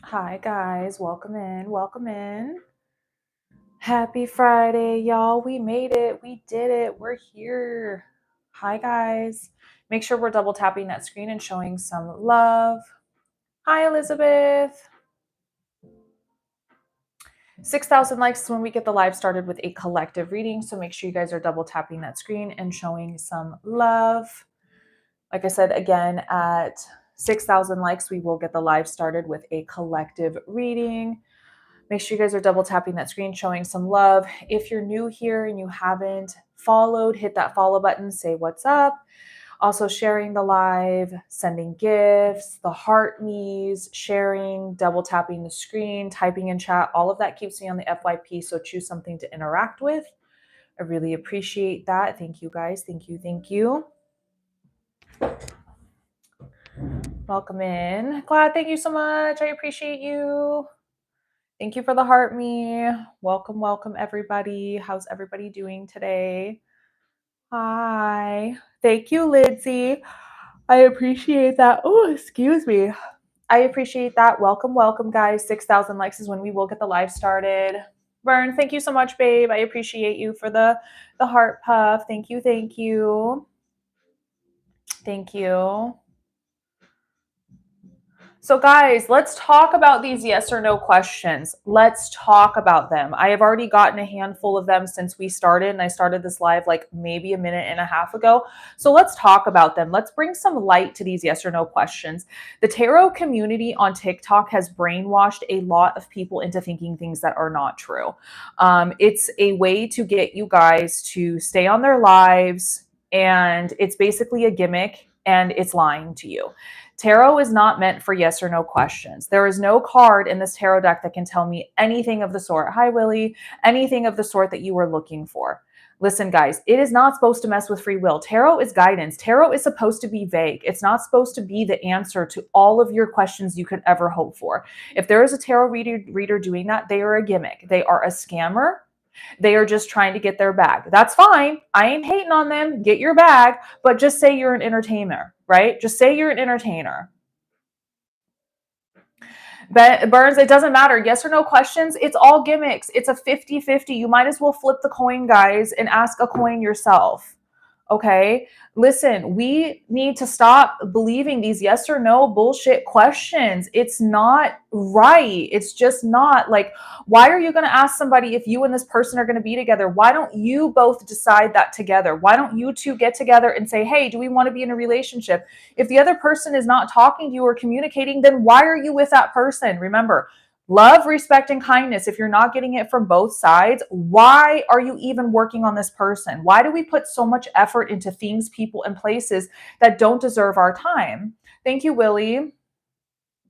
Hi, guys. Welcome in. Welcome in. Happy Friday, y'all. We made it. We did it. We're here. Hi, guys. Make sure we're double tapping that screen and showing some love. Hi, Elizabeth. 6,000 likes is when we get the live started with a collective reading. So make sure you guys are double tapping that screen and showing some love. Like I said, again, at 6,000 likes, we will get the live started with a collective reading. Make sure you guys are double tapping that screen, showing some love. If you're new here and you haven't followed, hit that follow button, say what's up. Also sharing the live, sending gifts, the heart me's, sharing, double tapping the screen, typing in chat. All of that keeps me on the FYP, so choose something to interact with. I really appreciate that. Thank you, guys. Thank you. Thank you. Welcome in. Glad. Thank you so much. I appreciate you. Thank you for the heart me. Welcome, welcome everybody. How's everybody doing today? Hi. Thank you, Lindsay. I appreciate that. Oh, excuse me. I appreciate that. Welcome, welcome, guys. 6,000 likes is when we will get the live started. Vern, thank you so much, babe. I appreciate you for the heart puff. Thank you, thank you. Thank you. So guys, let's talk about these yes or no questions. Let's talk about them. I have already gotten a handful of them since we started, and I started this live like maybe a minute and a half ago. So let's talk about them. Let's bring some light to these yes or no questions. The tarot community on TikTok has brainwashed a lot of people into thinking things that are not true. It's a way to get you guys to stay on their lives, and it's basically a gimmick, and it's lying to you. Tarot is not meant for yes or no questions. There is no card in this tarot deck that can tell me anything of the sort. Hi, Willie. Anything of the sort that you were looking for. Listen, guys, it is not supposed to mess with free will. Tarot is guidance. Tarot is supposed to be vague. It's not supposed to be the answer to all of your questions you could ever hope for. If there is a tarot reader doing that, they are a gimmick. They are a scammer. They are just trying to get their bag. That's fine. I ain't hating on them. Get your bag, but just say you're an entertainer, right? Just say you're an entertainer. Burns, it doesn't matter. Yes or no questions. It's all gimmicks. It's a 50-50. You might as well flip the coin, guys, and ask a coin yourself. Okay. Listen, we need to stop believing these yes or no bullshit questions. It's not right. It's just not. Like, why are you going to ask somebody if you and this person are going to be together? Why don't you both decide that together? Why don't you two get together and say, hey, do we want to be in a relationship? If the other person is not talking to you or communicating, then why are you with that person? Remember, love, respect, and kindness. If you're not getting it from both sides, why are you even working on this person? Why do we put so much effort into things, people, and places that don't deserve our time? Thank you, Willie.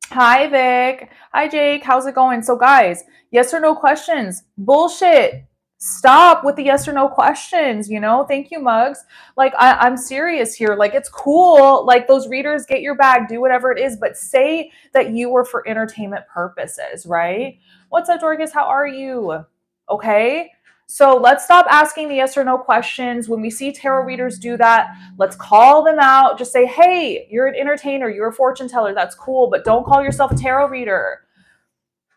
Hi, Vic. Hi, Jake. How's it going? So, guys, yes or no questions. Bullshit. Stop with the yes or no questions, you know? Thank you, Mugs. Like, I'm serious here. Like, it's cool. Like, those readers, get your bag, do whatever it is, but say that you were for entertainment purposes, right? What's up, Dorcas? How are you? Okay. So let's stop asking the yes or no questions. When we see tarot readers do that, let's call them out. Just say, hey, you're an entertainer, you're a fortune teller. That's cool, but don't call yourself a tarot reader.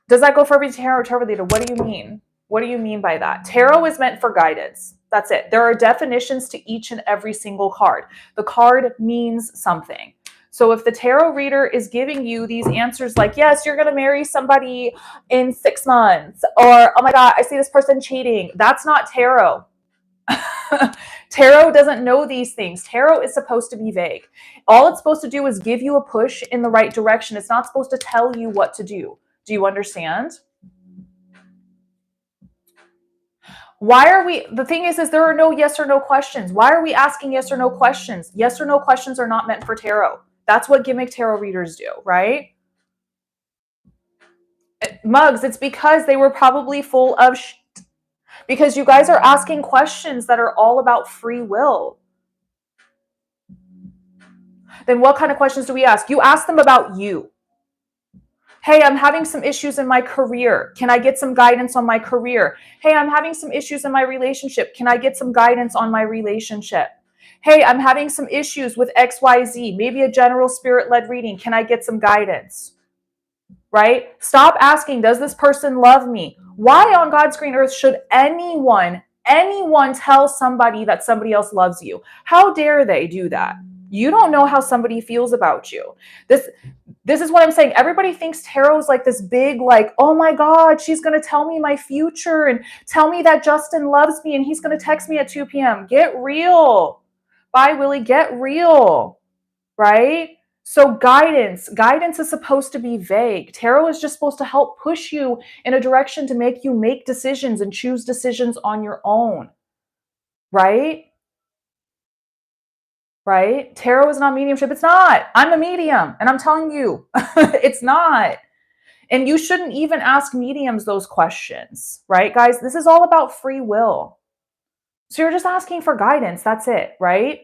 Does that go for every tarot reader? What do you mean? What do you mean by that? Tarot is meant for guidance. That's it. There are definitions to each and every single card. The card means something. So if the tarot reader is giving you these answers like, yes, you're going to marry somebody in 6 months, or, oh my God, I see this person cheating, that's not tarot. Tarot doesn't know these things. Tarot is supposed to be vague. All it's supposed to do is give you a push in the right direction. It's not supposed to tell you what to do. Do you understand? Why are we, the thing is there are no yes or no questions. Why are we asking yes or no questions? Yes or no questions are not meant for tarot. That's what gimmick tarot readers do, right? Mugs, it's because they were probably full of shit. Because you guys are asking questions that are all about free will. Then what kind of questions do we ask? You ask them about you. Hey, I'm having some issues in my career. Can I get some guidance on my career? Hey, I'm having some issues in my relationship. Can I get some guidance on my relationship? Hey, I'm having some issues with XYZ, maybe a general spirit-led reading. Can I get some guidance? right? Stop asking, does this person love me? Why on God's green earth should anyone tell somebody that somebody else loves you? How dare they do that? You don't know how somebody feels about you. This is what I'm saying. Everybody thinks tarot is like this big, like, oh my God, she's going to tell me my future and tell me that Justin loves me and he's going to text me at 2 p.m. Get real. Bye, Willie. Get real. Right? So guidance is supposed to be vague. Tarot is just supposed to help push you in a direction to make you make decisions and choose decisions on your own. Right? Right? Tarot is not mediumship. It's not. I'm a medium and I'm telling you, it's not. And you shouldn't even ask mediums those questions, right? Guys, this is all about free will. So you're just asking for guidance. That's it, right?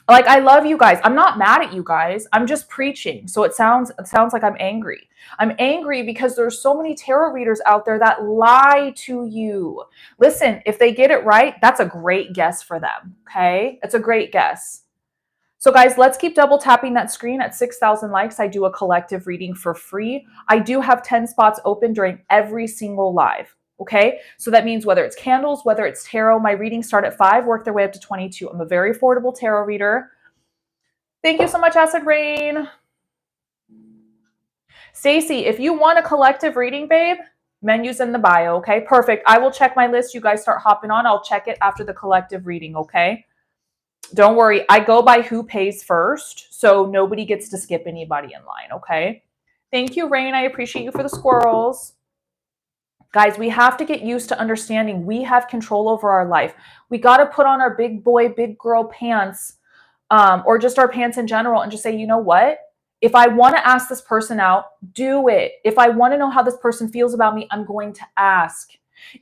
Like, I love you guys. I'm not mad at you guys. I'm just preaching. So it sounds like I'm angry. I'm angry because there's so many tarot readers out there that lie to you. Listen, if they get it right, that's a great guess for them. Okay? It's a great guess. So guys, let's keep double tapping that screen. At 6,000 likes, I do a collective reading for free. I do have 10 spots open during every single live. Okay, so that means whether it's candles, whether it's tarot, my readings start at 5, work their way up to 22. I'm a very affordable tarot reader. Thank you so much, Acid Rain. Stacy, if you want a collective reading, babe, menu's in the bio, okay? Perfect. I will check my list. You guys start hopping on. I'll check it after the collective reading, okay? Don't worry. I go by who pays first, so nobody gets to skip anybody in line, okay? Thank you, Rain. I appreciate you for the squirrels. Guys, we have to get used to understanding we have control over our life. We got to put on our big boy, big girl pants, or just our pants in general, and just say, you know what? If I want to ask this person out, do it. If I want to know how this person feels about me, I'm going to ask.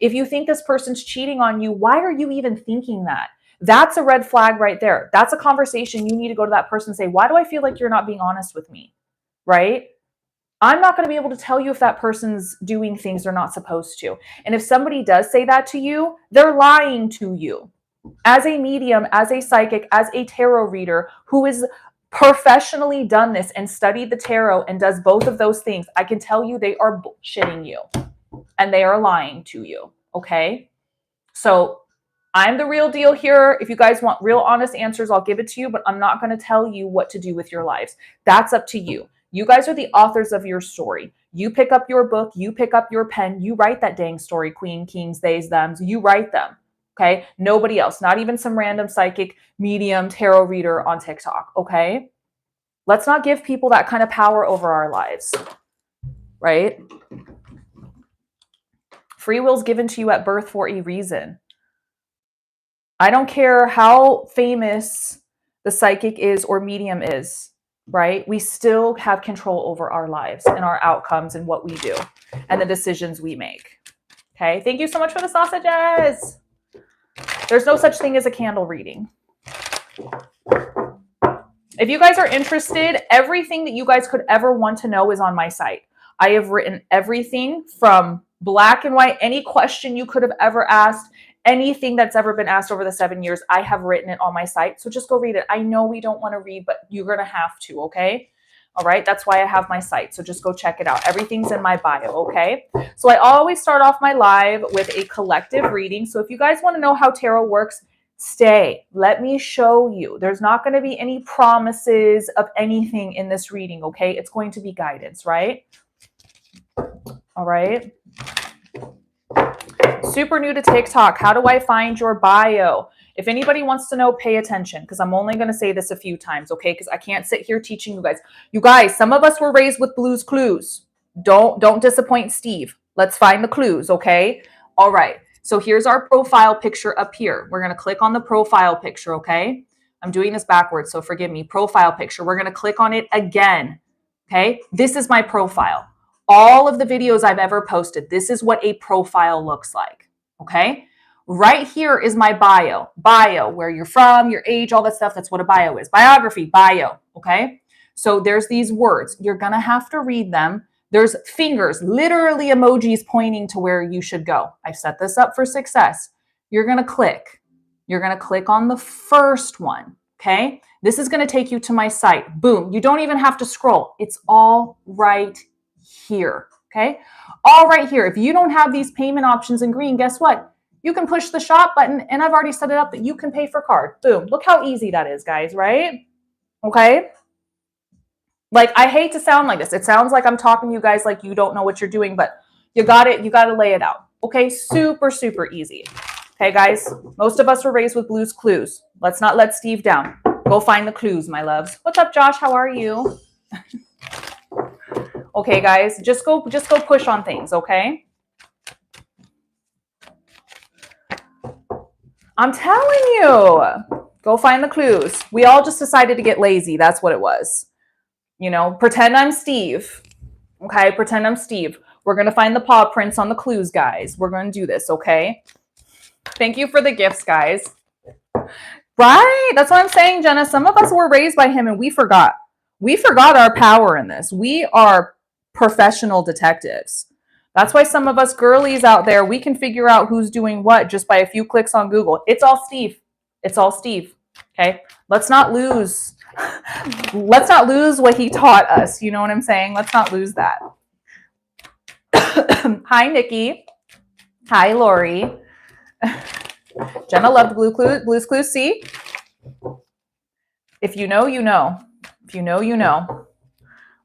If you think this person's cheating on you, why are you even thinking that? That's a red flag right there. That's a conversation you need to go to that person and say, why do I feel like you're not being honest with me? Right? I'm not going to be able to tell you if that person's doing things they're not supposed to. And if somebody does say that to you, they're lying to you. As a medium, as a psychic, as a tarot reader who is professionally done this and studied the tarot and does both of those things, I can tell you they are bullshitting you and they are lying to you. Okay? So I'm the real deal here. If you guys want real honest answers, I'll give it to you, but I'm not going to tell you what to do with your lives. That's up to you. You guys are the authors of your story. You pick up your book, you pick up your pen, you write that dang story, queen, kings, theys, thems, you write them. Okay? Nobody else, not even some random psychic, medium, tarot reader on TikTok. Okay? Let's not give people that kind of power over our lives. Right? Free will's given to you at birth for a reason. I don't care how famous the psychic is or medium is, right? We still have control over our lives and our outcomes and what we do and the decisions we make. Okay, thank you so much for the sausages. There's no such thing as a candle reading. If you guys are interested, everything that you guys could ever want to know is on my site. I have written everything from black and white, any question you could have ever asked, anything that's ever been asked over the 7 years, I have written it on my site. So just go read it. I know we don't want to read, but you're going to have to, okay? All right, that's why I have my site. So just go check it out. Everything's in my bio, okay? So I always start off my live with a collective reading. So if you guys want to know how tarot works, stay. Let me show you. There's not going to be any promises of anything in this reading, okay? It's going to be guidance, right? All right. Super new to TikTok. How do I find your bio? If anybody wants to know, pay attention, because I'm only going to say this a few times, okay? Because I can't sit here teaching you guys. You guys, some of us were raised with Blue's Clues. Don't disappoint Steve. Let's find the clues, okay? All right. So here's our profile picture up here. We're going to click on the profile picture, okay? I'm doing this backwards, so forgive me. Profile picture. We're going to click on it again, okay? This is my profile. All of the videos I've ever posted, this is what a profile looks like, okay? Right here is my bio. Bio, where you're from, your age, all that stuff. That's what a bio is. Biography, bio, okay? So there's these words. You're going to have to read them. There's fingers, literally emojis pointing to where you should go. I've set this up for success. You're going to click. You're going to click on the first one, Okay. This is going to take you to my site. Boom. You don't even have to scroll. It's all right here. Okay. All right here. If you don't have these payment options in green, guess what? You can push the shop button, and I've already set it up that you can pay for card. Boom. Look how easy that is, guys, right? Okay. Like, I hate to sound like this. It sounds like I'm talking to you guys like you don't know what you're doing, but you got it. You got to lay it out. Okay. Super, super easy. Okay, guys. Most of us were raised with Blue's Clues. Let's not let Steve down. Go find the clues, my loves. What's up, Josh? How are you? Okay, guys. Just go push on things, okay? I'm telling you. Go find the clues. We all just decided to get lazy. That's what it was. You know, pretend I'm Steve. Okay, pretend I'm Steve. We're going to find the paw prints on the clues, guys. We're going to do this, okay? Thank you for the gifts, guys. Right? That's what I'm saying, Jenna. Some of us were raised by him and we forgot. We forgot our power in this. We are professional detectives. That's why some of us girlies out there, we can figure out who's doing what just by a few clicks on Google. It's all Steve. It's all Steve. Okay? Let's not lose. Let's not lose what he taught us. You know what I'm saying? Let's not lose that. Hi, Nikki. Hi, Lori. Jenna loved Blue's Clues. See? If you know, you know. If you know, you know.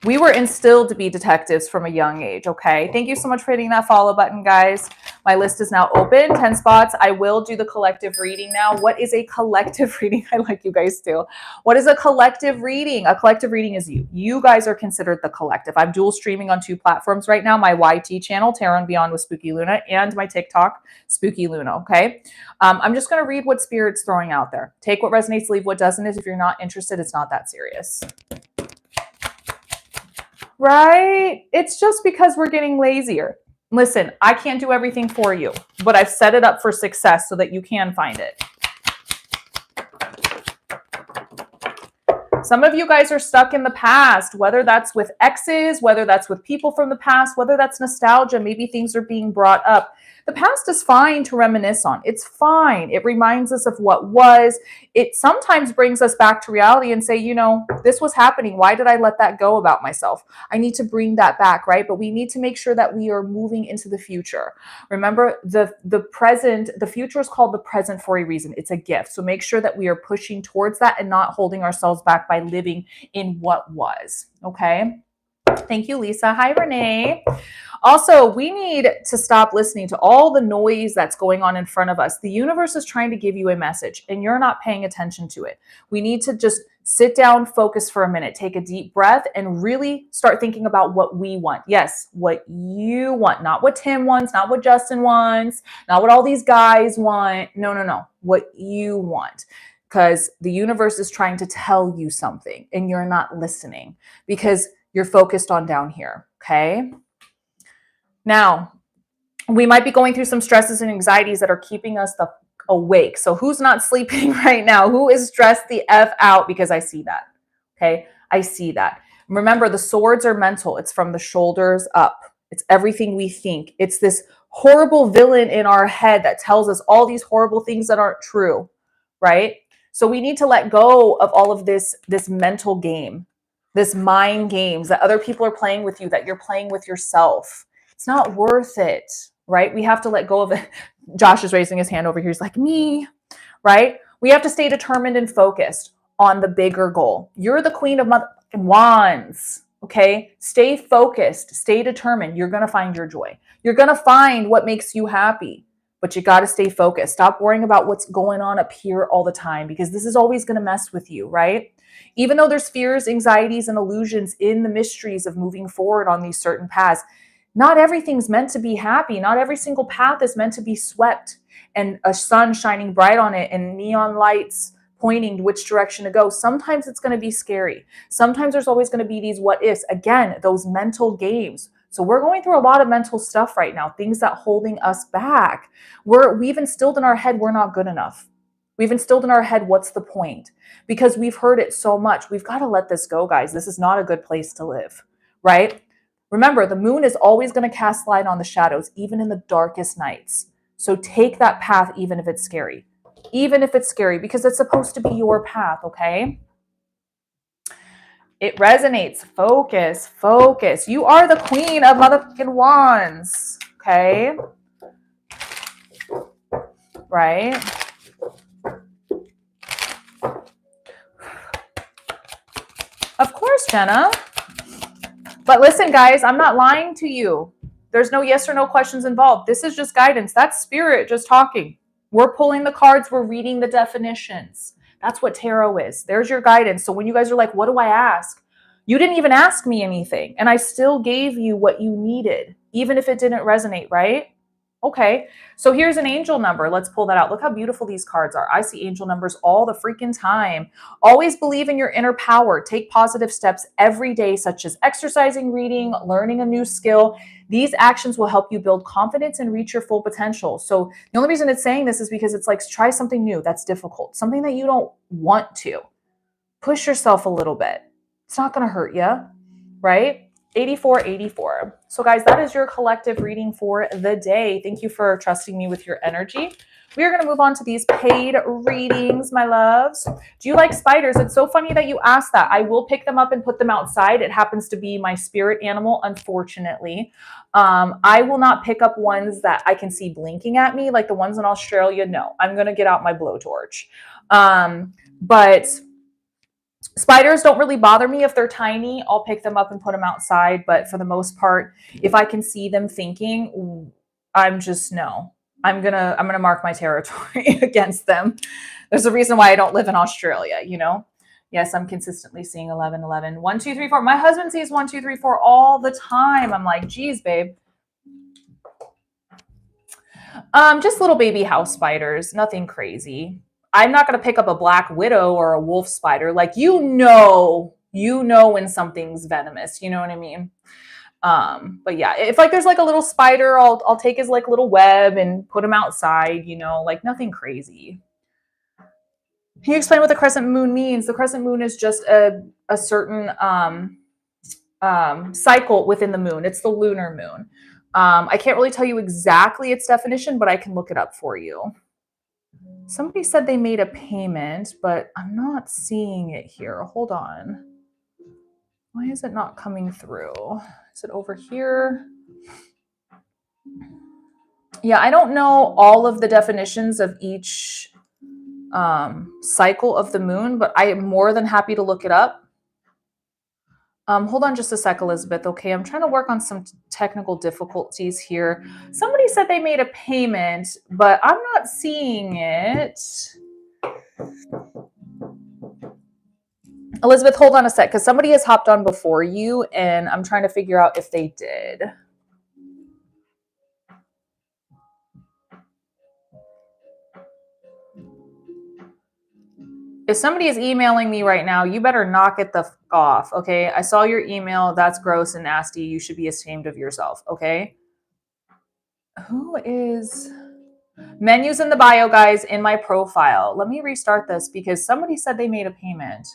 We were instilled to be detectives from a young age, okay? Thank you so much for hitting that follow button, guys. My list is now open, 10 spots. I will do the collective reading now. What is a collective reading? I like you guys too. What is a collective reading? A collective reading is you. You guys are considered the collective. I'm dual streaming on 2 platforms right now. My YT channel, Tarot and Beyond with Spooky Luna, and my TikTok, Spooky Luna, okay? I'm just going to read what Spirit's throwing out there. Take what resonates, leave what doesn't. If you're not interested, it's not that serious. Right? It's just because we're getting lazier. Listen, I can't do everything for you, but I've set it up for success so that you can find it. Some of you guys are stuck in the past, whether that's with exes, whether that's with people from the past, whether that's nostalgia, maybe things are being brought up. The past is fine to reminisce on. It's fine. It reminds us of what was. It sometimes brings us back to reality and say, you know, this was happening. Why did I let that go about myself? I need to bring that back, right? But we need to make sure that we are moving into the future. Remember, the present, the future is called the present for a reason. It's a gift. So make sure that we are pushing towards that and not holding ourselves back by living in what was, okay? Thank you, Lisa. Hi, Renee. Also, we need to stop listening to all the noise that's going on in front of us. The universe is trying to give you a message and you're not paying attention to it. We need to just sit down, focus for a minute, take a deep breath, and really start thinking about what we want. Yes, what you want, not what Tim wants, not what Justin wants, not what all these guys want. No. What you want. Because the universe is trying to tell you something and you're not listening because you're focused on down here, okay? Now, we might be going through some stresses and anxieties that are keeping us awake. So who's not sleeping right now? Who is stressed the F out? Because I see that, okay? I see that. Remember, the swords are mental. It's from the shoulders up. It's everything we think. It's this horrible villain in our head that tells us all these horrible things that aren't true, right? So we need to let go of all of this mental game, this mind games that other people are playing with you, that you're playing with yourself. It's not worth it, right? We have to let go of it. Josh is raising his hand over here. He's like, me, right? We have to stay determined and focused on the bigger goal. You're the queen of motherfucking wands, okay? Stay focused, stay determined. You're going to find your joy. You're going to find what makes you happy, but you got to stay focused. Stop worrying about what's going on up here all the time because this is always going to mess with you, right? Even though there's fears, anxieties, and illusions in the mysteries of moving forward on these certain paths, not everything's meant to be happy. Not every single path is meant to be swept and a sun shining bright on it and neon lights pointing which direction to go. Sometimes it's going to be scary. Sometimes there's always going to be these what ifs. Again, those mental games. So we're going through a lot of mental stuff right now, things that holding us back. We've instilled in our head we're not good enough. We've instilled in our head what's the point? Because we've heard it so much. We've got to let this go, guys. This is not a good place to live, right? Remember, the moon is always going to cast light on the shadows, even in the darkest nights. So take that path, even if it's scary. even if it's scary, because it's supposed to be your path, okay? It resonates. Focus, focus. You are the queen of motherfucking wands, okay? Right? Of course, Jenna. But listen, guys, I'm not lying to you. There's no yes or no questions involved. This is just guidance. That's spirit just talking. We're pulling the cards. We're reading the definitions. That's what tarot is. There's your guidance. So when you guys are like, what do I ask? You didn't even ask me anything. And I still gave you what you needed, even if it didn't resonate, right? Okay, so here's an angel number. Let's pull that out. Look how beautiful these cards are. I see angel numbers all the freaking time. Always believe in your inner power. Take positive steps every day, such as exercising, reading, learning a new skill. These actions will help you build confidence and reach your full potential. So the only reason it's saying this is because it's like, try something new that's difficult, something that you don't want to. Push yourself a little bit. It's not going to hurt you, right? 8484. So guys, that is your collective reading for the day. Thank you for trusting me with your energy. We are going to move on to these paid readings, my loves. Do you like spiders? It's so funny that you asked that. I will pick them up and put them outside. It happens to be my spirit animal, unfortunately. I will not pick up ones that I can see blinking at me, like the ones in Australia. No, I'm going to get out my blowtorch. But spiders don't really bother me if they're tiny. I'll pick them up and put them outside. But for the most part, if I can see them thinking, I'm just no. I'm gonna mark my territory against them. There's a reason why I don't live in Australia, you know? Yes, I'm consistently seeing 11, 11. 1, 2, 3, 4. My husband sees 1, 2, 3, 4 all the time. I'm like, geez, babe. Just little baby house spiders, nothing crazy. I'm not going to pick up a black widow or a wolf spider. Like, you know when something's venomous, you know what I mean? But yeah, if like there's like a little spider, I'll take his like little web and put him outside, you know, like nothing crazy. Can you explain what the crescent moon means? The crescent moon is just a certain cycle within the moon. It's the lunar moon. I can't really tell you exactly its definition, but I can look it up for you. Somebody said they made a payment, but I'm not seeing it here. Hold on. Why is it not coming through? Is it over here? Yeah, I don't know all of the definitions of each cycle of the moon, but I am more than happy to look it up. Hold on just a sec, Elizabeth. Okay, I'm trying to work on some technical difficulties here. Somebody said they made a payment, but I'm not seeing it. Elizabeth, hold on a sec, because somebody has hopped on before you, and I'm trying to figure out if they did. If somebody is emailing me right now, you better knock it the fuck off, okay? I saw your email. That's gross and nasty. You should be ashamed of yourself, okay? Who is... Menus in the bio, guys, in my profile. Let me restart this because somebody said they made a payment.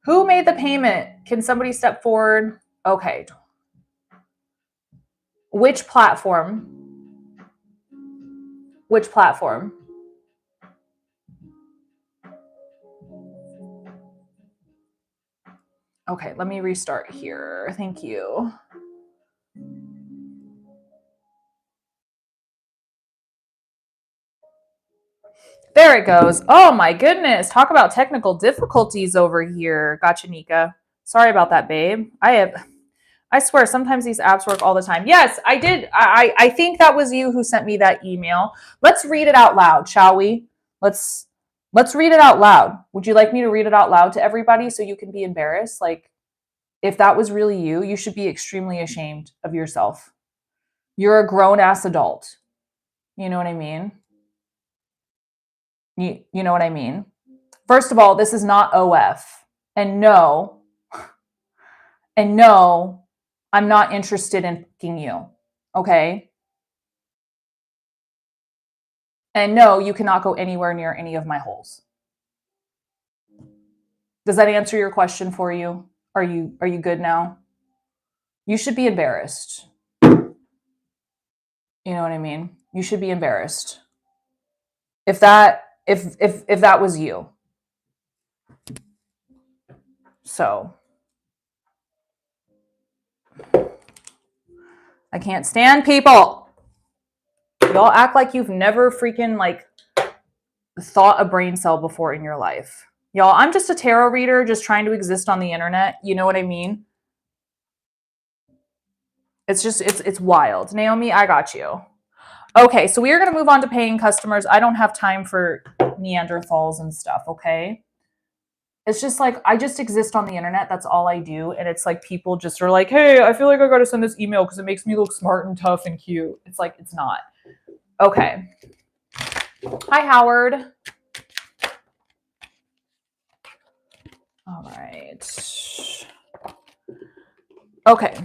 Who made the payment? Can somebody step forward? Okay. Which platform? Which platform? Okay, let me restart here. Thank you. There it goes. Oh my goodness. Talk about technical difficulties over here. Gotcha, Nika. Sorry about that, babe. I swear, sometimes these apps work all the time. Yes, I did. I think that was you who sent me that email. Let's read it out loud, shall we? Let's read it out loud. Would you like me to read it out loud to everybody so you can be embarrassed? Like, if that was really you, you should be extremely ashamed of yourself. You're a grown-ass adult. You know what I mean? You know what I mean? First of all, this is not OF. And no, I'm not interested in fucking you. Okay? And no, you cannot go anywhere near any of my holes. Does that answer your question for you? Are you good now? You should be embarrassed. You know what I mean? You should be embarrassed. If that if that was you. So I can't stand people. Y'all act like you've never freaking like thought a brain cell before in your life. Y'all, I'm just a tarot reader just trying to exist on the internet. You know what I mean? It's just, it's wild. Naomi, I got you. Okay, so we are going to move on to paying customers. I don't have time for Neanderthals and stuff, okay? It's just like, I just exist on the internet. That's all I do. And it's like people just are like, hey, I feel like I got to send this email because it makes me look smart and tough and cute. It's like, it's not. Okay. Hi, Howard. All right. Okay.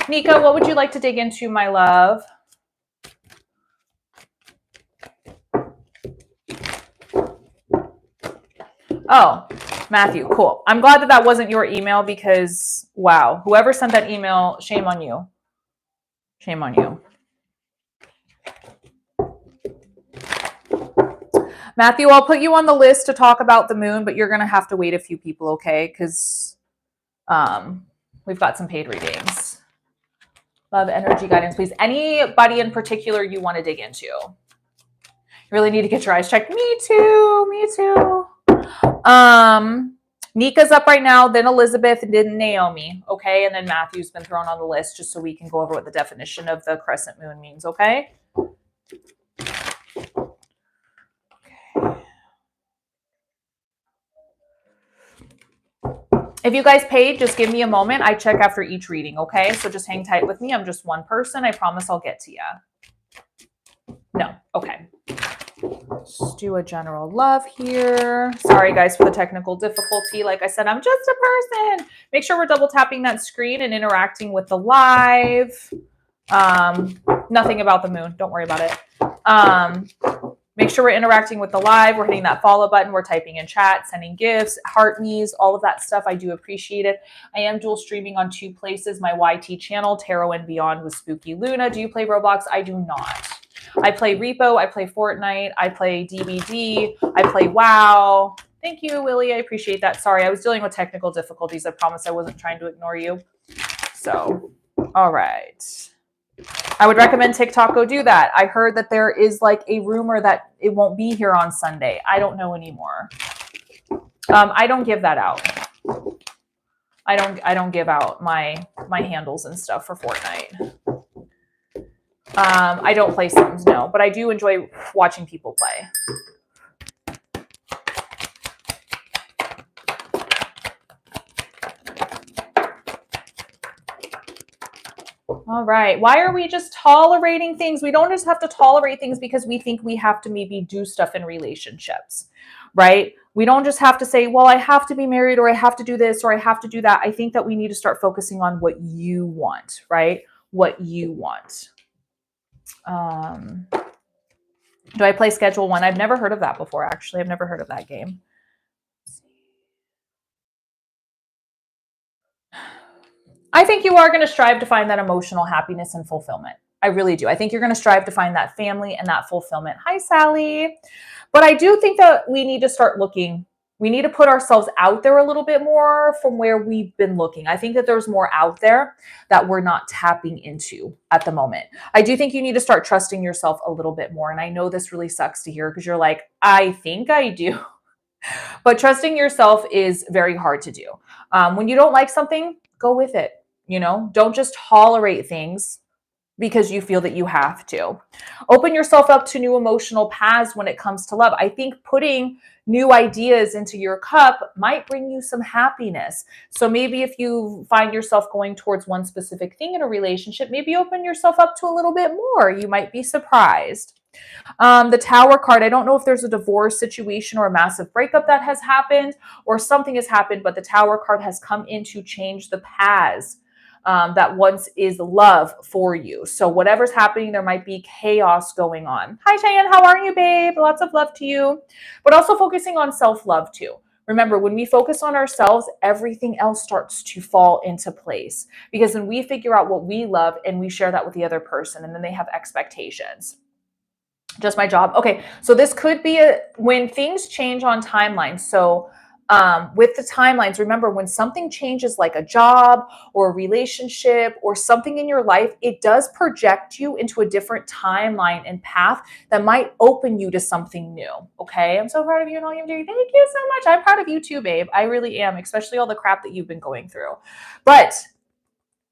Nika, what would you like to dig into, my love? Oh, Matthew, cool. I'm glad that that wasn't your email because, wow, whoever sent that email, shame on you. Shame on you. Matthew, I'll put you on the list to talk about the moon, but you're going to have to wait a few people, okay? Because we've got some paid readings. Love, energy, guidance, please. Anybody in particular you want to dig into? You really need to get your eyes checked. Me too. Me too. Nika's up right now, then Elizabeth, and then Naomi, okay? And then Matthew's been thrown on the list just so we can go over what the definition of the crescent moon means, okay? If you guys paid, just give me a moment. I check after each reading, okay? So just hang tight with me. I'm just one person. I promise I'll get to you. No, okay. Let's do a general love here. Sorry, guys, for the technical difficulty. Like I said, I'm just a person. Make sure we're double tapping that screen and interacting with the live. Nothing about the moon. Don't worry about it. Make sure we're interacting with the live. We're hitting that follow button. We're typing in chat, sending gifts, heart me's, all of that stuff. I do appreciate it. I am dual streaming on 2 places. My YT channel, Tarot and Beyond with Spooky Luna. Do you play Roblox? I do not. I play Repo. I play Fortnite. I play DBD. I play WoW. Thank you, Willie. I appreciate that. Sorry, I was dealing with technical difficulties. I promise I wasn't trying to ignore you. So, all right. I would recommend TikTok go do that. I heard that there is like a rumor that it won't be here on Sunday. I don't know anymore. I don't give that out. I don't give out my handles and stuff for Fortnite. I don't play Sims, no, but I do enjoy watching people play. All right. Why are we just tolerating things? We don't just have to tolerate things because we think we have to maybe do stuff in relationships, right? We don't just have to say, well, I have to be married or I have to do this or I have to do that. I think that we need to start focusing on what you want, right? What you want. Do I play Schedule One? I've never heard of that before, actually. I've never heard of that game. I think you are going to strive to find that emotional happiness and fulfillment. I really do. I think you're going to strive to find that family and that fulfillment. Hi, Sally. But I do think that we need to start looking. We need to put ourselves out there a little bit more from where we've been looking. I think that there's more out there that we're not tapping into at the moment. I do think you need to start trusting yourself a little bit more. And I know this really sucks to hear because you're like, I think I do. But trusting yourself is very hard to do. When you don't like something, go with it. You know, don't just tolerate things because you feel that you have to. Open yourself up to new emotional paths when it comes to love. I think putting new ideas into your cup might bring you some happiness. So maybe if you find yourself going towards one specific thing in a relationship, maybe open yourself up to a little bit more. You might be surprised. The Tower card, I don't know if there's a divorce situation or a massive breakup that has happened or something has happened, but the Tower card has come in to change the paths that once is love for you. So whatever's happening, there might be chaos going on. Hi, Cheyenne. How are you, babe? Lots of love to you. But also focusing on self-love too. Remember, when we focus on ourselves, everything else starts to fall into place. Because when we figure out what we love and we share that with the other person, and then they have expectations. Just my job. Okay, so this could be when things change on timelines. So with the timelines, remember when something changes like a job or a relationship or something in your life, it does project you into a different timeline and path that might open you to something new. Okay, I'm so proud of you and all you're doing. Thank you so much. I'm proud of you too, babe. I really am, especially all the crap that you've been going through. But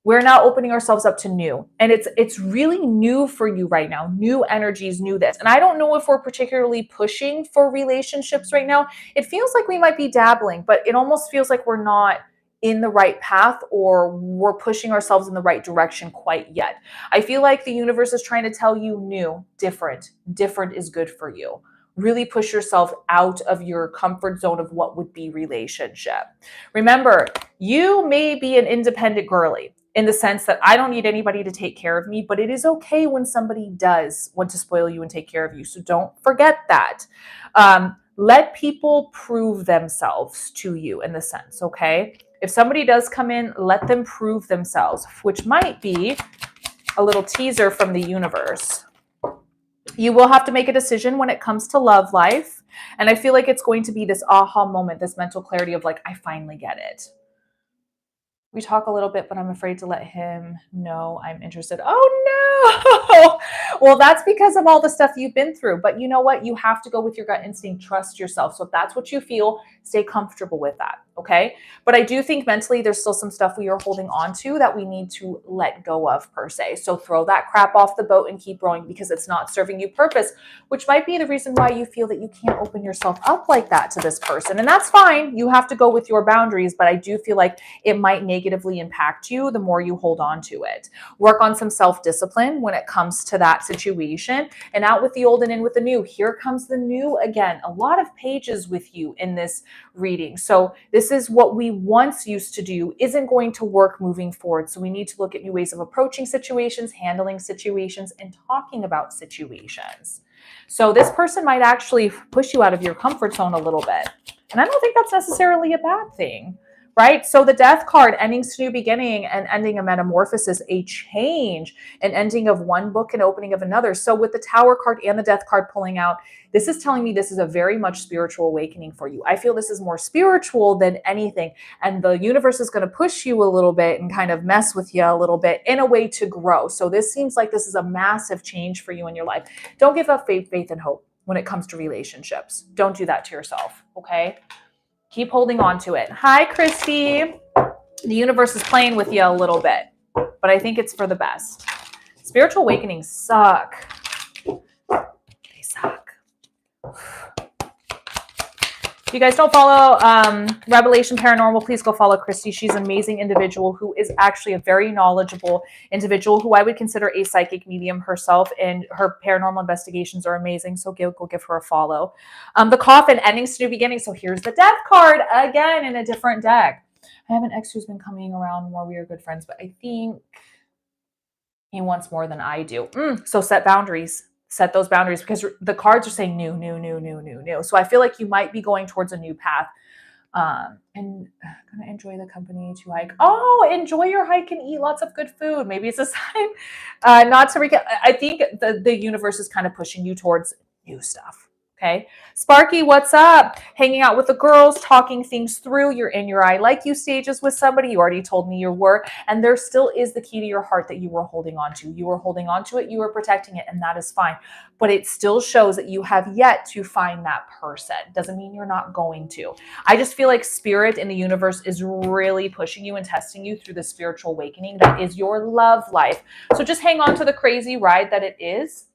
we're now opening ourselves up to new, and it's really new for you right now. New energies, new this. And I don't know if we're particularly pushing for relationships right now. It feels like we might be dabbling, but it almost feels like we're not in the right path, or we're pushing ourselves in the right direction quite yet. I feel like the universe is trying to tell you new, different is good for you. Really push yourself out of your comfort zone of what would be relationship. Remember, you may be an independent girly in the sense that I don't need anybody to take care of me, but it is okay when somebody does want to spoil you and take care of you. So don't forget that. Let people prove themselves to you in the sense, okay? If somebody does come in, let them prove themselves, which might be a little teaser from the universe. You will have to make a decision when it comes to love life. And I feel like it's going to be this aha moment, this mental clarity of like, I finally get it. We talk a little bit, but I'm afraid to let him know I'm interested. Oh no. Well, that's because of all the stuff you've been through. But you know what? You have to go with your gut instinct. Trust yourself. So if that's what you feel, stay comfortable with that. Okay. But I do think mentally there's still some stuff we are holding on to that we need to let go of per se. So throw that crap off the boat and keep rowing because it's not serving you purpose, which might be the reason why you feel that you can't open yourself up like that to this person. And that's fine. You have to go with your boundaries. But I do feel like it might negatively impact you the more you hold on to it. Work on some self-discipline when it comes to that situation, and out with the old and in with the new. Here comes the new again. A lot of pages with you in this reading. So this is what we once used to do isn't going to work moving forward. So we need to look at new ways of approaching situations, handling situations, and talking about situations. So this person might actually push you out of your comfort zone a little bit. And I don't think that's necessarily a bad thing, right? So the death card, endings to new beginning and ending a metamorphosis, a change, an ending of one book and opening of another. So with the Tower card and the death card pulling out, this is telling me this is a very much spiritual awakening for you. I feel this is more spiritual than anything. And the universe is going to push you a little bit and kind of mess with you a little bit in a way to grow. So this seems like this is a massive change for you in your life. Don't give up faith, and hope when it comes to relationships. Don't do that to yourself, okay? Keep holding on to it. Hi, Christy. The universe is playing with you a little bit, but I think it's for the best. Spiritual awakenings suck. They suck. If you guys don't follow Revelation Paranormal, please go follow Christy. She's an amazing individual who is actually a very knowledgeable individual who I would consider a psychic medium herself, and her paranormal investigations are amazing. So go give her a follow. The Coffin, endings to new beginnings. So here's the death card again in a different deck. I have an ex who's been coming around more. We are good friends, but I think he wants more than I do. So set boundaries. Set those boundaries because the cards are saying new. So I feel like you might be going towards a new path. And gonna enjoy the company to hike. Oh, enjoy your hike and eat lots of good food. Maybe it's a sign not to recap. I think the universe is kind of pushing you towards new stuff. Okay. Sparky, what's up? Hanging out with the girls, talking things through. You're in your I like you stages with somebody. You already told me you were. And there still is the key to your heart that you were holding on to. You were holding on to it. You were protecting it. And that is fine. But it still shows that you have yet to find that person. Doesn't mean you're not going to. I just feel like spirit in the universe is really pushing you and testing you through the spiritual awakening that is your love life. So just hang on to the crazy ride that it is.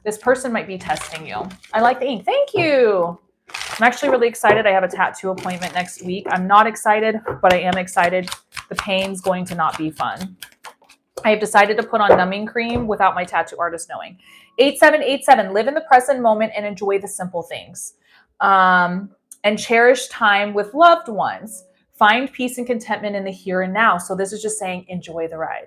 This person might be testing you. I like the ink. Thank you. I'm actually really excited. I have a tattoo appointment next week. I'm not excited, but I am excited. The pain's going to not be fun. I have decided to put on numbing cream without my tattoo artist knowing. 8787, live in the present moment and enjoy the simple things. And cherish time with loved ones. Find peace and contentment in the here and now. So this is just saying, enjoy the ride.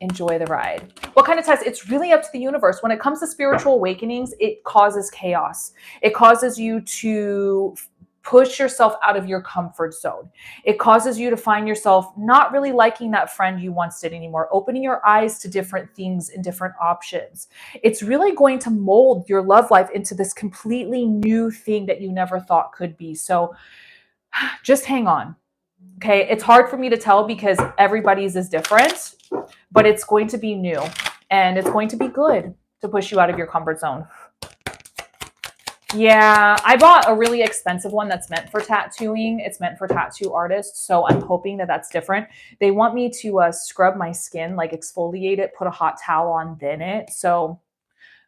Enjoy the ride. What kind of test? It's really up to the universe. When it comes to spiritual awakenings, it causes chaos. It causes you to push yourself out of your comfort zone. It causes you to find yourself not really liking that friend you once did anymore, opening your eyes to different things and different options. It's really going to mold your love life into this completely new thing that you never thought could be. So just hang on. Okay. It's hard for me to tell because everybody's is different, but it's going to be new and it's going to be good to push you out of your comfort zone. Yeah, I bought a really expensive one that's meant for tattooing. It's meant for tattoo artists. So I'm hoping that that's different. They want me to scrub my skin, like exfoliate it, put a hot towel on, then it. So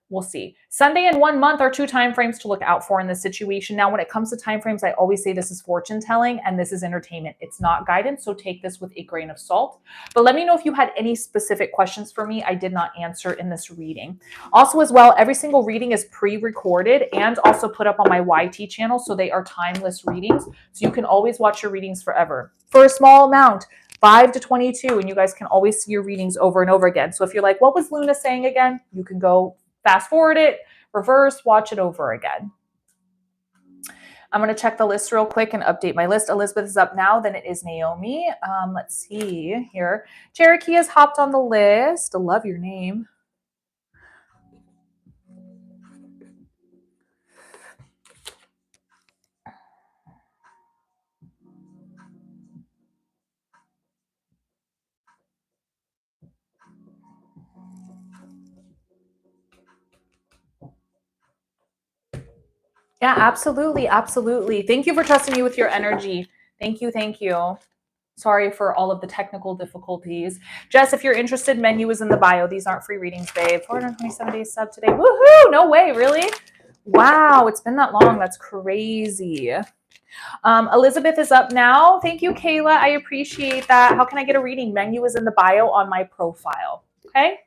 we'll see. Sunday and 1 month are 2 time frames to look out for in this situation. Now, when it comes to time frames, I always say this is fortune telling and this is entertainment. It's not guidance, so take this with a grain of salt. But let me know if you had any specific questions for me I did not answer in this reading. Also, as well, every single reading is pre-recorded and also put up on my YT channel, so they are timeless readings. So you can always watch your readings forever for a small amount. 5 to 22, and you guys can always see your readings over and over again. So if you're like, what was Luna saying again? You can go fast forward it, reverse, watch it over again. I'm going to check the list real quick and update my list. Elizabeth is up now. Then it is Naomi. Let's see here. Cherokee has hopped on the list. I love your name. Yeah, absolutely. Absolutely. Thank you for trusting me with your energy. Thank you. Thank you. Sorry for all of the technical difficulties. Jess, if you're interested, menu is in the bio. These aren't free readings, babe. 427 days sub today. Woohoo! No way, really? Wow, it's been that long. That's crazy. Elizabeth is up now. Thank you, Kayla. I appreciate that. How can I get a reading? Menu is in the bio on my profile. Okay.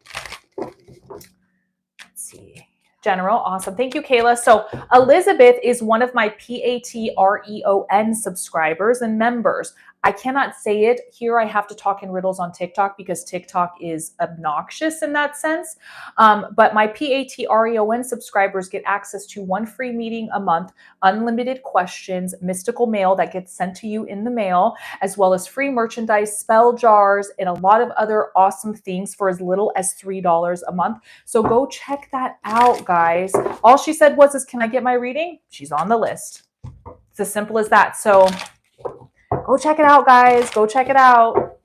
Let's see. General, awesome. Thank you, Kayla. So Elizabeth is one of my Patreon subscribers and members. I cannot say it here. I have to talk in riddles on TikTok because TikTok is obnoxious in that sense. But my Patreon subscribers get access to 1 free meeting a month, unlimited questions, mystical mail that gets sent to you in the mail, as well as free merchandise, spell jars, and a lot of other awesome things for as little as $3 a month. So go check that out, guys. All she said was, can I get my reading? She's on the list. It's as simple as that. So go check it out, guys. Go check it out.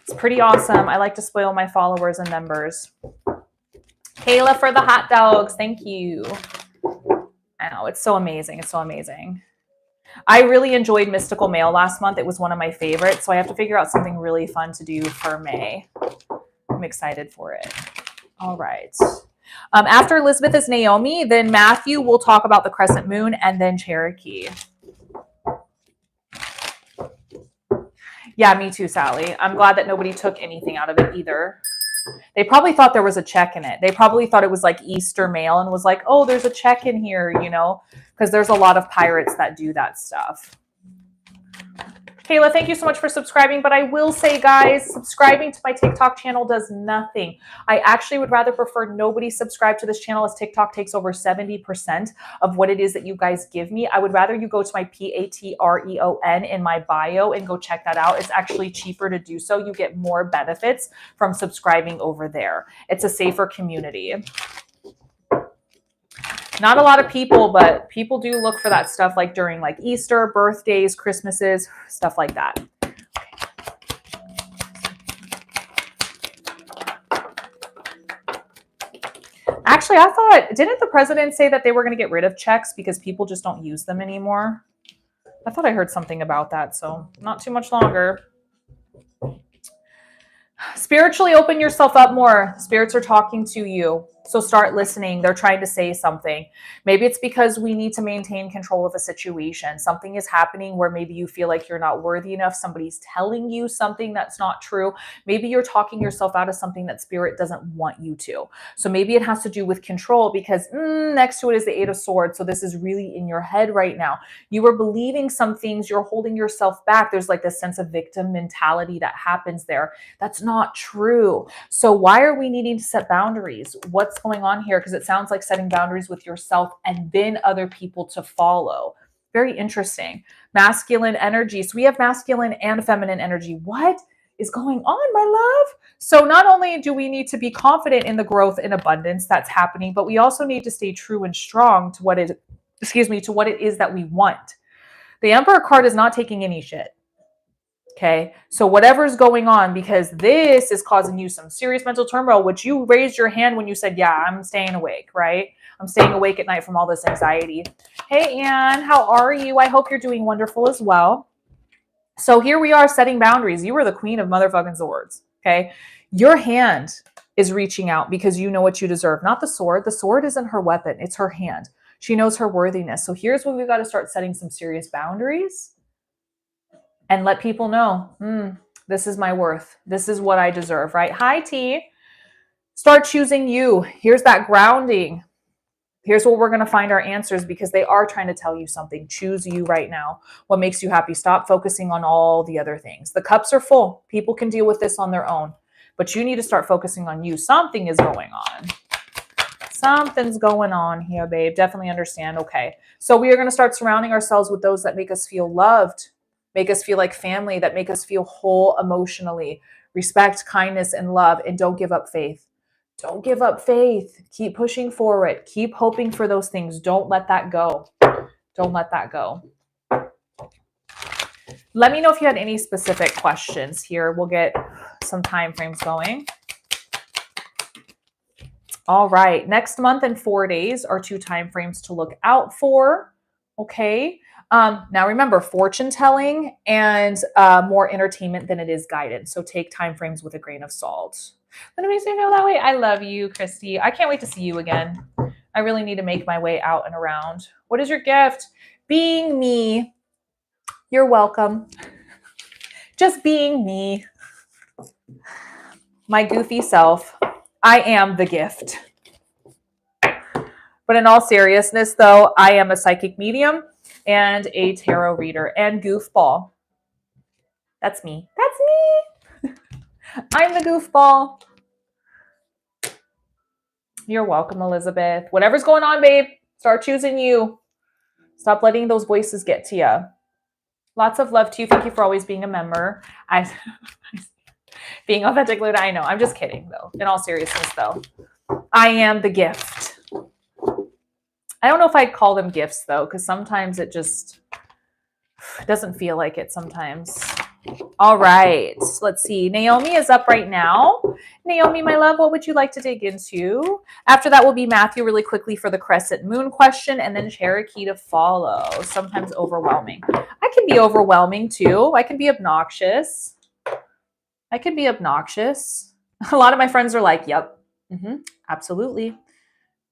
It's pretty awesome. I like to spoil my followers and members. Kayla for the hot dogs. Thank you. I know. It's so amazing. It's so amazing. I really enjoyed Mystical Mail last month. It was one of my favorites. So I have to figure out something really fun to do for May. I'm excited for it. All right. After Elizabeth is Naomi, then Matthew will talk about the crescent moon, and then Cherokee. Yeah, me too, Sally. I'm glad that nobody took anything out of it either. They probably thought there was a check in it. They probably thought it was like Easter mail and was like, oh, there's a check in here, you know, because there's a lot of pirates that do that stuff. Kayla, thank you so much for subscribing. But I will say, guys, subscribing to my TikTok channel does nothing. I actually would rather prefer nobody subscribe to this channel, as TikTok takes over 70% of what it is that you guys give me. I would rather you go to my Patreon in my bio and go check that out. It's actually cheaper to do so. You get more benefits from subscribing over there. It's a safer community. Not a lot of people, but people do look for that stuff like during like Easter, birthdays, Christmases, stuff like that. Actually, I thought, didn't the president say that they were going to get rid of checks because people just don't use them anymore? I thought I heard something about that, so not too much longer. Spiritually open yourself up more. Spirits are talking to you. So start listening. They're trying to say something. Maybe it's because we need to maintain control of a situation. Something is happening where maybe you feel like you're not worthy enough. Somebody's telling you something that's not true. Maybe you're talking yourself out of something that spirit doesn't want you to. So maybe it has to do with control, because next to it is the 8 of Swords. So this is really in your head right now. You were believing some things. You're holding yourself back. There's like this sense of victim mentality that happens there. That's not true. So why are we needing to set boundaries? What's going on here? Because it sounds like setting boundaries with yourself and then other people to follow. Very interesting. Masculine energy. So we have masculine and feminine energy. What is going on, my love? So not only do we need to be confident in the growth and abundance that's happening, but we also need to stay true and strong to what it, to what it is that we want. The Emperor card is not taking any shit. Okay. So whatever's going on, because this is causing you some serious mental turmoil, which you raised your hand when you said, yeah, I'm staying awake, right? I'm staying awake at night from all this anxiety. Hey, Anne, how are you? I hope you're doing wonderful as well. So here we are setting boundaries. You were the queen of motherfucking swords. Okay. Your hand is reaching out because you know what you deserve, not the sword. The sword isn't her weapon. It's her hand. She knows her worthiness. So here's when we've got to start setting some serious boundaries and let people know, this is my worth. This is what I deserve, right? Hi, T. Start choosing you. Here's that grounding. Here's where we're going to find our answers, because they are trying to tell you something. Choose you right now. What makes you happy? Stop focusing on all the other things. The cups are full. People can deal with this on their own, but you need to start focusing on you. Something is going on. Something's going on here, babe. Definitely understand. Okay. So we are going to start surrounding ourselves with those that make us feel loved, make us feel like family, that make us feel whole emotionally. Respect, kindness, and love. And don't give up faith. Don't give up faith. Keep pushing forward. Keep hoping for those things. Don't let that go. Don't let that go. Let me know if you had any specific questions here. We'll get some time frames going. All right. Next month and 4 days are 2 time frames to look out for. Okay. Now remember, fortune telling and more entertainment than it is guidance. So take time frames with a grain of salt. That makes me feel that way. I love you, Christy. I can't wait to see you again. I really need to make my way out and around. What is your gift? Being me. You're welcome. Just being me. My goofy self. I am the gift. But in all seriousness, though, I am a psychic medium and a tarot reader and goofball. That's me. That's me. I'm the goofball. You're welcome, Elizabeth. Whatever's going on, babe, start choosing you. Stop letting those voices get to you. Lots of love to you. Thank you for always being a member. Being authentic, Luda, I know. I'm just kidding, though. In all seriousness, though, I am the gift. I don't know if I'd call them gifts, though, because sometimes it just doesn't feel like it sometimes. All right, let's see. Naomi is up right now. Naomi, my love, what would you like to dig into? After that will be Matthew really quickly for the crescent moon question, and then Cherokee to follow. Sometimes overwhelming. I can be overwhelming too. I can be obnoxious. I can be obnoxious. A lot of my friends are like, yep, absolutely.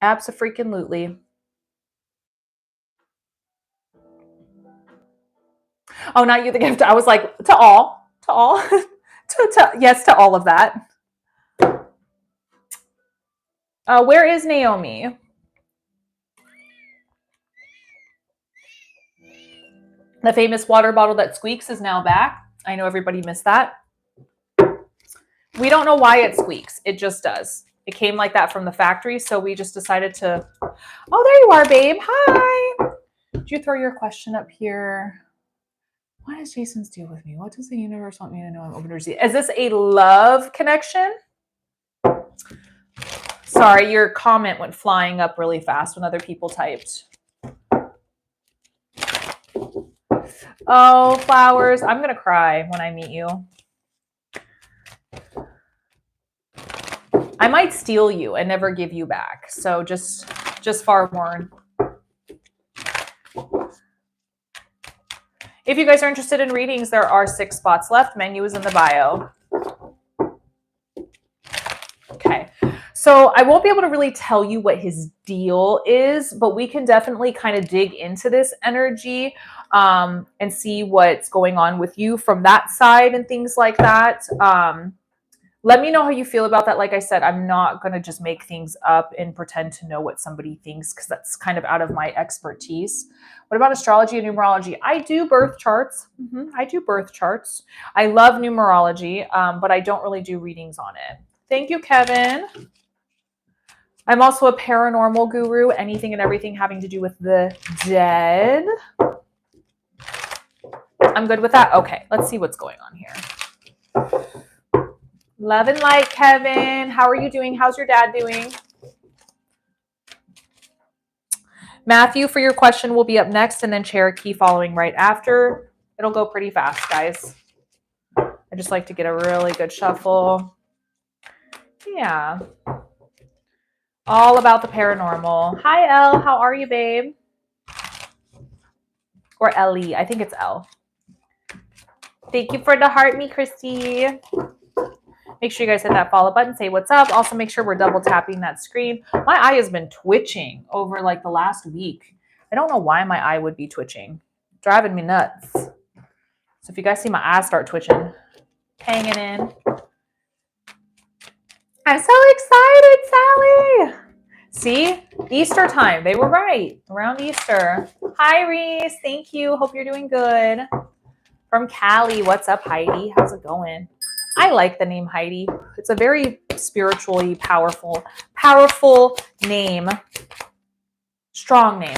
Abso-freaking-lutely. Oh, not you, the gift. I was like, to all, yes, to all of that. Where is Naomi? The famous water bottle that squeaks is now back. I know everybody missed that. We don't know why it squeaks. It just does. It came like that from the factory, so we just decided to... Oh, there you are, babe. Hi. Did you throw your question up here? What does Jason's deal with me? What does the universe want me to know? I'm open to receive. Is this a love connection? Sorry, your comment went flying up really fast when other people typed. Oh, flowers. I'm going to cry when I meet you. I might steal you and never give you back. So just forewarn. If you guys are interested in readings, there are 6 spots left. Menu is in the bio. Okay. So I won't be able to really tell you what his deal is, but we can definitely kind of dig into this energy and see what's going on with you from that side and things like that. Let me know how you feel about that. Like I said, I'm not going to just make things up and pretend to know what somebody thinks, because that's kind of out of my expertise. What about astrology and numerology? I do birth charts. I do birth charts. I love numerology, but I don't really do readings on it. Thank you, Kevin. I'm also a paranormal guru, anything and everything having to do with the dead. I'm good with that. Okay, let's see what's going on here. Love and light, Kevin. How are you doing? How's your dad doing? Matthew, for your question, will be up next, and then Cherokee following right after. It'll go pretty fast, guys. I just like to get a really good shuffle. Yeah. All about the paranormal. Hi, Elle. How are you, babe? Or Ellie. I think it's Elle. Thank you for the heart, me, Christy. Make sure you guys hit that follow button. Say what's up. Also, make sure we're double tapping that screen. My eye has been twitching over like the last week. I don't know why my eye would be twitching. Driving me nuts. So if you guys see my eye start twitching, hanging in. I'm so excited, Sally. See? Easter time. They were right. Around Easter. Hi, Reese. Thank you. Hope you're doing good. From Cali. What's up, Heidi? How's it going? I like the name Heidi. It's a very spiritually powerful name. Strong name.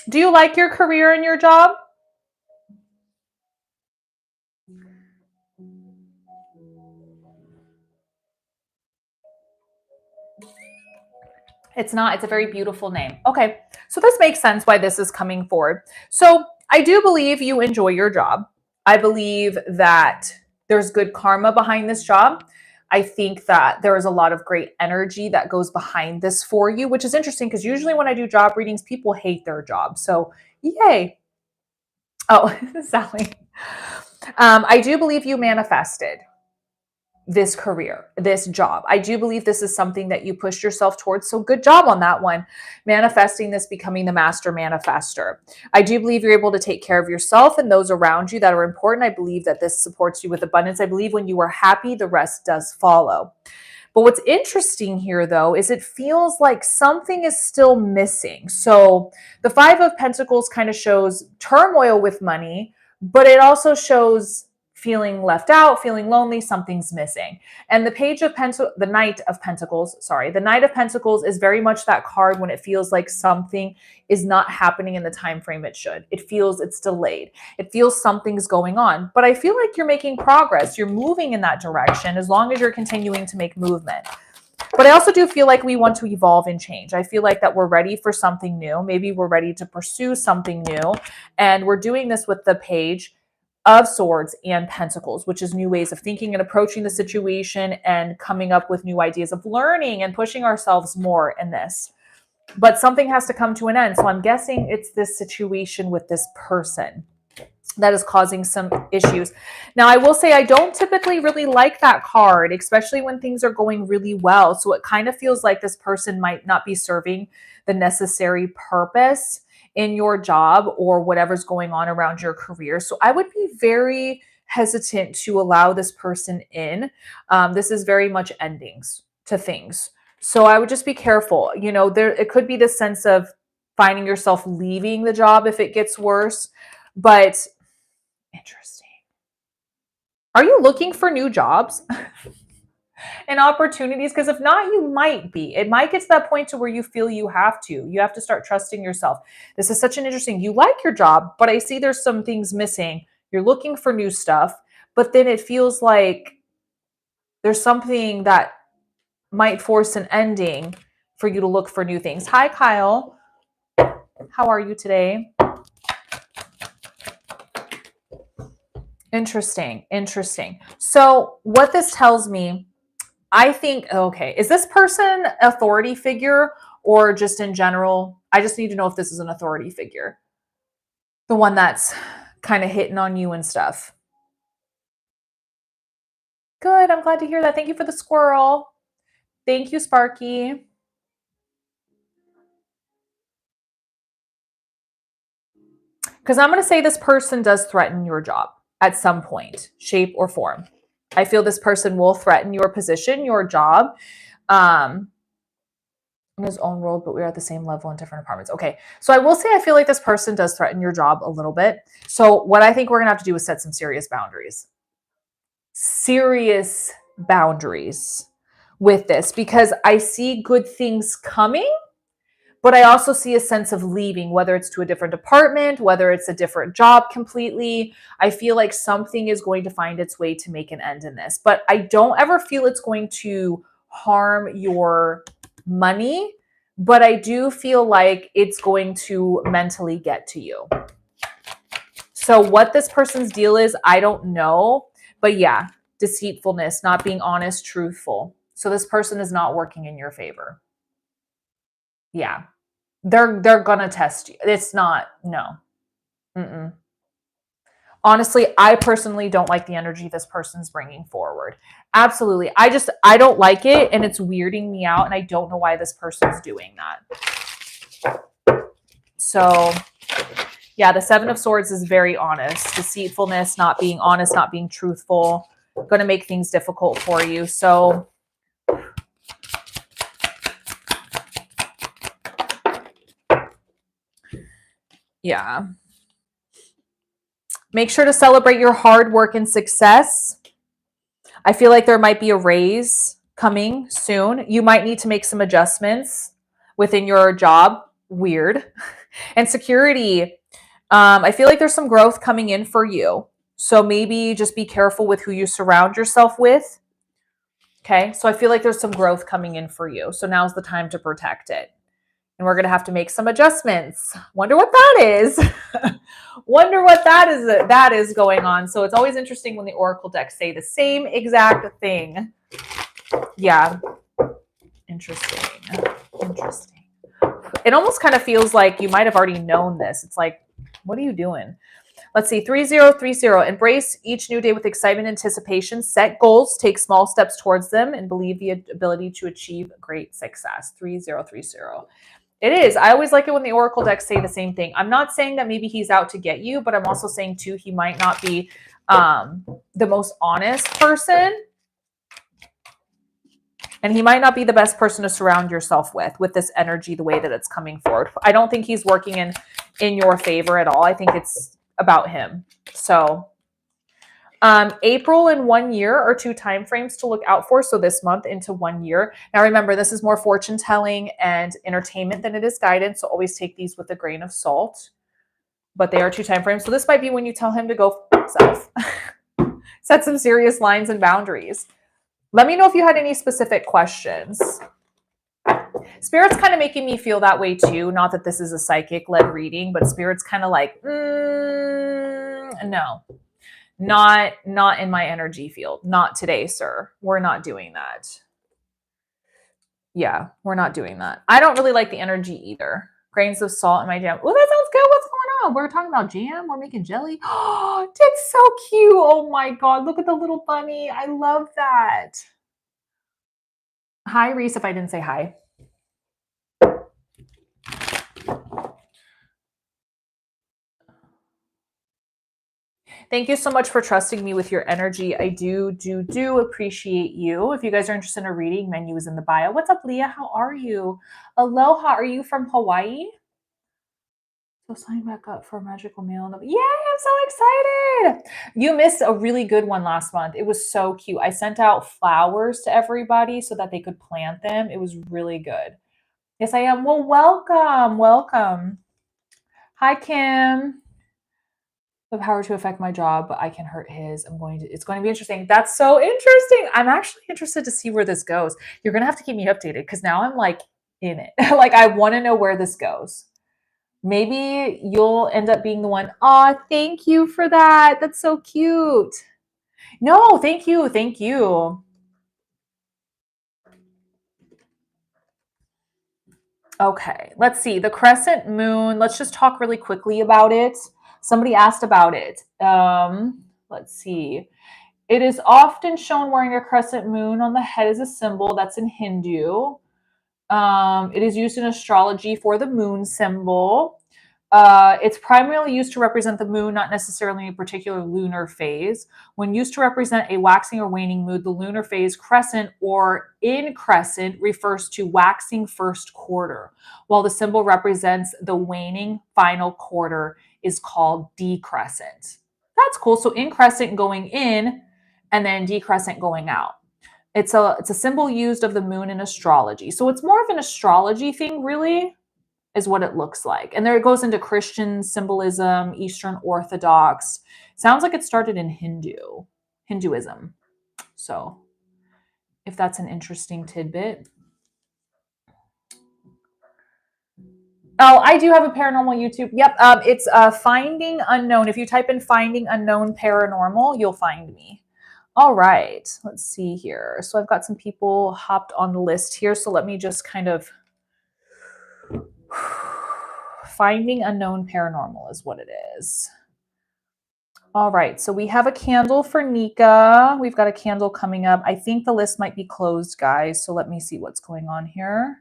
Do you like your career and your job? It's not. It's a very beautiful name. Okay, so this makes sense why this is coming forward. So I do believe you enjoy your job. I believe that there's good karma behind this job. I think that there is a lot of great energy that goes behind this for you, which is interesting because usually when I do job readings, people hate their job. So yay. Oh, Sally. I do believe you manifested this career, this job. I do believe this is something that you pushed yourself towards. So good job on that one. Manifesting this, becoming the master manifester. I do believe you're able to take care of yourself and those around you that are important. I believe that this supports you with abundance. I believe when you are happy, the rest does follow. But what's interesting here, though, is it feels like something is still missing. So the Five of Pentacles kind of shows turmoil with money, but it also shows feeling left out, feeling lonely, something's missing. And the the Knight of Pentacles is very much that card when it feels like something is not happening in the time frame it should. It feels it's delayed. It feels something's going on. But I feel like you're making progress. You're moving in that direction as long as you're continuing to make movement. But I also do feel like we want to evolve and change. I feel like that we're ready for something new. Maybe we're ready to pursue something new. And we're doing this with the Page of Swords and Pentacles, which is new ways of thinking and approaching the situation and coming up with new ideas of learning and pushing ourselves more in this. But something has to come to an end. So I'm guessing it's this situation with this person that is causing some issues. Now, I will say I don't typically really like that card, especially when things are going really well. So it kind of feels like this person might not be serving the necessary purpose in your job or whatever's going on around your career. So I would be very hesitant to allow this person in. This is very much endings to things. So I would just be careful. You know, it could be this sense of finding yourself leaving the job if it gets worse. But interesting. Are you looking for new jobs and opportunities? Because if not, you might be. It might get to that point to where you feel you have to. You have to start trusting yourself. This is such an interesting, you like your job, but I see there's some things missing. You're looking for new stuff, but then it feels like there's something that might force an ending for you to look for new things. Hi, Kyle. How are you today? Interesting. So what this tells me, I think, okay, is this person authority figure or just in general? I just need to know if this is an authority figure. The one that's kind of hitting on you and stuff. Good. I'm glad to hear that. Thank you for the squirrel. Thank you, Sparky. Because I'm going to say this person does threaten your job at some point, shape or form. I feel this person will threaten your position, your job. in his own world, but we're at the same level in different apartments. Okay. So I will say, I feel like this person does threaten your job a little bit. So what I think we're going to have to do is set some serious boundaries. Serious boundaries with this, because I see good things coming, but I also see a sense of leaving, whether it's to a different department, whether it's a different job completely. I feel like something is going to find its way to make an end in this, but I don't ever feel it's going to harm your money, but I do feel like it's going to mentally get to you. So what this person's deal is, I don't know, but yeah, deceitfulness, not being honest, truthful. So this person is not working in your favor. Yeah. They're gonna test you. It's not, no. Mm-mm. Honestly, I personally don't like the energy this person's bringing forward. Absolutely. I don't like it, and it's weirding me out, and I don't know why this person's doing that. So yeah, the Seven of Swords is very honest. Deceitfulness, not being honest, not being truthful, going to make things difficult for you. So yeah. Make sure to celebrate your hard work and success. I feel like there might be a raise coming soon. You might need to make some adjustments within your job. Weird. And security. I feel like there's some growth coming in for you. So maybe just be careful with who you surround yourself with. Okay. So I feel like there's some growth coming in for you. So now's the time to protect it. And we're going to have to make some adjustments. Wonder what that is. Wonder what that is going on. So it's always interesting when the Oracle decks say the same exact thing. Yeah. Interesting. It almost kind of feels like you might have already known this. It's like, what are you doing? Let's see, 3030. Embrace each new day with excitement, anticipation, set goals, take small steps towards them, and believe the ability to achieve great success. 3030. It is. I always like it when the Oracle decks say the same thing. I'm not saying that maybe he's out to get you, but I'm also saying too, he might not be the most honest person. And he might not be the best person to surround yourself with this energy, the way that it's coming forward. I don't think he's working in your favor at all. I think it's about him. So April and 1 year are two time frames to look out for. So this month into 1 year. Now remember, this is more fortune telling and entertainment than it is guidance. So always take these with a grain of salt. But they are two time frames. So this might be when you tell him to go f himself. Set some serious lines and boundaries. Let me know if you had any specific questions. Spirit's kind of making me feel that way too. Not that this is a psychic-led reading, but Spirit's kind of like, no. Not in my energy field. Not today, sir. We're not doing that. Yeah, we're not doing that. I don't really like the energy either. Grains of salt in my jam. Oh, that sounds good. What's going on? We're talking about jam. We're making jelly. Oh, that's so cute. Oh my God. Look at the little bunny. I love that. Hi, Reese, if I didn't say hi. Thank you so much for trusting me with your energy. I do appreciate you. If you guys are interested in a reading, menu is in the bio. What's up, Leah? How are you? Aloha. Are you from Hawaii? So sign back up for a magical meal. Yay, I'm so excited. You missed a really good one last month. It was so cute. I sent out flowers to everybody so that they could plant them. It was really good. Yes, I am. Well, welcome. Hi, Kim. The power to affect my job, but I can hurt his. It's going to be interesting. That's so interesting. I'm actually interested to see where this goes. You're going to have to keep me updated because now I'm like in it. Like I want to know where this goes. Maybe you'll end up being the one. Oh, thank you for that. That's so cute. No, thank you. Thank you. Okay, let's see. The crescent moon. Let's just talk really quickly about it. Somebody asked about it. Let's see. It is often shown wearing a crescent moon on the head as a symbol. That's in Hindu. It is used in astrology for the moon symbol. It's primarily used to represent the moon, not necessarily a particular lunar phase. When used to represent a waxing or waning moon, the lunar phase crescent or increscent refers to waxing first quarter, while the symbol represents the waning final quarter is called decrescent. That's cool. So increscent going in and then decrescent going out. It's a symbol used of the moon in astrology. So it's more of an astrology thing, really, is what it looks like. And there it goes into Christian symbolism, Eastern Orthodox. Sounds like it started in Hinduism. So if that's an interesting tidbit. Oh, I do have a paranormal YouTube. Yep. It's Finding Unknown. If you type in Finding Unknown Paranormal, you'll find me. All right. Let's see here. So I've got some people hopped on the list here. So let me just kind of Finding Unknown Paranormal is what it is. All right, so we have a candle for Nika. We've got a candle coming up. I think the list might be closed, guys, so let me see what's going on here.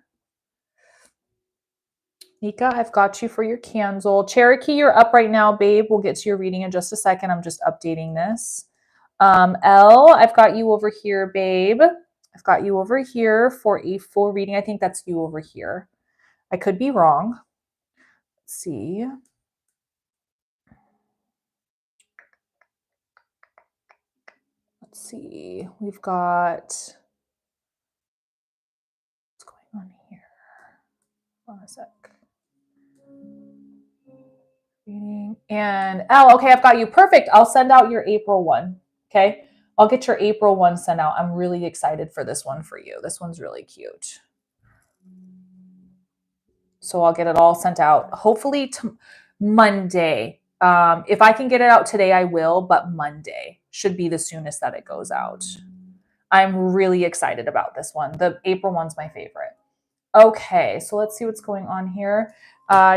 Nika, I've got you for your candle. Cherokee, you're up right now, babe. We'll get to your reading in just a second. I'm just updating this. Elle, I've got you over here, babe. I've got you over here for a full reading. I think that's you over here. I could be wrong. Let's see. Let's see. We've got what's going on here. Hold on a sec. Reading and okay, I've got you. Perfect. I'll send out your April one. Okay. I'll get your April one sent out. I'm really excited for this one for you. This one's really cute. So I'll get it all sent out. Hopefully Monday. If I can get it out today, I will, but Monday should be the soonest that it goes out. I'm really excited about this one. The April one's my favorite. Okay, so let's see what's going on here.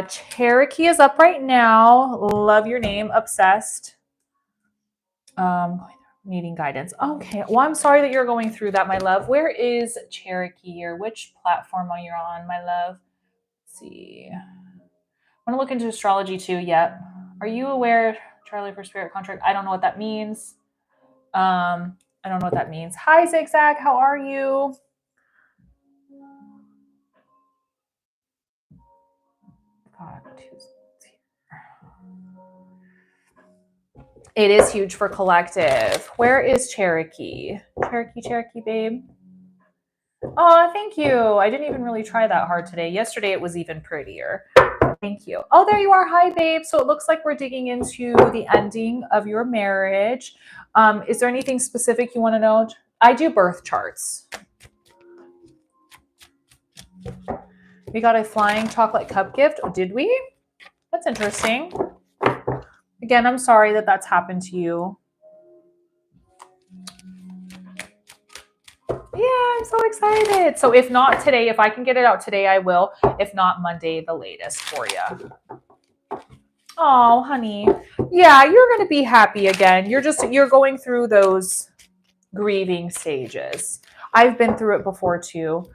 Cherokee is up right now. Love your name. Obsessed. Needing guidance. Okay, well, I'm sorry that you're going through that, my love. Where is Cherokee, or which platform are you on, my love? Let's see. I want to look into astrology too. Yep. Are you aware, Charlie, for spirit contract? I don't know what that means. I don't know what that means. Hi, Zigzag. How are you? It is huge for collective. Where is Cherokee? Cherokee, babe. Oh, thank you. I didn't even really try that hard today. Yesterday it was even prettier. Thank you. Oh, there you are. Hi, babe. So it looks like we're digging into the ending of your marriage. Is there anything specific you want to know? I do birth charts. We got a flying chocolate cup gift. Oh, did we? That's interesting. Again, I'm sorry that that's happened to you. Yeah, I'm so excited. So if not today, if I can get it out today, I will. If not, Monday, the latest for you. Oh, honey. Yeah, you're going to be happy again. You're going through those grieving stages. I've been through it before too.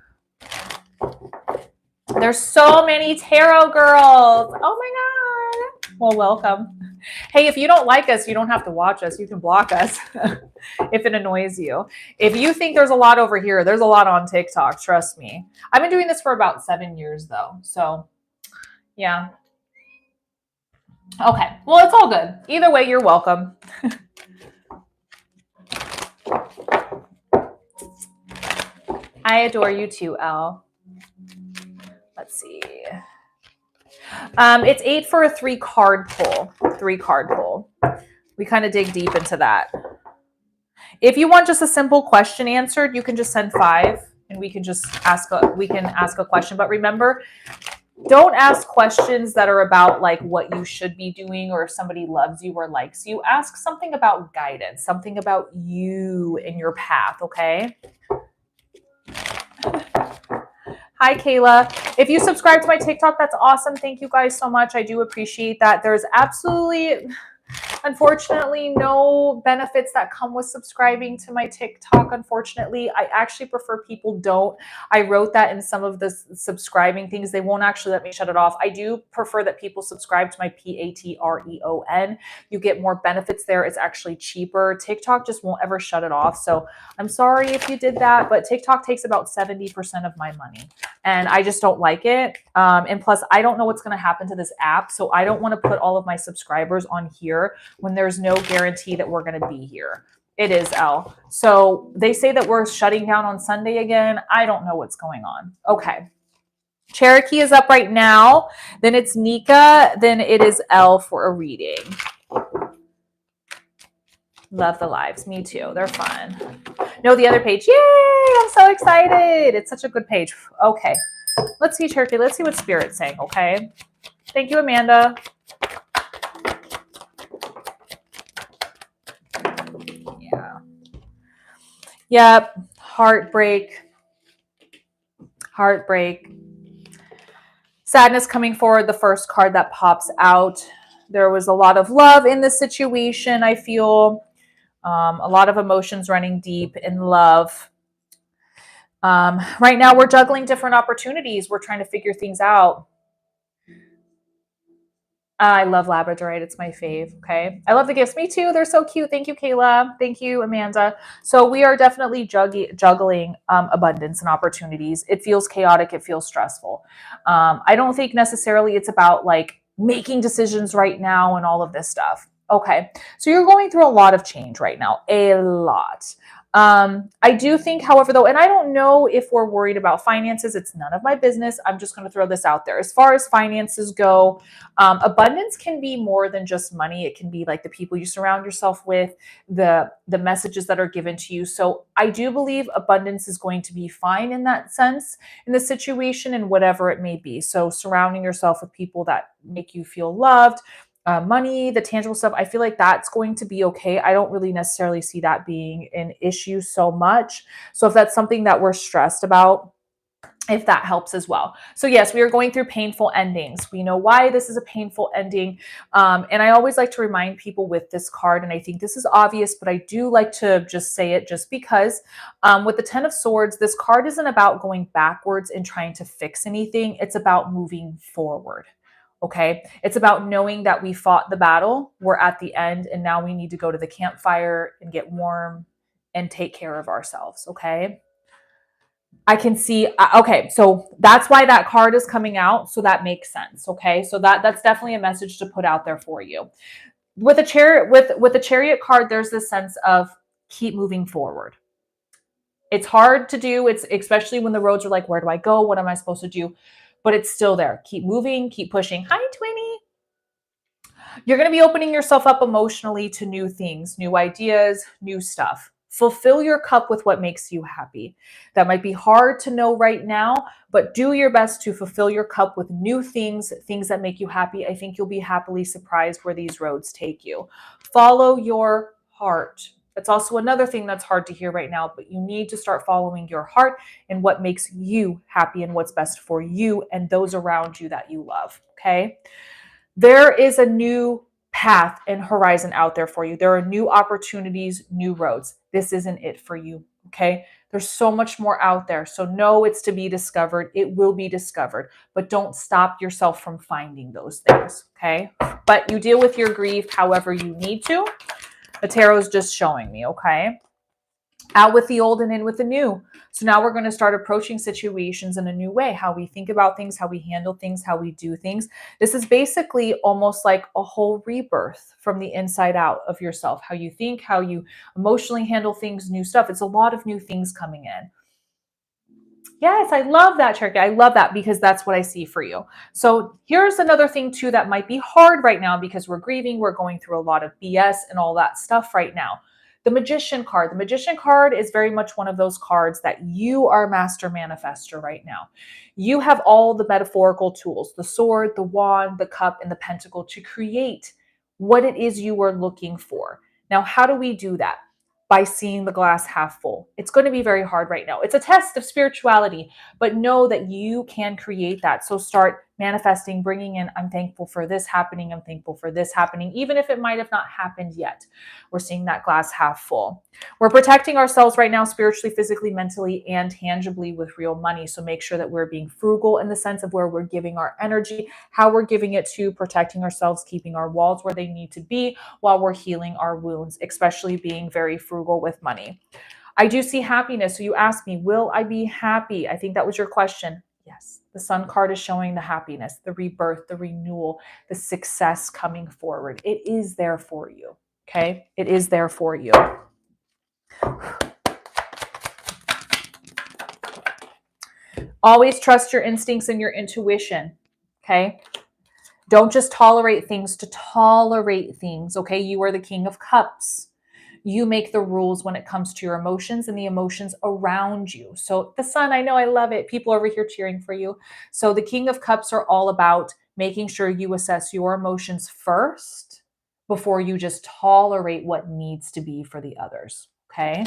There's so many tarot girls. Oh my God. Well, welcome. Hey, if you don't like us, you don't have to watch us. You can block us if it annoys you. If you think there's a lot over here, there's a lot on TikTok. Trust me. I've been doing this for about 7 years though. So yeah. Okay. Well, it's all good. Either way, you're welcome. I adore you too, Elle. Let's see. It's 8 for a 3-card pull. 3-card pull. We kind of dig deep into that. If you want just a simple question answered, you can just send 5 and we can just ask a question. But remember, don't ask questions that are about like what you should be doing or if somebody loves you or likes you. Ask something about guidance, something about you and your path, okay? Hi, Kayla. If you subscribe to my TikTok, that's awesome. Thank you guys so much. I do appreciate that. There's absolutely Unfortunately, no benefits that come with subscribing to my TikTok. Unfortunately, I actually prefer people don't. I wrote that in some of the subscribing things. They won't actually let me shut it off. I do prefer that people subscribe to my Patreon. You get more benefits there. It's actually cheaper. TikTok just won't ever shut it off. So I'm sorry if you did that, but TikTok takes about 70% of my money and I just don't like it. And plus, I don't know what's going to happen to this app. So I don't want to put all of my subscribers on here when there's no guarantee that we're going to be here. It is L. So they say that we're shutting down on Sunday again. I don't know what's going on. Okay. Cherokee is up right now. Then it's Nika. Then it is L for a reading. Love the lives. Me too. They're fun. No, the other page. Yay! I'm so excited. It's such a good page. Okay. Let's see, Cherokee. Let's see what Spirit's saying, okay? Thank you, Amanda. Yeah. Yep. Heartbreak. Heartbreak. Sadness coming forward, the first card that pops out. There was a lot of love in this situation, I feel. A lot of emotions running deep in love. Right now, we're juggling different opportunities. We're trying to figure things out. I love Labradorite. It's my fave. Okay. I love the gifts. Me too. They're so cute. Thank you, Kayla. Thank you, Amanda. So we are definitely juggling abundance and opportunities. It feels chaotic. It feels stressful. I don't think necessarily it's about like making decisions right now and all of this stuff. Okay. So you're going through a lot of change right now. A lot. I do think, however, though, and I don't know if we're worried about finances. It's none of my business. I'm just going to throw this out there. As far as finances go, abundance can be more than just money. It can be like the people you surround yourself with, the messages that are given to you. So I do believe abundance is going to be fine in that sense, in the situation and whatever it may be. So surrounding yourself with people that make you feel loved, money, the tangible stuff, I feel like that's going to be okay. I don't really necessarily see that being an issue so much. So if that's something that we're stressed about, if that helps as well. So yes, we are going through painful endings. We know why this is a painful ending. And I always like to remind people with this card, and I think this is obvious, but I do like to just say it just because with the 10 of Swords, this card isn't about going backwards and trying to fix anything. It's about moving forward. Okay. It's about knowing that we fought the battle. We're at the end and now we need to go to the campfire and get warm and take care of ourselves. Okay. I can see, okay, so that's why that card is coming out. So that makes sense. Okay. So that's definitely a message to put out there for you. With a chariot, with the Chariot card, there's this sense of keep moving forward. It's hard to do. It's especially when the roads are like, where do I go? What am I supposed to do? But it's still there. Keep moving, keep pushing. Hi, Twinnie. You're going to be opening yourself up emotionally to new things, new ideas, new stuff. Fulfill your cup with what makes you happy. That might be hard to know right now, but do your best to fulfill your cup with new things, things that make you happy. I think you'll be happily surprised where these roads take you. Follow your heart. That's also another thing that's hard to hear right now, but you need to start following your heart and what makes you happy and what's best for you and those around you that you love. Okay. There is a new path and horizon out there for you. There are new opportunities, new roads. This isn't it for you. Okay. There's so much more out there. So know it's to be discovered. It will be discovered, but don't stop yourself from finding those things. Okay. But you deal with your grief however you need to. The tarot is just showing me, okay? Out with the old and in with the new. So now we're going to start approaching situations in a new way, how we think about things, how we handle things, how we do things. This is basically almost like a whole rebirth from the inside out of yourself, how you think, how you emotionally handle things, new stuff. It's a lot of new things coming in. Yes, I love that, Cherokee. I love that because that's what I see for you. So here's another thing too that might be hard right now because we're grieving. We're going through a lot of BS and all that stuff right now. The Magician card. The Magician card is very much one of those cards that you are master manifester right now. You have all the metaphorical tools, the sword, the wand, the cup, and the pentacle to create what it is you are looking for. Now, how do we do that? By seeing the glass half full. It's going to be very hard right now. It's a test of spirituality, but know that you can create that. So start manifesting, bringing in, I'm thankful for this happening. I'm thankful for this happening, even if it might have not happened yet. We're seeing that glass half full. We're protecting ourselves right now, spiritually, physically, mentally, and tangibly with real money. So make sure that we're being frugal in the sense of where we're giving our energy, how we're giving it to, protecting ourselves, keeping our walls where they need to be while we're healing our wounds, especially being very frugal with money. I do see happiness. So you asked me, will I be happy? I think that was your question. Yes. The Sun card is showing the happiness, the rebirth, the renewal, the success coming forward. It is there for you. Okay. It is there for you. Always trust your instincts and your intuition. Okay. Don't just tolerate things to tolerate things. Okay. You are the King of Cups. You make the rules when it comes to your emotions and the emotions around you. So the Sun, I know, I love it. People over here cheering for you. So the King of Cups are all about making sure you assess your emotions first before you just tolerate what needs to be for the others. Okay.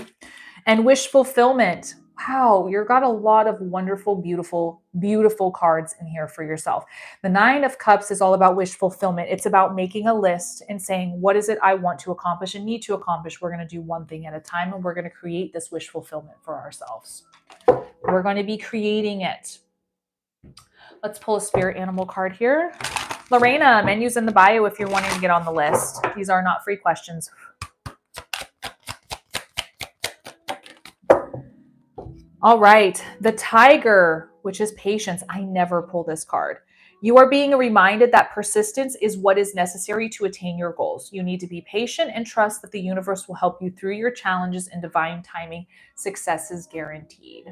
And wish fulfillment. Wow, you've got a lot of wonderful, beautiful, beautiful cards in here for yourself. The Nine of Cups is all about wish fulfillment. It's about making a list and saying, what is it I want to accomplish and need to accomplish? We're going to do one thing at a time, and we're going to create this wish fulfillment for ourselves. We're going to be creating it. Let's pull a spirit animal card here. Lorena, menu's in the bio if you're wanting to get on the list. These are not free questions. All right, the Tiger, which is patience. I never pull this card. You are being reminded that persistence is what is necessary to attain your goals. You need to be patient and trust that the universe will help you through your challenges in divine timing. Success is guaranteed.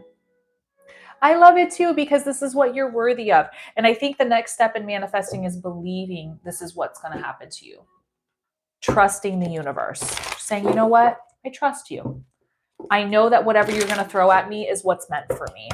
I love it too, because this is what you're worthy of. And I think the next step in manifesting is believing this is what's going to happen to you. Trusting the universe. Saying, you know what? I trust you. I know that whatever you're going to throw at me is what's meant for me.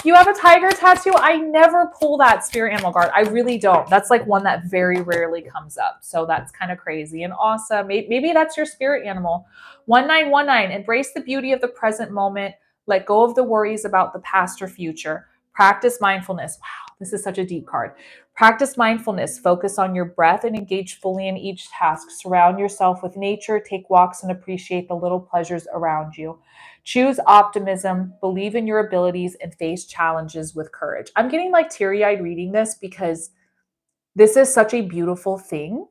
You have a tiger tattoo? I never pull that spirit animal card. I really don't. That's like one that very rarely comes up. So that's kind of crazy and awesome. Maybe that's your spirit animal. 1919, embrace the beauty of the present moment. Let go of the worries about the past or future. Practice mindfulness. Wow, this is such a deep card. Practice mindfulness. Focus on your breath and engage fully in each task. Surround yourself with nature. Take walks and appreciate the little pleasures around you. Choose optimism, believe in your abilities, and face challenges with courage. I'm getting like teary-eyed reading this because this is such a beautiful thing.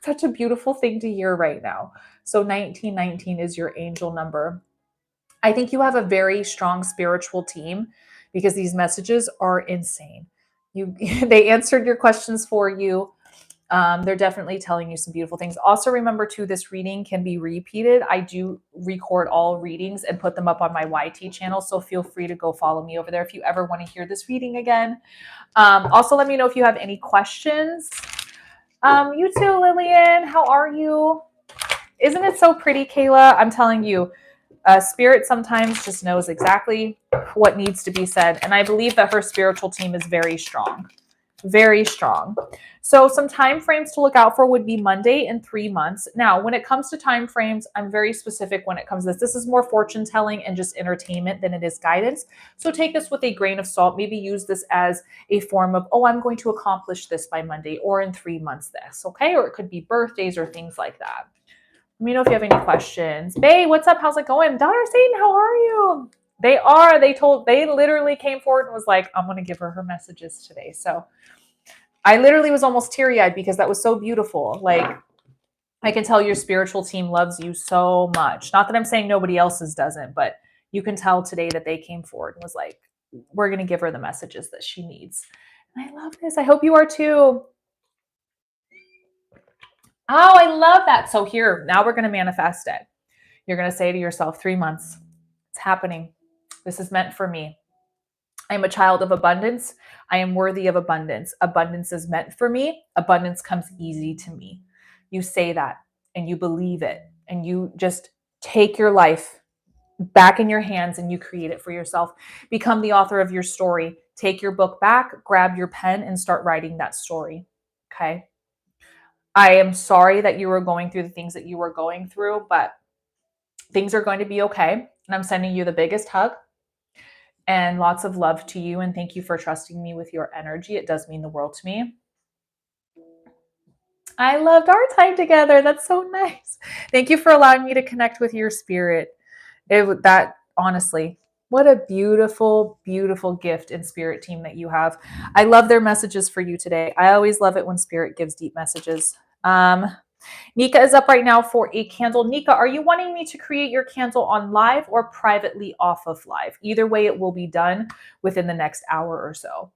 Such a beautiful thing to hear right now. So 1919 is your angel number. I think you have a very strong spiritual team because these messages are insane. They answered your questions for you. They're definitely telling you some beautiful things. Also, remember too, this reading can be repeated. I do record all readings and put them up on my YT channel. So feel free to go follow me over there if you ever want to hear this reading again. Also, let me know if you have any questions. You too, Lillian. How are you? Isn't it so pretty, Kayla? I'm telling you, Spirit sometimes just knows exactly what needs to be said. And I believe that her spiritual team is very strong. Very strong. So some time frames to look out for would be Monday in 3 months. Now, when it comes to time frames, I'm very specific when it comes to this. This is more fortune telling and just entertainment than it is guidance. So take this with a grain of salt. Maybe use this as a form of, oh, I'm going to accomplish this by Monday or in 3 months this, okay? Or it could be birthdays or things like that. Let me know if you have any questions. Bae, what's up? How's it going? Daughter Satan, how are you? They literally came forward and was like, I'm going to give her messages today. So I literally was almost teary-eyed because that was so beautiful. Like, I can tell your spiritual team loves you so much. Not that I'm saying nobody else's doesn't, but you can tell today that they came forward and was like, we're going to give her the messages that she needs. And I love this. I hope you are too. Oh, I love that. So here, now we're going to manifest it. You're going to say to yourself, 3 months, it's happening. This is meant for me. I am a child of abundance. I am worthy of abundance. Abundance is meant for me. Abundance comes easy to me. You say that and you believe it and you just take your life back in your hands and you create it for yourself. Become the author of your story. Take your book back, grab your pen and start writing that story. Okay. I am sorry that you were going through the things that you were going through, but things are going to be okay. And I'm sending you the biggest hug. And lots of love to you. And thank you for trusting me with your energy. It does mean the world to me. I loved our time together. That's so nice. Thank you for allowing me to connect with your spirit. That honestly, what a beautiful, beautiful gift and spirit team that you have. I love their messages for you today. I always love it when spirit gives deep messages. Nika is up right now for a candle. Nika, are you wanting me to create your candle on live or privately off of live? Either way, it will be done within the next hour or so.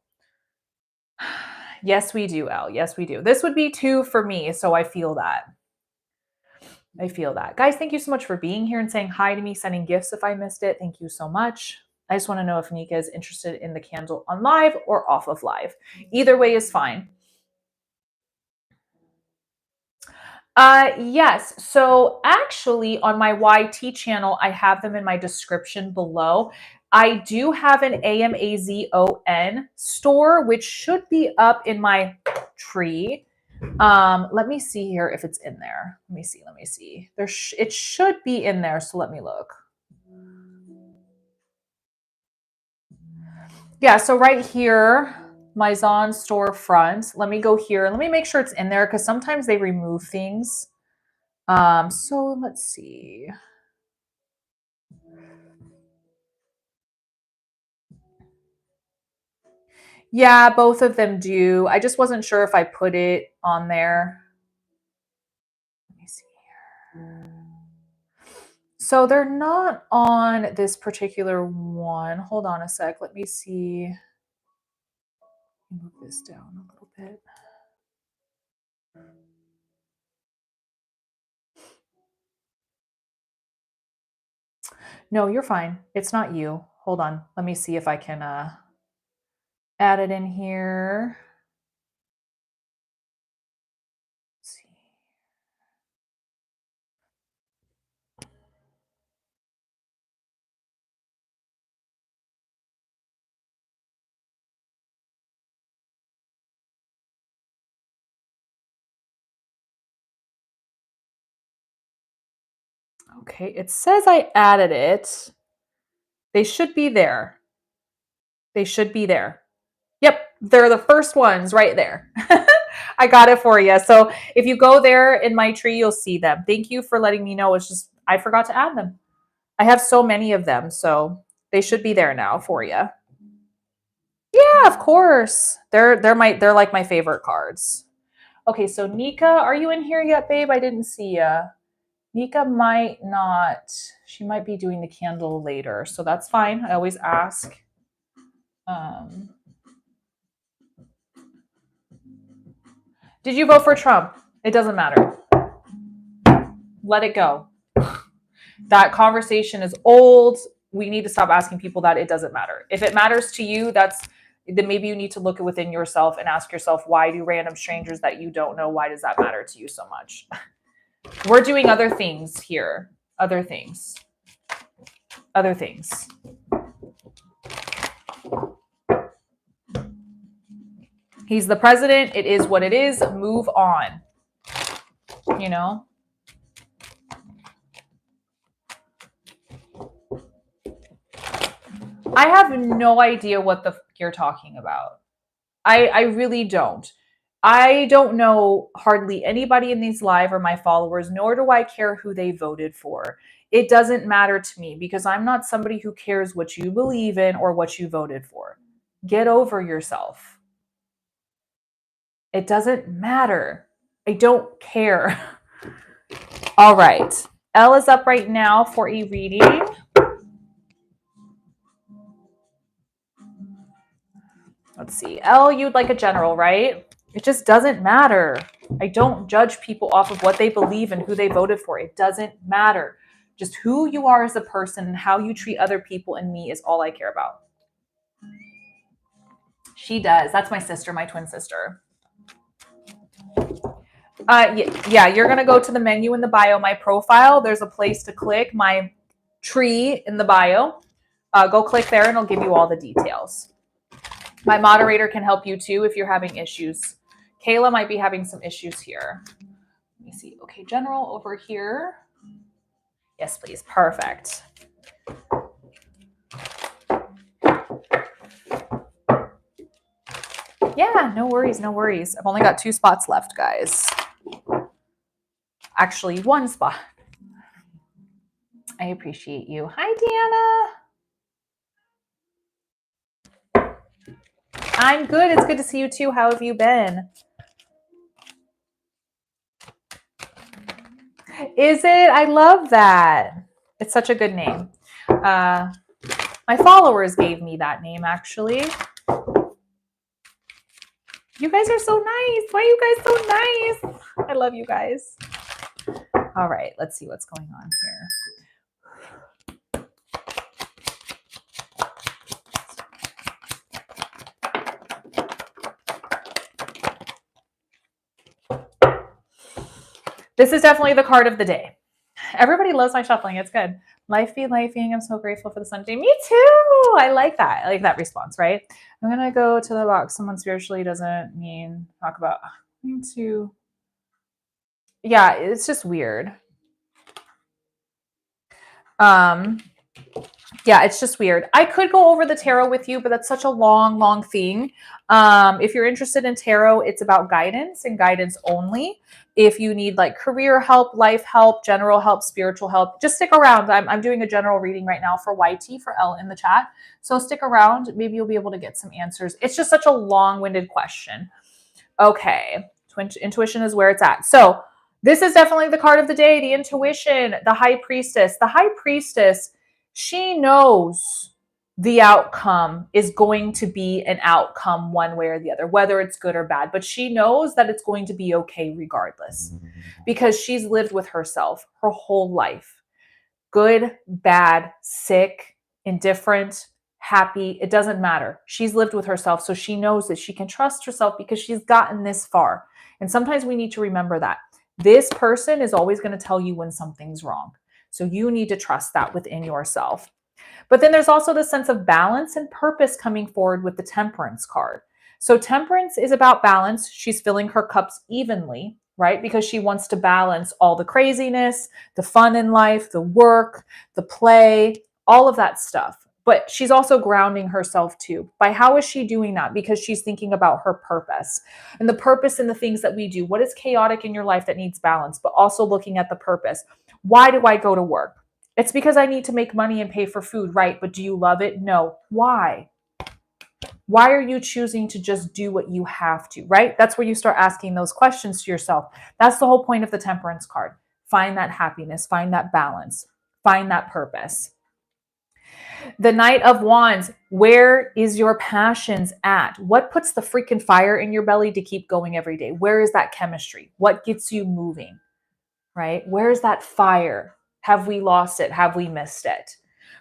Yes, we do, Elle. Yes, we do. This would be 2 for me, so I feel that. I feel that. Guys, thank you so much for being here and saying hi to me, sending gifts if I missed it. Thank you so much. I just want to know if Nika is interested in the candle on live or off of live. Either way is fine. Yes. So actually on my YT channel, I have them in my description below. I do have an AMAZON store, which should be up in my tree. Let me see here if it's in there. Let me see. It should be in there. So let me look. Yeah. So right here, my Zon storefront. Let me go here. Let me make sure it's in there because sometimes they remove things. So let's see. Yeah, both of them do. I just wasn't sure if I put it on there. Let me see here. So they're not on this particular one. Hold on a sec. Let me see. Move this down a little bit. No, you're fine. It's not you. Hold on. Let me see if I can add it in here. Let's see. Okay, it says I added it. They should be there. They should be there. Yep, they're the first ones right there. I got it for you. So if you go there in my tree, you'll see them. Thank you for letting me know. It's just I forgot to add them. I have so many of them, so they should be there now for you. Yeah, of course. They're like my favorite cards. Okay, so Nika, are you in here yet, babe? I didn't see you. Nika might not. She might be doing the candle later, so that's fine. I always ask. Did you vote for Trump? It doesn't matter. Let it go. That conversation is old. We need to stop asking people that. It doesn't matter. If it matters to you, then maybe you need to look within yourself and ask yourself, why do random strangers that you don't know, why does that matter to you so much? We're doing other things here. Other things. He's the president. It is what it is. Move on. You know? I have no idea what the you're talking about. I really don't. I don't know hardly anybody in these live or my followers, nor do I care who they voted for. It doesn't matter to me because I'm not somebody who cares what you believe in or what you voted for. Get over yourself. It doesn't matter. I don't care. All right. Elle is up right now for a reading. Let's see. Elle, you'd like a general, right? It just doesn't matter. I don't judge people off of what they believe and who they voted for. It doesn't matter. Just who you are as a person and how you treat other people and me is all I care about. She does. That's my sister, my twin sister. Yeah, you're going to go to the menu in the bio, my profile. There's a place to click my tree in the bio. Go click there and it'll give you all the details. My moderator can help you too if you're having issues. Kayla might be having some issues here. Let me see. Okay, general over here. Yes, please. Perfect. Yeah, no worries, no worries. I've only got 2 spots left, guys. Actually, 1 spot. I appreciate you. Hi, Deanna. I'm good. It's good to see you too. How have you been? Is it? I love that. It's such a good name. My followers gave me that name, actually. You guys are so nice. Why are you guys so nice? I love you guys. All right, let's see what's going on here. This is definitely the card of the day. Everybody loves my shuffling. It's good. Life be lifing. I'm so grateful for the Sunday. Me too. I like that. I like that response, right? I'm going to go to the box. Someone spiritually doesn't mean talk about. Yeah, it's just weird. Yeah, it's just weird. I could go over the tarot with you, but that's such a long thing. If you're interested in tarot, it's about guidance and guidance only. If you need like career help, life help, general help, spiritual help, just stick around. I'm doing a general reading right now for YT, for L in the chat. So stick around. Maybe you'll be able to get some answers. It's just such a long-winded question. Okay. Intuition is where it's at. So this is definitely the card of the day, the intuition, the high priestess. The high priestess, she knows the outcome is going to be an outcome one way or the other, whether it's good or bad, but she knows that it's going to be okay regardless because she's lived with herself her whole life. Good, bad, sick, indifferent, happy, it doesn't matter. She's lived with herself, so she knows that she can trust herself because she's gotten this far. And sometimes we need to remember that. This person is always going to tell you when something's wrong. So you need to trust that within yourself. But then there's also the sense of balance and purpose coming forward with the Temperance card. So Temperance is about balance. She's filling her cups evenly, right? Because she wants to balance all the craziness, the fun in life, the work, the play, all of that stuff. But she's also grounding herself too. By how is she doing that? Because she's thinking about her purpose and the purpose in the things that we do. What is chaotic in your life that needs balance, but also looking at the purpose. Why do I go to work? It's because I need to make money and pay for food, right? But do you love it? No. Why? Why are you choosing to just do what you have to, right? That's where you start asking those questions to yourself. That's the whole point of the Temperance card. Find that happiness, find that balance, find that purpose. The Knight of Wands, where is your passions at? What puts the freaking fire in your belly to keep going every day? Where is that chemistry? What gets you moving, right? Where's that fire? Have we lost it? Have we missed it?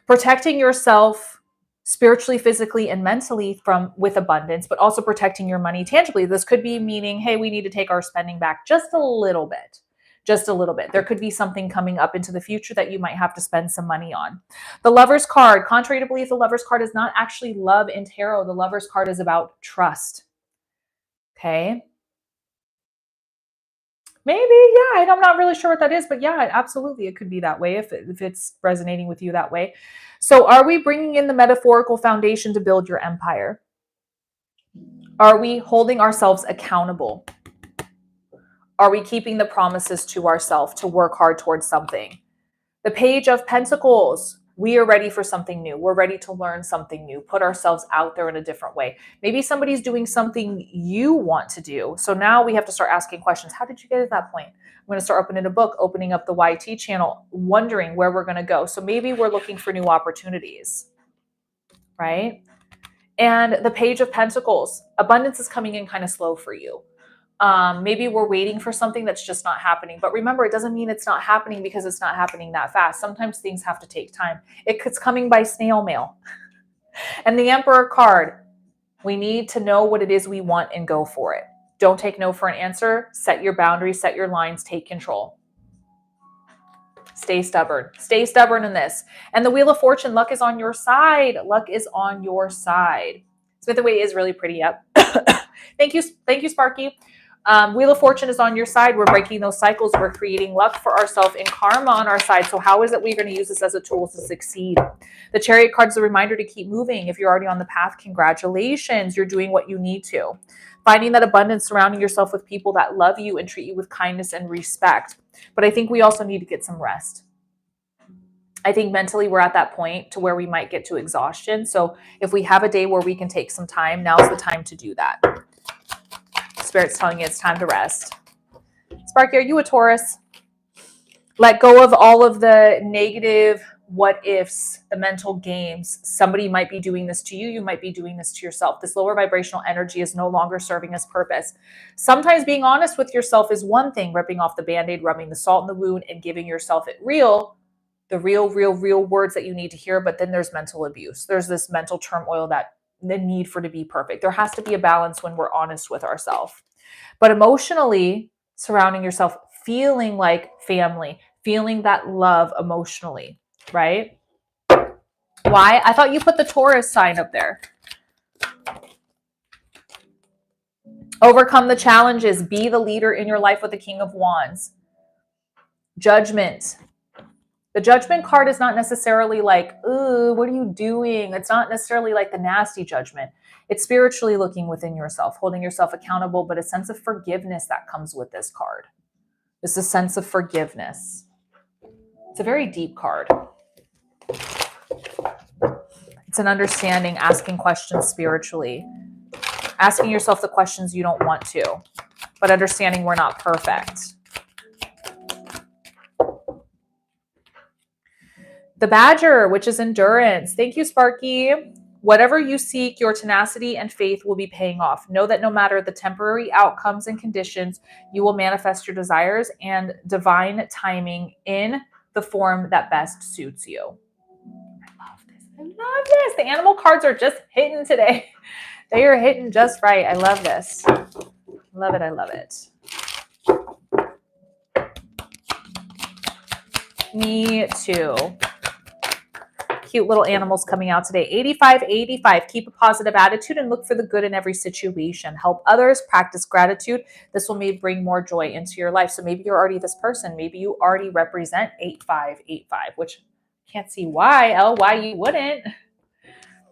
Protecting yourself spiritually, physically, and mentally with abundance, but also protecting your money tangibly. This could be meaning, hey, we need to take our spending back just a little bit. Just a little bit. There could be something coming up into the future that you might have to spend some money on. The Lover's card, contrary to belief, the Lover's card is not actually love in tarot. The Lover's card is about trust. Okay. Maybe, yeah. I'm not really sure what that is, but yeah, absolutely. It could be that way if it's resonating with you that way. So are we bringing in the metaphorical foundation to build your empire? Are we holding ourselves accountable? Are we keeping the promises to ourselves to work hard towards something? The Page of Pentacles. We are ready for something new. We're ready to learn something new, put ourselves out there in a different way. Maybe somebody's doing something you want to do. So now we have to start asking questions. How did you get to that point? I'm going to start opening a book, opening up the YT channel, wondering where we're going to go. So maybe we're looking for new opportunities, right? And the Page of Pentacles. Abundance is coming in kind of slow for you. Maybe we're waiting for something that's just not happening. But remember, it doesn't mean it's not happening because it's not happening that fast. Sometimes things have to take time. It's coming by snail mail. And the Emperor card, we need to know what it is we want and go for it. Don't take no for an answer. Set your boundaries, set your lines, take control. Stay stubborn. Stay stubborn in this. And the Wheel of Fortune, luck is on your side. Luck is on your side. Smith & Wesson is really pretty. Yep. Thank you, Sparky. Wheel of Fortune is on your side. We're breaking those cycles. We're creating luck for ourselves and karma on our side. So how is it we're going to use this as a tool to succeed? The Chariot card is a reminder to keep moving. If you're already on the path, congratulations. You're doing what you need to. Finding that abundance, surrounding yourself with people that love you and treat you with kindness and respect. But I think we also need to get some rest. I think mentally we're at that point to where we might get to exhaustion. So if we have a day where we can take some time, now's the time to do that. Spirit's telling you it's time to rest. Sparky, are you a Taurus? Let go of all of the negative what ifs, the mental games. Somebody might be doing this to you. You might be doing this to yourself. This lower vibrational energy is no longer serving its purpose. Sometimes being honest with yourself is one thing, ripping off the Band-Aid, rubbing the salt in the wound, and giving yourself the real words that you need to hear. But then there's mental abuse. There's this mental turmoil, that the need for to be perfect. There has to be a balance when we're honest with ourselves. But emotionally, surrounding yourself, feeling like family, feeling that love emotionally, right? Why? I thought you put the Taurus sign up there. Overcome the challenges. Be the leader in your life with the King of Wands. Judgment. The Judgment card is not necessarily like, ooh, what are you doing? It's not necessarily like the nasty judgment. It's spiritually looking within yourself, holding yourself accountable, but a sense of forgiveness that comes with this card. It's a sense of forgiveness. It's a very deep card. It's an understanding, asking questions spiritually, asking yourself the questions you don't want to, but understanding we're not perfect. The Badger, which is endurance. Thank you, Sparky. Whatever you seek, your tenacity and faith will be paying off. Know that no matter the temporary outcomes and conditions, you will manifest your desires and divine timing in the form that best suits you. I love this. I love this. The animal cards are just hitting today. They are hitting just right. I love this. Love it. I love it. Me too. Cute little animals coming out today. 8585. Keep a positive attitude and look for the good in every situation. Help others. Practice gratitude. This will maybe bring more joy into your life. So maybe you're already this person. Maybe you already represent 8585, which I can't see why you wouldn't.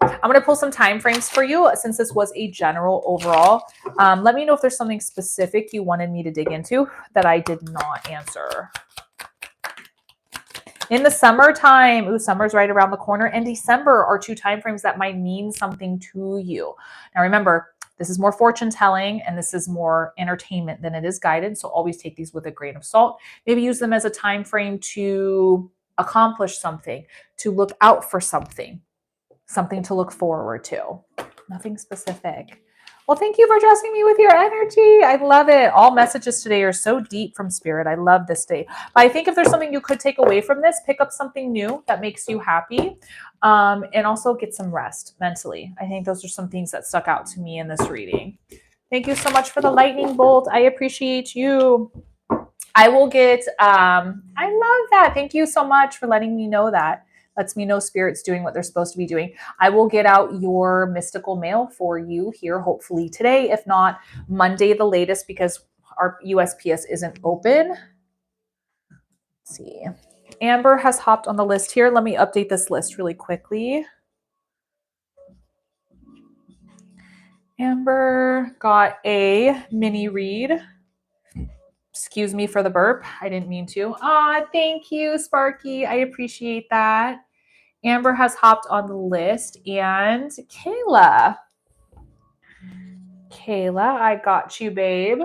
I'm going to pull some time frames for you since this was a general overall. Let me know if there's something specific you wanted me to dig into that I did not answer. In the summertime, ooh, summer's right around the corner, and December are two time frames that might mean something to you. Now remember, this is more fortune telling and this is more entertainment than it is guidance. So always take these with a grain of salt. Maybe use them as a time frame to accomplish something, to look out for something to look forward to. Nothing specific. Well, thank you for trusting me with your energy. I love it. All messages today are so deep from Spirit. I love this day. But I think if there's something you could take away from this, pick up something new that makes you happy, and also get some rest mentally. I think those are some things that stuck out to me in this reading. Thank you so much for the lightning bolt. I appreciate you. I will get, I love that. Thank you so much for letting me know that. Lets me know Spirit's doing what they're supposed to be doing. I will get out your mystical mail for you here, hopefully today, if not Monday the latest, because our USPS isn't open. Let's see. Amber has hopped on the list here. Let me update this list really quickly. Amber got a mini read. Excuse me for the burp. I didn't mean to. Thank you, Sparky. I appreciate that. Amber has hopped on the list, and Kayla, I got you, babe.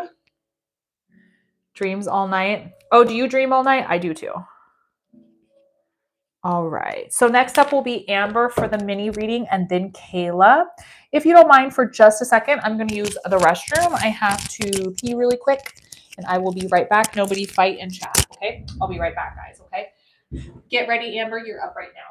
Dreams all night. Oh, do you dream all night? I do too. All right. So next up will be Amber for the mini reading, and then Kayla. If you don't mind for just a second, I'm going to use the restroom. I have to pee really quick, and I will be right back. Nobody fight and chat, okay? I'll be right back, guys, okay? Get ready, Amber. You're up right now.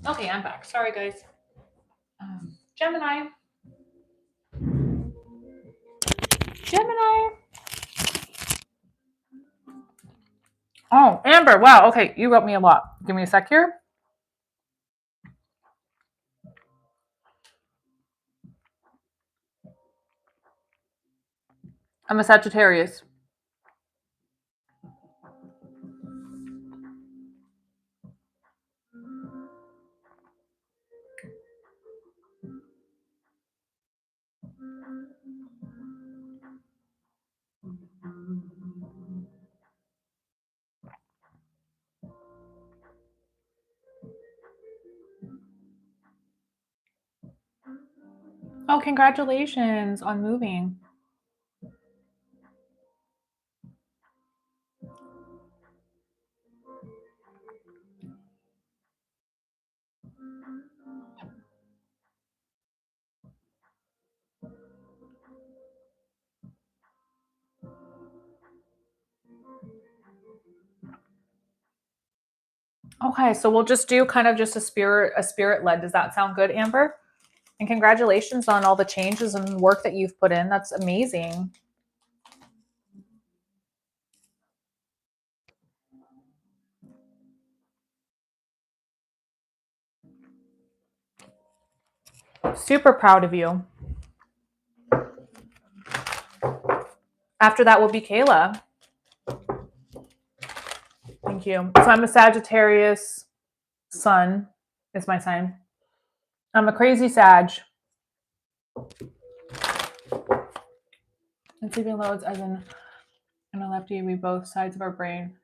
Okay, I'm back. Sorry, guys. Gemini. Gemini. Oh, Amber. Wow. Okay, you wrote me a lot. Give me a sec here. I'm a Sagittarius. Oh, congratulations on moving. Okay, so we'll just do kind of just a spirit led. Does that sound good, Amber? And congratulations on all the changes and work that you've put in. That's amazing. Super proud of you. After that will be Kayla. Thank you. So I'm a Sagittarius. Sun is my sign. I'm a crazy Sag. And sleeping loads as in a lefty, we both sides of our brain.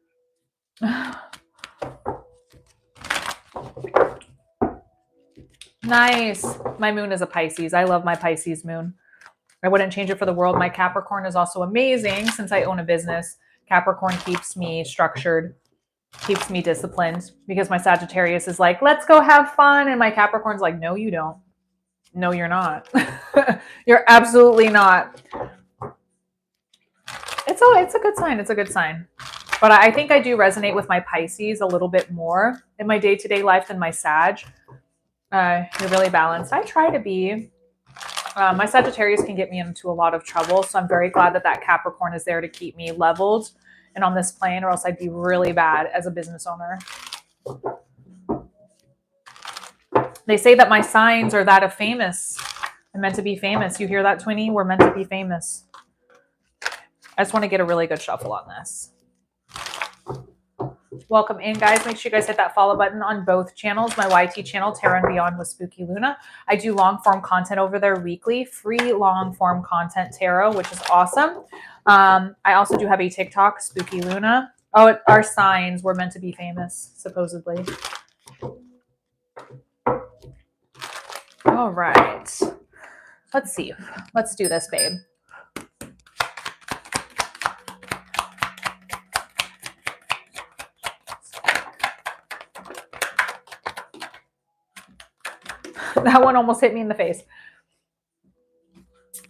Nice. My moon is a Pisces. I love my Pisces moon. I wouldn't change it for the world. My Capricorn is also amazing since I own a business. Capricorn keeps me structured, keeps me disciplined, because my Sagittarius is like, let's go have fun. And my Capricorn's like, no, you don't. No, you're not. You're absolutely not. It's a good sign. It's a good sign. But I think I do resonate with my Pisces a little bit more in my day-to-day life than my Sag. You're really balanced. I try to be. My Sagittarius can get me into a lot of trouble, so I'm very glad that that Capricorn is there to keep me leveled and on this plane, or else I'd be really bad as a business owner. They say that my signs are that of famous. I'm meant to be famous. You hear that, Twinnie? We're meant to be famous. I just want to get a really good shuffle on this. Welcome in, guys. Make sure you guys hit that follow button on both channels. My YT channel, Tarot and Beyond with Spooky Luna. I do long form content over there weekly, free long form content tarot, which is awesome. I also do have a TikTok, Spooky Luna. Oh, our signs were meant to be famous, supposedly. All right. Let's see. Let's do this, babe. That one almost hit me in the face.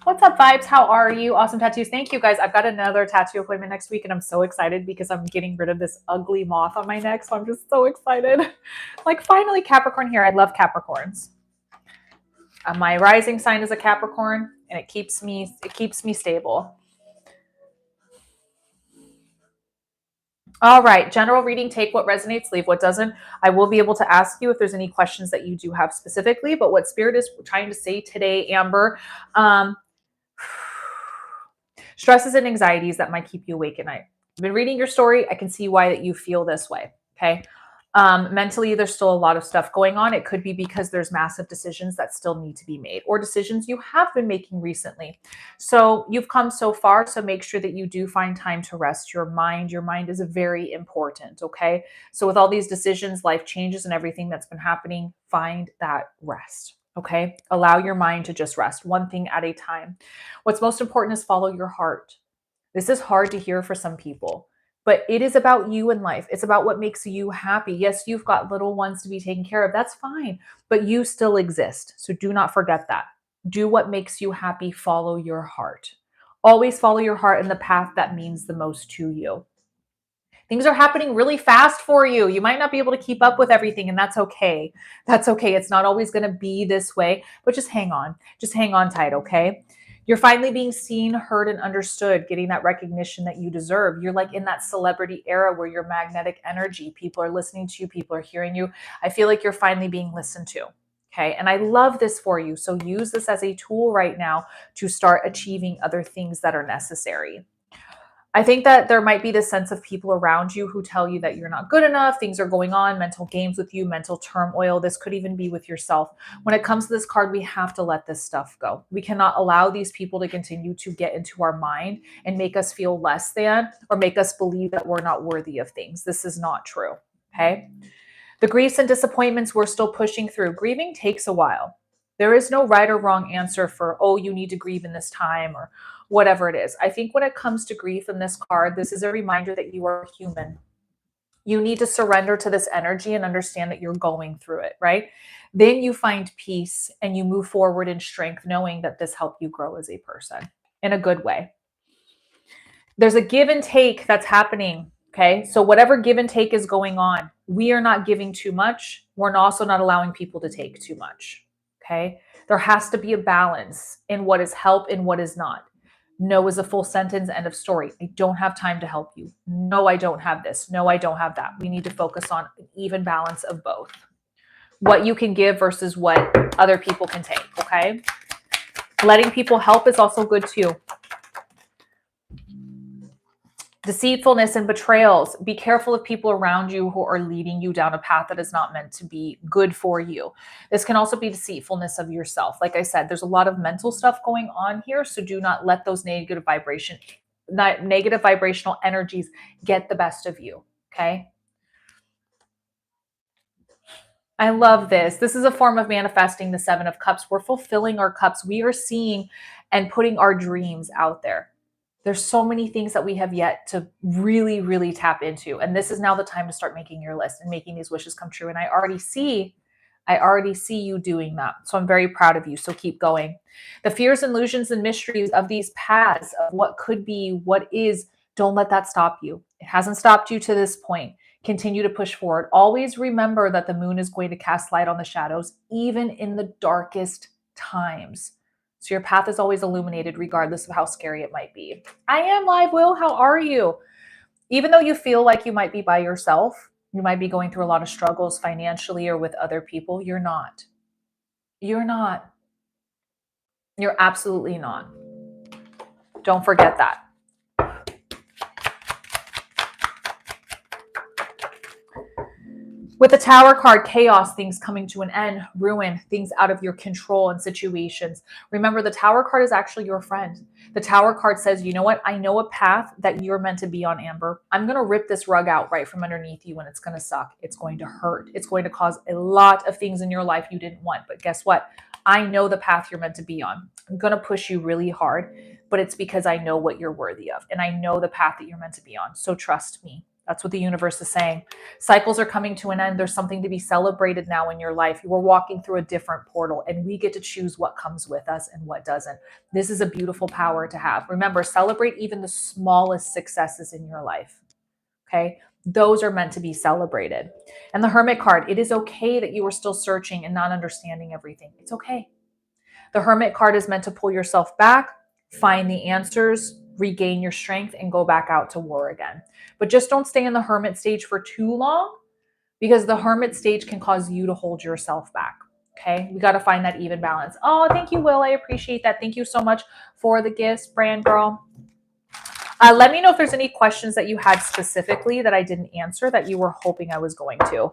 What's up, Vibes? How are you? Awesome tattoos. Thank you, guys. I've got another tattoo appointment next week, and I'm so excited because I'm getting rid of this ugly moth on my neck. So I'm just so excited. Like, finally, Capricorn here. I love Capricorns. My rising sign is a Capricorn, and it keeps me stable. All right, general reading, take what resonates, leave what doesn't. I will be able to ask you if there's any questions that you do have specifically, but what Spirit is trying to say today, Amber, stresses and anxieties that might keep you awake at night. I've been reading your story. I can see why that you feel this way, okay? Mentally, there's still a lot of stuff going on. It could be because there's massive decisions that still need to be made or decisions you have been making recently. So you've come so far. So make sure that you do find time to rest your mind. Your mind is very important. Okay. So with all these decisions, life changes and everything that's been happening, find that rest. Okay. Allow your mind to just rest one thing at a time. What's most important is follow your heart. This is hard to hear for some people. But it is about you in life. It's about what makes you happy. Yes, you've got little ones to be taken care of. That's fine. But you still exist. So do not forget that. Do what makes you happy. Follow your heart. Always follow your heart in the path that means the most to you. Things are happening really fast for you. You might not be able to keep up with everything, and that's okay. That's okay. It's not always going to be this way, but just hang on. Just hang on tight, okay? You're finally being seen, heard, and understood, getting that recognition that you deserve. You're like in that celebrity era where you're magnetic energy. People are listening to you, people are hearing you. I feel like you're finally being listened to. Okay. And I love this for you. So use this as a tool right now to start achieving other things that are necessary. I think that there might be this sense of people around you who tell you that you're not good enough, things are going on, mental games with you, mental turmoil. This could even be with yourself. When it comes to this card, we have to let this stuff go. We cannot allow these people to continue to get into our mind and make us feel less than or make us believe that we're not worthy of things. This is not true. Okay. The griefs and disappointments we're still pushing through. Grieving takes a while. There is no right or wrong answer for, oh, you need to grieve in this time or whatever it is. I think when it comes to grief in this card, this is a reminder that you are human. You need to surrender to this energy and understand that you're going through it, right? Then you find peace and you move forward in strength, knowing that this helped you grow as a person in a good way. There's a give and take that's happening. Okay. So whatever give and take is going on, we are not giving too much. We're also not allowing people to take too much. Okay. There has to be a balance in what is help and what is not. No is a full sentence, end of story. I don't have time to help you. No, I don't have this. No, I don't have that. We need to focus on an even balance of both. What you can give versus what other people can take. Okay. Letting people help is also good too. Deceitfulness and betrayals. Be careful of people around you who are leading you down a path that is not meant to be good for you. This can also be deceitfulness of yourself. Like I said, there's a lot of mental stuff going on here. So do not let those negative vibrational energies get the best of you. Okay. I love this. This is a form of manifesting the 7 of Cups. We're fulfilling our cups. We are seeing and putting our dreams out there. There's so many things that we have yet to really, really tap into. And this is now the time to start making your list and making these wishes come true. And I already see you doing that. So I'm very proud of you. So keep going. The fears, illusions, and mysteries of these paths of what could be, what is, don't let that stop you. It hasn't stopped you to this point. Continue to push forward. Always remember that the moon is going to cast light on the shadows, even in the darkest times. So your path is always illuminated regardless of how scary it might be. I am live, Will. How are you? Even though you feel like you might be by yourself, you might be going through a lot of struggles financially or with other people, you're not. You're not. You're absolutely not. Don't forget that. With the Tower card, chaos, things coming to an end, ruin, things out of your control and situations. Remember, the Tower card is actually your friend. The Tower card says, you know what? I know a path that you're meant to be on, Amber. I'm going to rip this rug out right from underneath you, and it's going to suck. It's going to hurt. It's going to cause a lot of things in your life you didn't want. But guess what? I know the path you're meant to be on. I'm going to push you really hard, but it's because I know what you're worthy of, and I know the path that you're meant to be on. So trust me. That's what the universe is saying. Cycles are coming to an end. There's something to be celebrated now in your life. You are walking through a different portal, and we get to choose what comes with us and what doesn't. This is a beautiful power to have. Remember, celebrate even the smallest successes in your life. Okay? Those are meant to be celebrated. And the Hermit card, it is okay that you are still searching and not understanding everything. It's okay. The Hermit card is meant to pull yourself back, find the answers, regain your strength, and go back out to war again. But just don't stay in the Hermit stage for too long, because the Hermit stage can cause you to hold yourself back. Okay, we got to find that even balance. Oh, thank you, Will. I appreciate that. Thank you so much for the gifts, Brand Girl. Let me know if there's any questions that you had specifically that I didn't answer that you were hoping I was going to.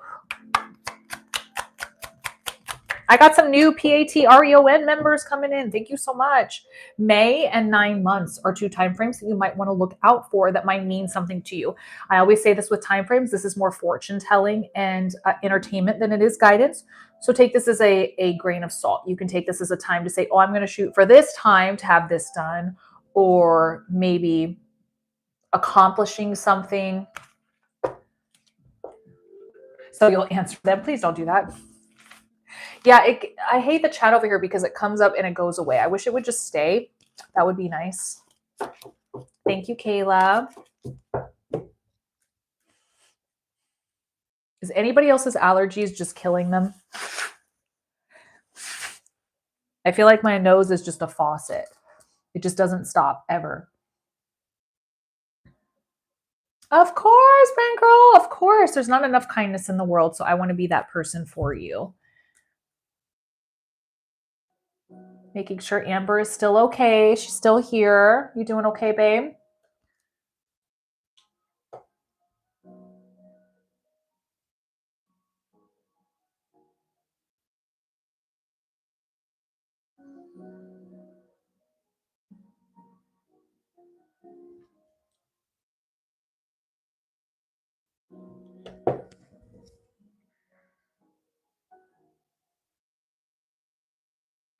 I got some new PATREON members coming in. Thank you so much. May and 9 months are 2 time frames that you might want to look out for that might mean something to you. I always say this with time frames. This is more fortune telling and entertainment than it is guidance. So take this as a grain of salt. You can take this as a time to say, oh, I'm going to shoot for this time to have this done, or maybe accomplishing something. So you'll answer them. Please don't do that. Yeah, I hate the chat over here because it comes up and it goes away. I wish it would just stay. That would be nice. Thank you, Kayla. Is anybody else's allergies just killing them? I feel like my nose is just a faucet. It just doesn't stop ever. Of course, Brand Girl. Of course. There's not enough kindness in the world, so I want to be that person for you. Making sure Amber is still okay. She's still here. You doing okay, babe?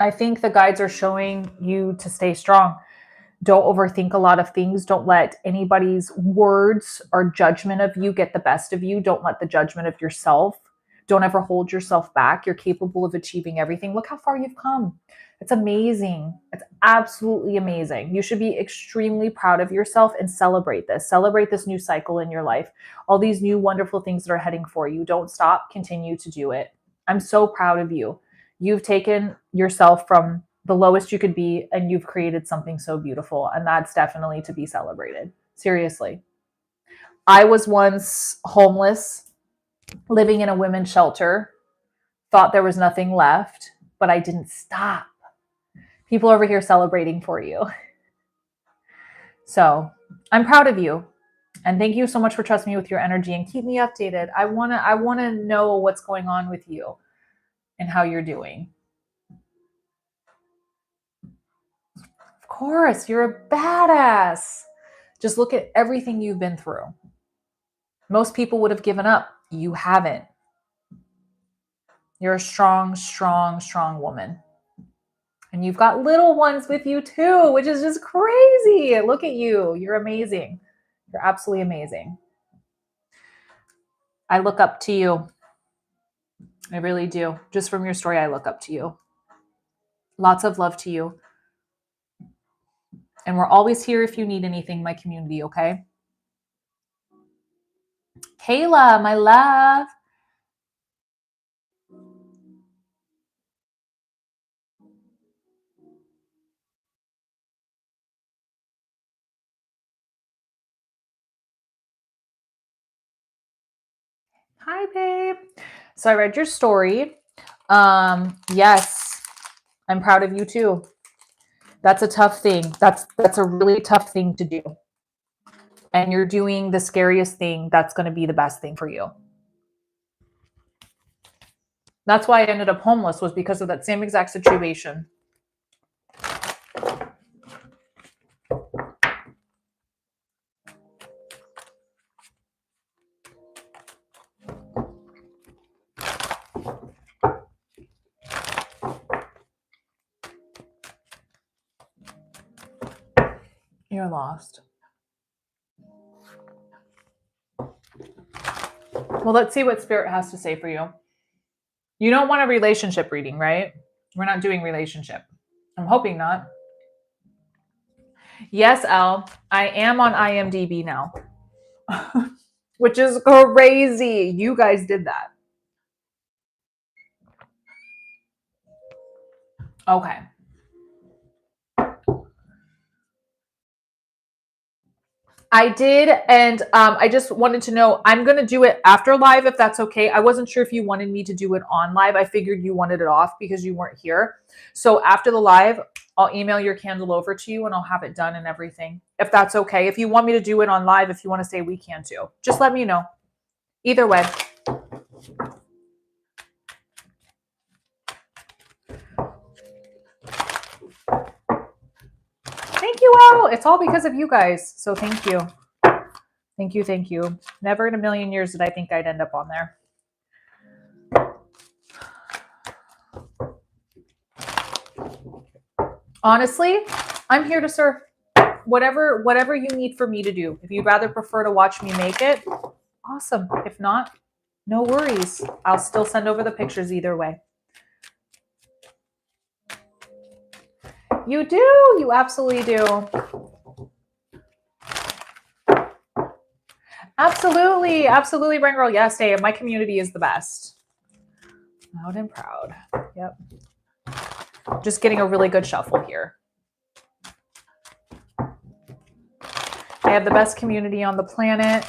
I think the guides are showing you to stay strong. Don't overthink a lot of things. Don't let anybody's words or judgment of you get the best of you. Don't let the judgment of yourself. Don't ever hold yourself back. You're capable of achieving everything. Look how far you've come. It's amazing. It's absolutely amazing. You should be extremely proud of yourself and celebrate this. Celebrate this new cycle in your life. All these new wonderful things that are heading for you. Don't stop. Continue to do it. I'm so proud of you. You've taken yourself from the lowest you could be, and you've created something so beautiful. And that's definitely to be celebrated. Seriously. I was once homeless, living in a women's shelter, thought there was nothing left, but I didn't stop. People over here celebrating for you. So I'm proud of you. And thank you so much for trusting me with your energy, and keep me updated. I wanna know what's going on with you and how you're doing. Of course, you're a badass. Just look at everything you've been through. Most people would have given up. You haven't. You're a strong, strong, strong woman. And you've got little ones with you too, which is just crazy. Look at you. You're amazing. You're absolutely amazing. I look up to you. I really do. Just from your story, I look up to you. Lots of love to you. And we're always here if you need anything, my community, okay? Kayla, my love. Hi, babe. So I read your story. Yes, I'm proud of you too. That's a tough thing. That's a really tough thing to do. And you're doing the scariest thing that's going to be the best thing for you. That's why I ended up homeless, was because of that same exact situation. You're lost. Well, let's see what Spirit has to say for you. You don't want a relationship reading, right? We're not doing relationship. I'm hoping not. Yes, Elle, I am on IMDb now, which is crazy. You guys did that. Okay. I did, and I just wanted to know, I'm going to do it after live if that's okay. I wasn't sure if you wanted me to do it on live. I figured you wanted it off because you weren't here. So after the live, I'll email your candle over to you and I'll have it done and everything, if that's okay. If you want me to do it on live, if you want to say we can too, just let me know. Either way. Thank you, Al. It's all because of you guys. So thank you. Thank you. Thank you. Never in a million years did I think I'd end up on there. Honestly, I'm here to serve. Whatever you need for me to do. If you'd rather prefer to watch me make it, awesome. If not, no worries. I'll still send over the pictures either way. You do. You absolutely do. Absolutely. Absolutely, Brain Girl. Yes, Dave. My community is the best. Loud and proud. Yep. Just getting a really good shuffle here. I have the best community on the planet.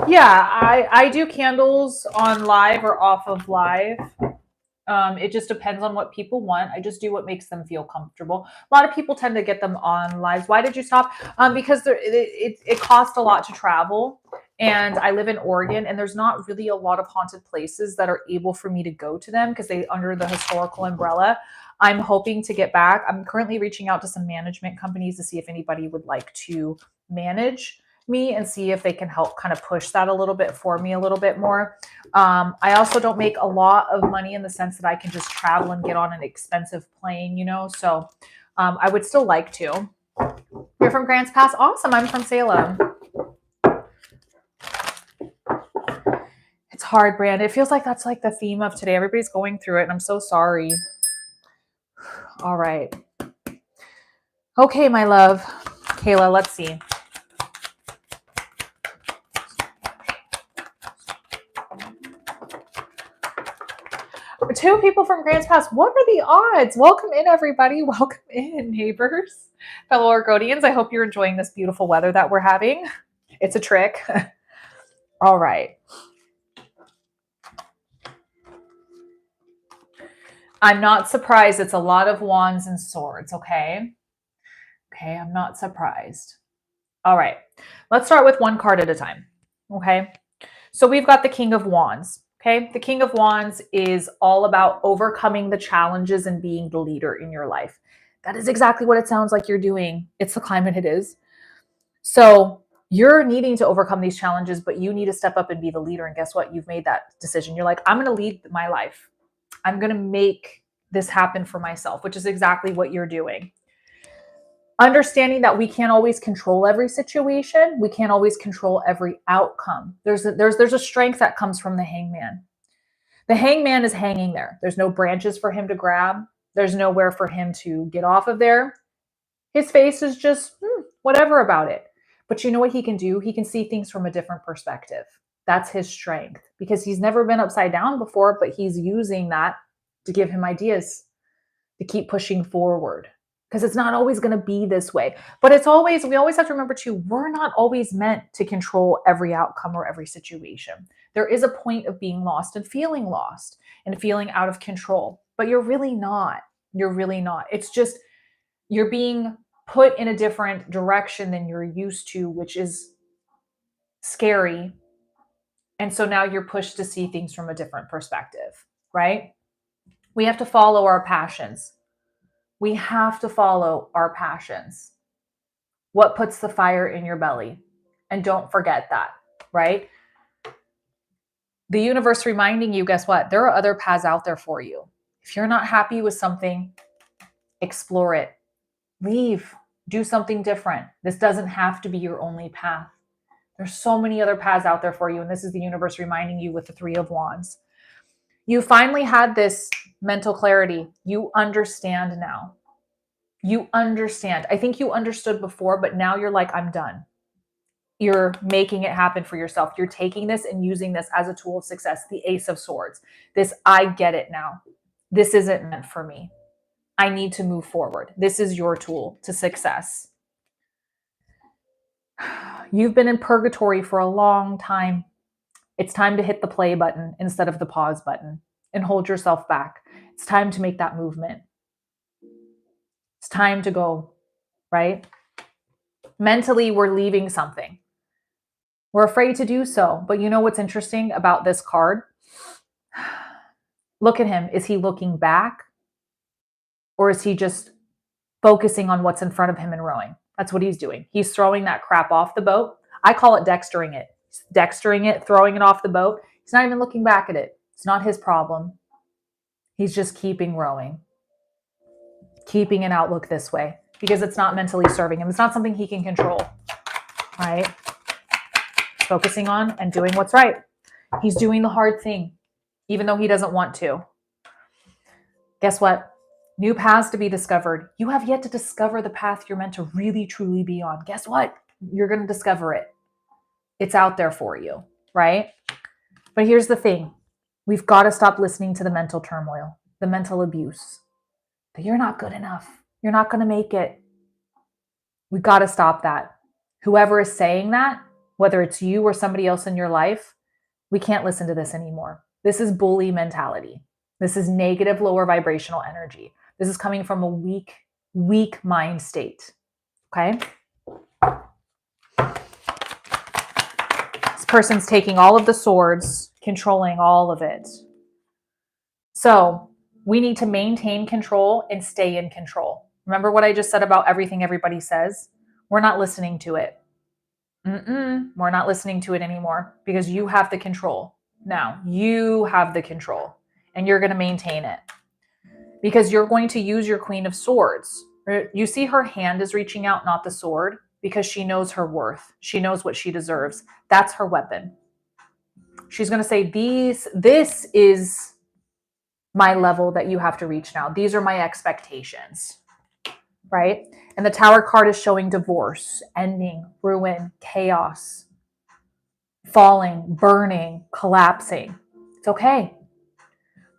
Yeah, I do candles on live or off of live. It just depends on what people want. I just do what makes them feel comfortable. A lot of people tend to get them on lives. Why did you stop? Because it costs a lot to travel. And I live in Oregon, and there's not really a lot of haunted places that are able for me to go to them because they under the historical umbrella. I'm hoping to get back. I'm currently reaching out to some management companies to see if anybody would like to manage me and see if they can help kind of push that a little bit for me a little bit more. I also don't make a lot of money in the sense that I can just travel and get on an expensive plane, so I would still like to. You're from Grants Pass? Awesome. I'm from Salem. It's hard, Brand. It feels like that's like the theme of today. Everybody's going through it, and I'm so sorry. All right. Okay, my love. Kayla, let's see. Two people from Grants Pass. What are the odds? Welcome in, everybody. Welcome in, neighbors, fellow Argonians. I hope you're enjoying this beautiful weather that we're having. It's a trick. All right. I'm not surprised. It's a lot of wands and swords, okay? Okay, I'm not surprised. All right. Let's start with one card at a time, okay? So we've got the King of Wands. Okay, the King of Wands is all about overcoming the challenges and being the leader in your life. That is exactly what it sounds like you're doing. It's the climate it is. So you're needing to overcome these challenges, but you need to step up and be the leader. And guess what? You've made that decision. You're like, I'm going to lead my life. I'm going to make this happen for myself, which is exactly what you're doing. Understanding that we can't always control every situation. We can't always control every outcome. There's a strength that comes from the Hangman. The Hangman is hanging there. There's no branches for him to grab. There's nowhere for him to get off of there. His face is just whatever about it. But you know what he can do? He can see things from a different perspective. That's his strength because he's never been upside down before, but he's using that to give him ideas to keep pushing forward. Because it's not always going to be this way. But we always have to remember too, we're not always meant to control every outcome or every situation. There is a point of being lost and feeling out of control. But you're really not. You're really not. It's just you're being put in a different direction than you're used to, which is scary. And so now you're pushed to see things from a different perspective, right? We have to follow our passions. We have to follow our passions. What puts the fire in your belly? And don't forget that, right? The universe reminding you, guess what? There are other paths out there for you. If you're not happy with something, explore it. Leave. Do something different. This doesn't have to be your only path. There's so many other paths out there for you. And this is the universe reminding you with the 3 of Wands. You finally had this mental clarity. You understand now. You understand. I think you understood before, but now you're like, I'm done. You're making it happen for yourself. You're taking this and using this as a tool of success. The Ace of Swords. This, I get it now. This isn't meant for me. I need to move forward. This is your tool to success. You've been in purgatory for a long time. It's time to hit the play button instead of the pause button and hold yourself back. It's time to make that movement. It's time to go, right? Mentally, we're leaving something. We're afraid to do so. But you know what's interesting about this card? Look at him. Is he looking back? Or is he just focusing on what's in front of him and rowing? That's what he's doing. He's throwing that crap off the boat. I call it dextering it. Dextering it, throwing it off the boat. He's not even looking back at it. It's not his problem. He's just keeping rowing. Keeping an outlook this way. Because it's not mentally serving him. It's not something he can control. Right? Focusing on and doing what's right. He's doing the hard thing. Even though he doesn't want to. Guess what? New paths to be discovered. You have yet to discover the path you're meant to really, truly be on. Guess what? You're going to discover it. It's out there for you, right? But here's the thing. We've got to stop listening to the mental turmoil, the mental abuse. That you're not good enough. You're not going to make it. We've got to stop that. Whoever is saying that, whether it's you or somebody else in your life, we can't listen to this anymore. This is bully mentality. This is negative, lower vibrational energy. This is coming from a weak mind state. Okay? This person's taking all of the swords, controlling all of it. So we need to maintain control and stay in control. Remember what I just said about everything everybody says? We're not listening to it. We're not listening to it anymore because you have the control. Now, you have the control and you're going to maintain it. Because you're going to use your Queen of Swords. You see her hand is reaching out, not the sword, because she knows her worth. She knows what she deserves. That's her weapon. She's going to say, this is my level that you have to reach now. These are my expectations, right? And the Tower card is showing divorce, ending, ruin, chaos, falling, burning, collapsing. It's okay.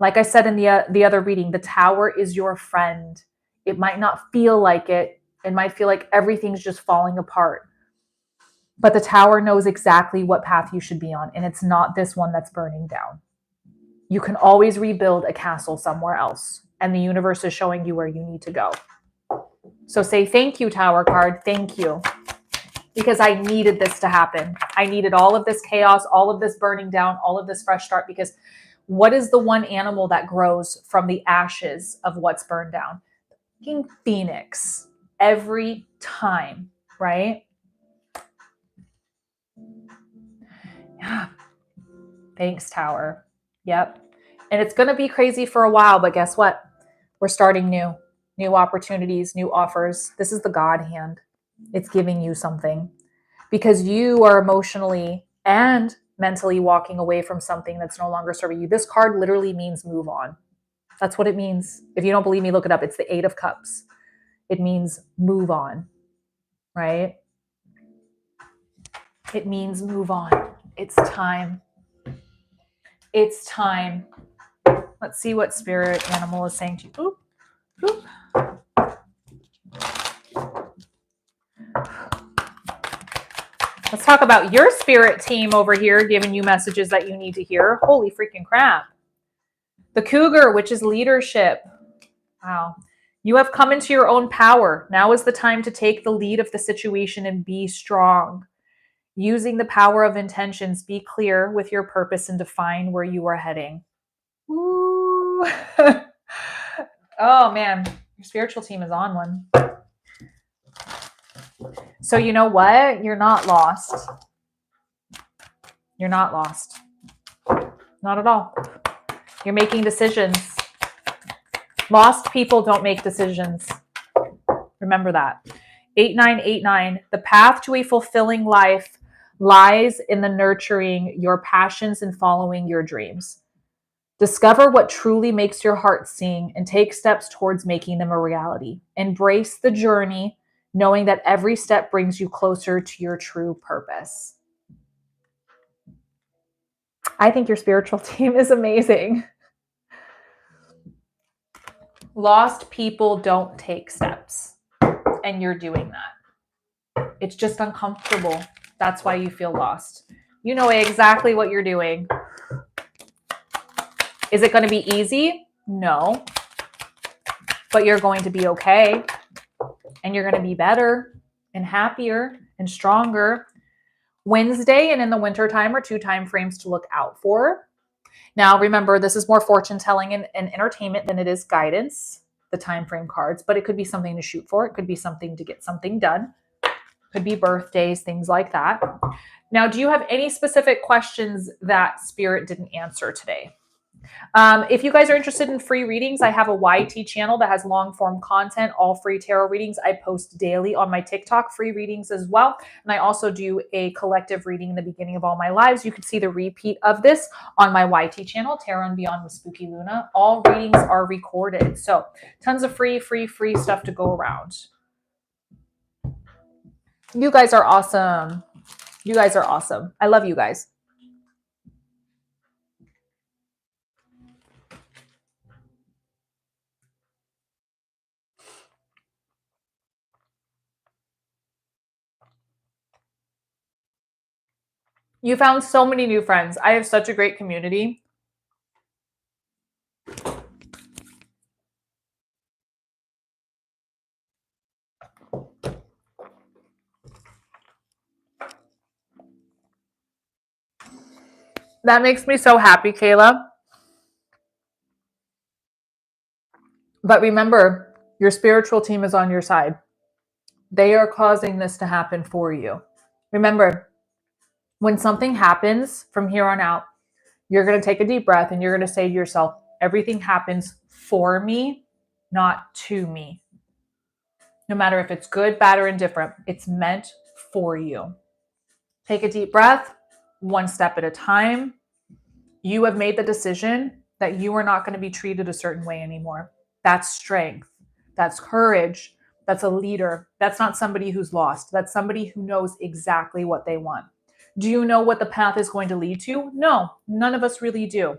Like I said in the other reading, the Tower is your friend. It might not feel like it. It might feel like everything's just falling apart. But the Tower knows exactly what path you should be on, and it's not this one that's burning down. You can always rebuild a castle somewhere else, and the universe is showing you where you need to go. So say thank you, Tower card. Thank you. Because I needed this to happen. I needed all of this chaos, all of this burning down, all of this fresh start, because what is the one animal that grows from the ashes of what's burned down? Fucking phoenix. Every time, right? Yeah. Thanks, Tower. Yep. And it's going to be crazy for a while, but guess what? We're starting new. New opportunities, new offers. This is the God hand. It's giving you something. Because you are emotionally and mentally walking away from something that's no longer serving you. This card literally means move on. That's what it means. If you don't believe me, look it up. It's the 8 of Cups. It means move on, right? It means move on. It's time. It's time. Let's see what spirit animal is saying to you. Oop, oop. Let's talk about your spirit team over here giving you messages that you need to hear. Holy freaking crap. The Cougar, which is leadership. Wow. You have come into your own power. Now is the time to take the lead of the situation and be strong. Using the power of intentions, be clear with your purpose and define where you are heading. Ooh. Oh, man. Your spiritual team is on one. So you know what? You're not lost. You're not lost. Not at all. You're making decisions. Lost people don't make decisions. Remember that. 8989. The path to a fulfilling life lies in the nurturing your passions and following your dreams. Discover what truly makes your heart sing and take steps towards making them a reality. Embrace the journey, knowing that every step brings you closer to your true purpose. I think your spiritual team is amazing. Lost people don't take steps, and you're doing that. It's just uncomfortable. That's why you feel lost. You know exactly what you're doing. Is it going to be easy? No. But you're going to be okay. And you're going to be better and happier and stronger. Wednesday and in the wintertime are 2 time frames to look out for. Now, remember, this is more fortune telling and entertainment than it is guidance, the time frame cards, but it could be something to shoot for. It could be something to get something done. Could be birthdays, things like that. Now, do you have any specific questions that Spirit didn't answer today? If you guys are interested in free readings, I have a YT channel that has long form content, all free tarot readings. I post daily on my TikTok, free readings as well. And I also do a collective reading in the beginning of all my lives. You can see the repeat of this on my YT channel, Tarot and Beyond with Spooky Luna. All readings are recorded. So tons of free stuff to go around. You guys are awesome. You guys are awesome. I love you guys. You found so many new friends. I have such a great community. That makes me so happy, Kayla. But remember, your spiritual team is on your side. They are causing this to happen for you. Remember, when something happens from here on out, you're going to take a deep breath and you're going to say to yourself, everything happens for me, not to me. No matter if it's good, bad, or indifferent, it's meant for you. Take a deep breath, one step at a time. You have made the decision that you are not going to be treated a certain way anymore. That's strength. That's courage. That's a leader. That's not somebody who's lost. That's somebody who knows exactly what they want. Do you know what the path is going to lead to? No, none of us really do.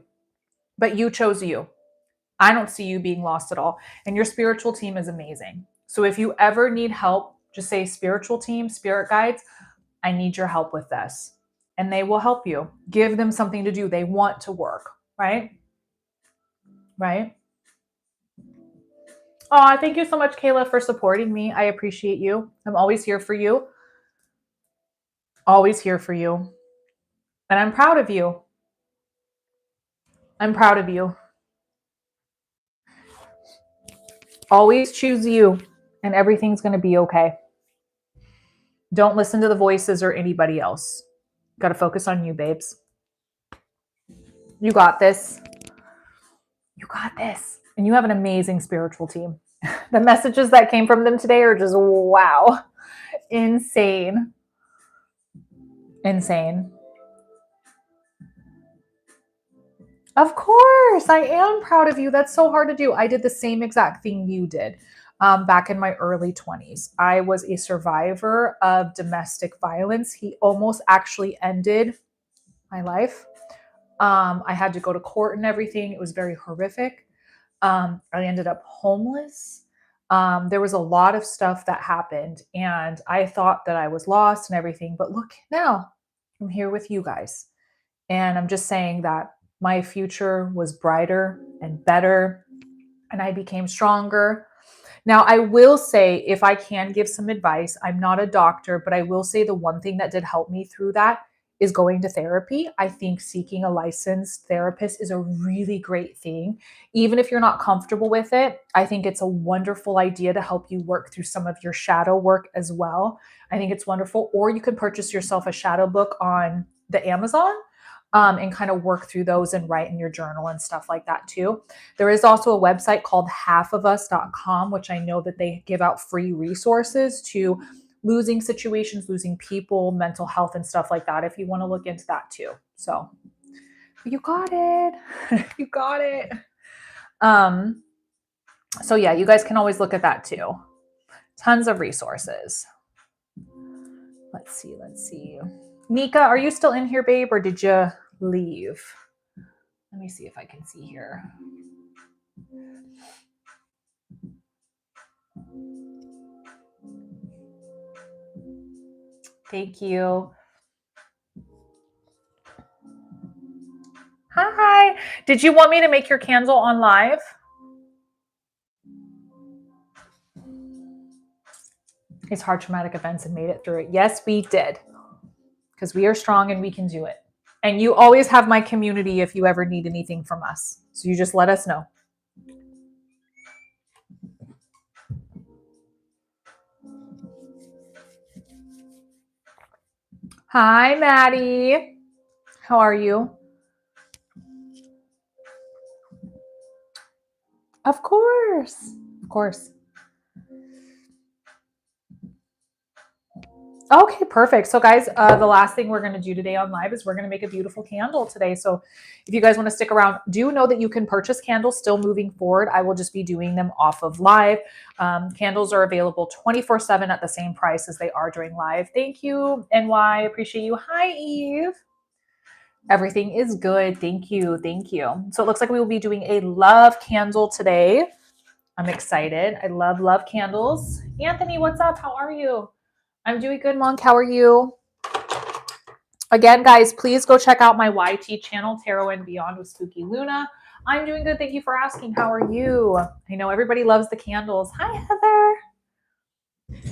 But you chose you. I don't see you being lost at all. And your spiritual team is amazing. So if you ever need help, just say spiritual team, spirit guides, I need your help with this. And they will help you. Give them something to do. They want to work, right? Right? Oh, thank you so much, Kayla, for supporting me. I appreciate you. I'm always here for you. Always here for you. And I'm proud of you. I'm proud of you. Always choose you, and everything's going to be okay. Don't listen to the voices or anybody else. Got to focus on you, babes. You got this. You got this. And you have an amazing spiritual team. The messages that came from them today are just wow. Insane. Insane. Of course, I am proud of you. That's so hard to do. I did the same exact thing you did back in my early 20s. I was a survivor of domestic violence. He almost actually ended my life. I had to go to court and everything. It was very horrific. I ended up homeless. There was a lot of stuff that happened, and I thought that I was lost and everything. But look, now I'm here with you guys. And I'm just saying that my future was brighter and better, and I became stronger. Now, I will say, if I can give some advice, I'm not a doctor, but I will say the one thing that did help me through that is going to therapy. I think seeking a licensed therapist is a really great thing. Even if you're not comfortable with it, I think it's a wonderful idea to help you work through some of your shadow work as well. I think it's wonderful. Or you can purchase yourself a shadow book on the Amazon. and kind of work through those and write in your journal and stuff like that too. There is also a website called halfofus.com, which I know that they give out free resources to losing situations, losing people, mental health, and stuff like that, if you want to look into that too. So you got it. You got it. So yeah, you guys can always look at that too. Tons of resources. Let's see. Nika, are you still in here, babe, or did you leave? Let me see if I can see here. Thank you. Hi. Did you want me to make your candle on live? It's hard traumatic events and made it through it. Yes, we did. Because we are strong and we can do it. And you always have my community if you ever need anything from us. So you just let us know. Hi, Maddie. How are you? Of course. Of course. Okay, perfect. So guys, the last thing we're going to do today on live is we're going to make a beautiful candle today. So if you guys want to stick around, do know that you can purchase candles still moving forward. I will just be doing them off of live. Candles are available 24/7 at the same price as they are during live. Thank you, NY. Appreciate you. Hi, Eve. Everything is good. Thank you. Thank you. So it looks like we will be doing a love candle today. I'm excited. I love candles. Anthony, what's up? How are you? I'm doing good, Monk. How are you? Again, guys, please go check out my YT channel, Tarot and Beyond with Spooky Luna. I'm doing good. Thank you for asking. How are you? I know everybody loves the candles. Hi, Heather.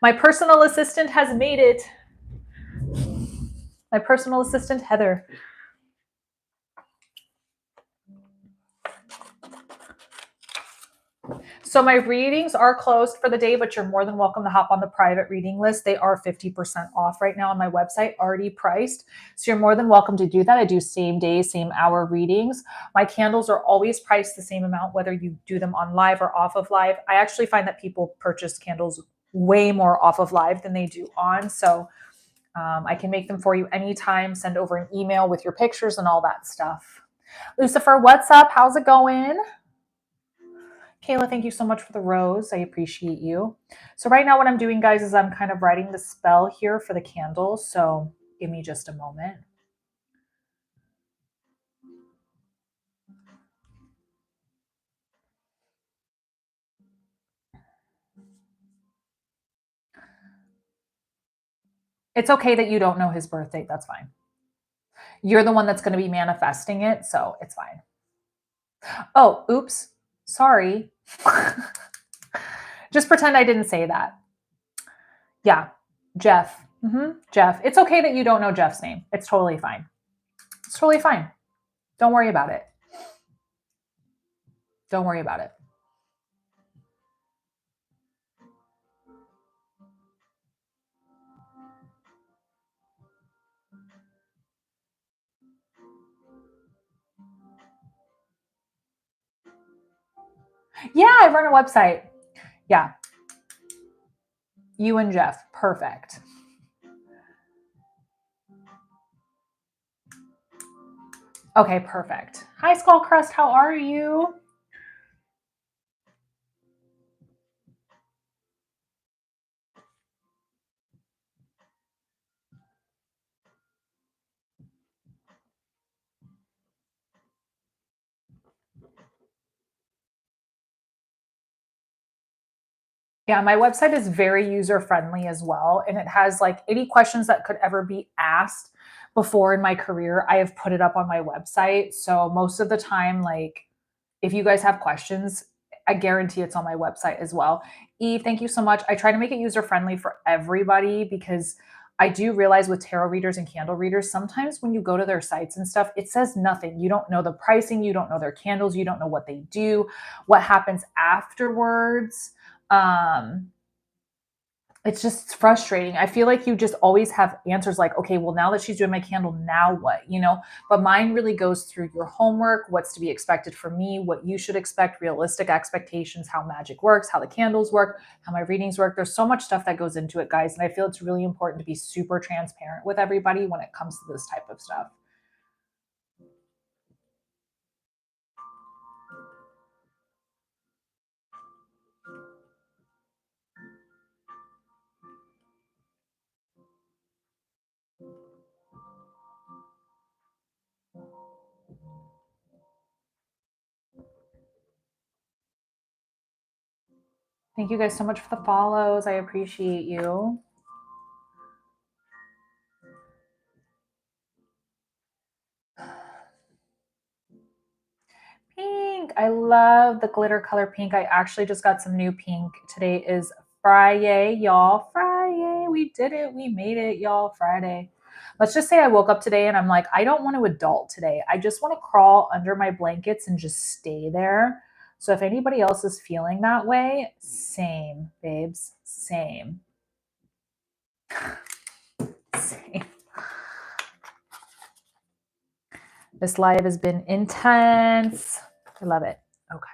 My personal assistant has made it. My personal assistant, Heather. So my readings are closed for the day, but you're more than welcome to hop on the private reading list. They are 50% off right now on my website, already priced. So you're more than welcome to do that. I do same day, same hour readings. My candles are always priced the same amount, whether you do them on live or off of live. I actually find that people purchase candles way more off of live than they do on. So I can make them for you anytime. Send over an email with your pictures and all that stuff. Lucifer, what's up? How's it going? Kayla, thank you so much for the rose. I appreciate you. So right now what I'm doing, guys, is I'm kind of writing the spell here for the candle. So give me just a moment. It's okay that you don't know his birth date. That's fine. You're the one that's going to be manifesting it, so it's fine. Oh, oops. Sorry. Just pretend I didn't say that. Yeah, Jeff. Jeff. It's okay that you don't know Jeff's name. It's totally fine. It's totally fine. Don't worry about it. Don't worry about it. Yeah, I run a website. Yeah. You and Jeff. Perfect. Okay, perfect. Hi, Skullcrust. How are you? Yeah, my website is very user friendly as well. And it has like any questions that could ever be asked before in my career. I have put it up on my website. So most of the time, like if you guys have questions, I guarantee it's on my website as well. Eve, thank you so much. I try to make it user friendly for everybody because I do realize with tarot readers and candle readers, sometimes when you go to their sites and stuff, it says nothing. You don't know the pricing, you don't know their candles, you don't know what they do, what happens afterwards. it's just frustrating. I feel like you just always have answers like, okay, well, now that she's doing my candle, now what, you know? But mine really goes through your homework, what's to be expected from me, what you should expect, realistic expectations, how magic works, how the candles work, how my readings work. There's so much stuff that goes into it, guys. And I feel it's really important to be super transparent with everybody when it comes to this type of stuff. Thank you guys so much for the follows. I appreciate you. Pink. I love the glitter color pink. I actually just got some new pink. Today is Friday, y'all. Friday. We did it. We made it, y'all. Friday. Let's just say I woke up today and I'm like, I don't want to adult today. I just want to crawl under my blankets and just stay there. So if anybody else is feeling that way, same, babes. Same. Same. This live has been intense. I love it. Okay.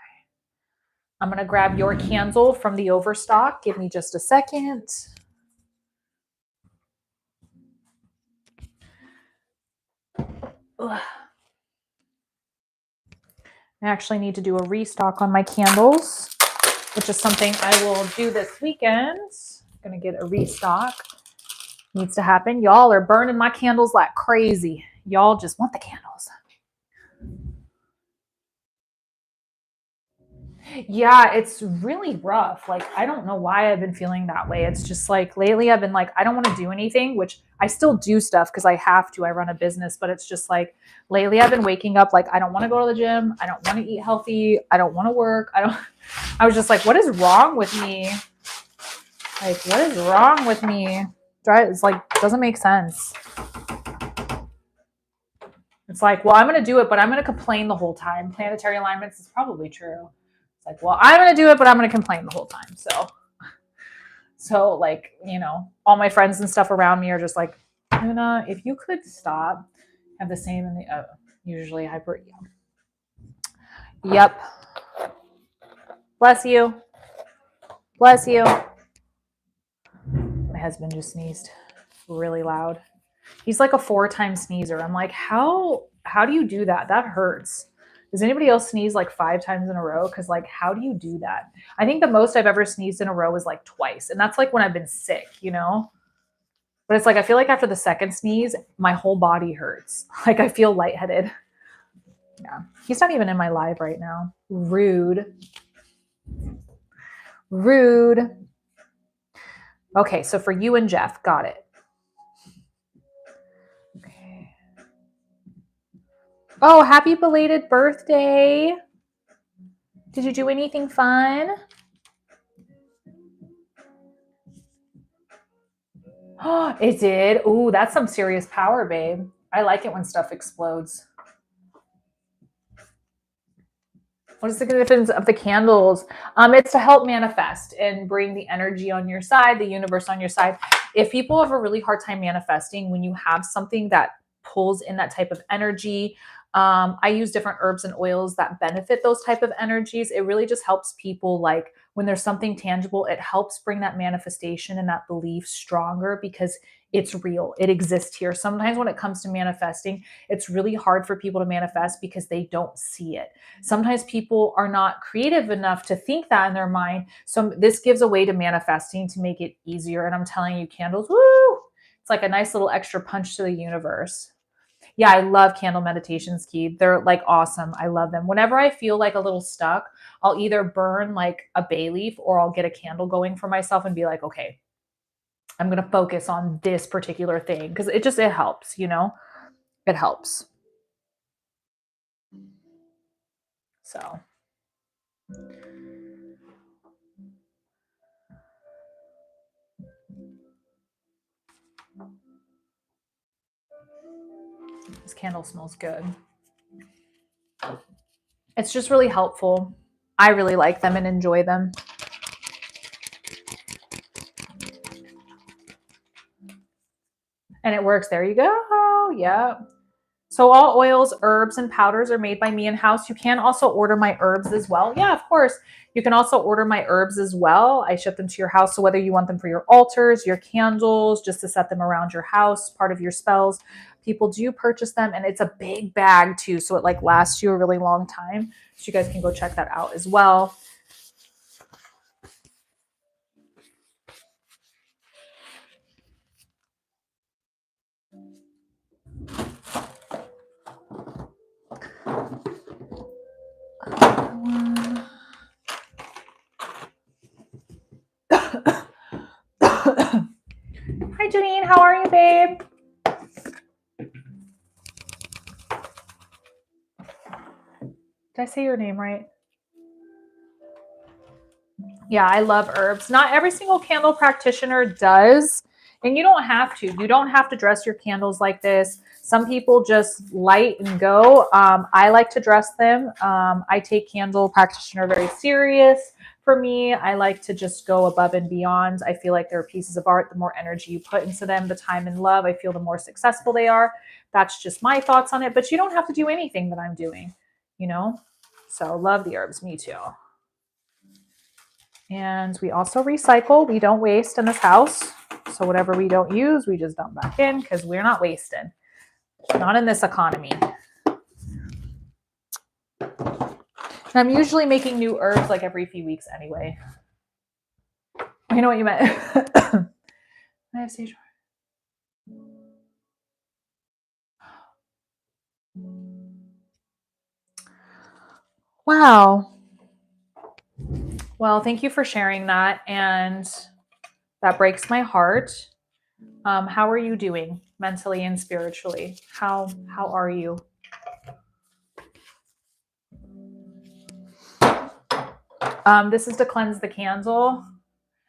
I'm going to grab your candle from the overstock. Give me just a second. Ugh. I actually need to do a restock on my candles, which is something I will do this weekend. I'm going to get a restock. Needs to happen. Y'all are burning my candles like crazy. Y'all just want the candles. Yeah, it's really rough. Like, I don't know why I've been feeling that way. It's just like lately I've been like, I don't want to do anything, which I still do stuff because I have to. I run a business, but it's just like lately I've been waking up like, I don't want to go to the gym. I don't want to eat healthy. I don't want to work. I was just like, what is wrong with me? Like, what is wrong with me? It's like, doesn't make sense. It's like, well, I'm going to do it, but I'm going to complain the whole time. Planetary alignments is probably true. It's like, well, I'm going to do it, but I'm going to complain the whole time. So like, you know, all my friends and stuff around me are just like, Luna, if you could stop, have the same in the usually hyper. Yep. Bless you. Bless you. My husband just sneezed really loud. He's like a 4-time sneezer. I'm like, how do you do that? That hurts. Does anybody else sneeze like 5 times in a row? Because like, how do you do that? I think the most I've ever sneezed in a row is like twice. And that's like when I've been sick, you know? But it's like, I feel like after the second sneeze, my whole body hurts. Like I feel lightheaded. Yeah. He's not even in my live right now. Rude. Rude. Okay. So for you and Jeff, got it. Okay. Oh, happy belated birthday. Did you do anything fun? Oh, it did. Ooh, that's some serious power, babe. I like it when stuff explodes. What is the significance of the candles? It's to help manifest and bring the energy on your side, the universe on your side. If people have a really hard time manifesting, when you have something that pulls in that type of energy, I use different herbs and oils that benefit those type of energies. It really just helps people, like when there's something tangible, it helps bring that manifestation and that belief stronger because it's real. It exists here. Sometimes when it comes to manifesting, it's really hard for people to manifest because they don't see it. Sometimes people are not creative enough to think that in their mind. So this gives a way to manifesting to make it easier. And I'm telling you, candles, woo! It's like a nice little extra punch to the universe. Yeah, I love candle meditations, Key. They're like awesome. I love them. Whenever I feel like a little stuck, I'll either burn like a bay leaf or I'll get a candle going for myself and be like, okay, I'm going to focus on this particular thing because it helps, you know, it helps. So. This candle smells good. It's just really helpful. I really like them and enjoy them. And it works. There you go. Yeah. So all oils, herbs, and powders are made by me in-house. You can also order my herbs as well. Yeah, of course. You can also order my herbs as well. I ship them to your house. So whether you want them for your altars, your candles, just to set them around your house, part of your spells, people do purchase them. And it's a big bag too. So it like lasts you a really long time. So you guys can go check that out as well. Hi, Janine. How are you, babe? Did I say your name right? Yeah, I love herbs. Not every single candle practitioner does, and you don't have to. You don't have to dress your candles like this. Some people just light and go. I like to dress them. I take candle practitioner very serious. For me, I like to just go above and beyond. I feel like they're pieces of art. The more energy you put into them, the time and love, I feel the more successful they are. That's just my thoughts on it, but you don't have to do anything that I'm doing, you know? So love the herbs, me too. And we also recycle. We don't waste in this house. So whatever we don't use, we just dump back in because we're not wasting. Not in this economy. And I'm usually making new herbs like every few weeks anyway. You know what you meant. I have sage. Wow. Well, thank you for sharing that. And that breaks my heart. How are you doing mentally and spiritually? How are you? This is to cleanse the candle.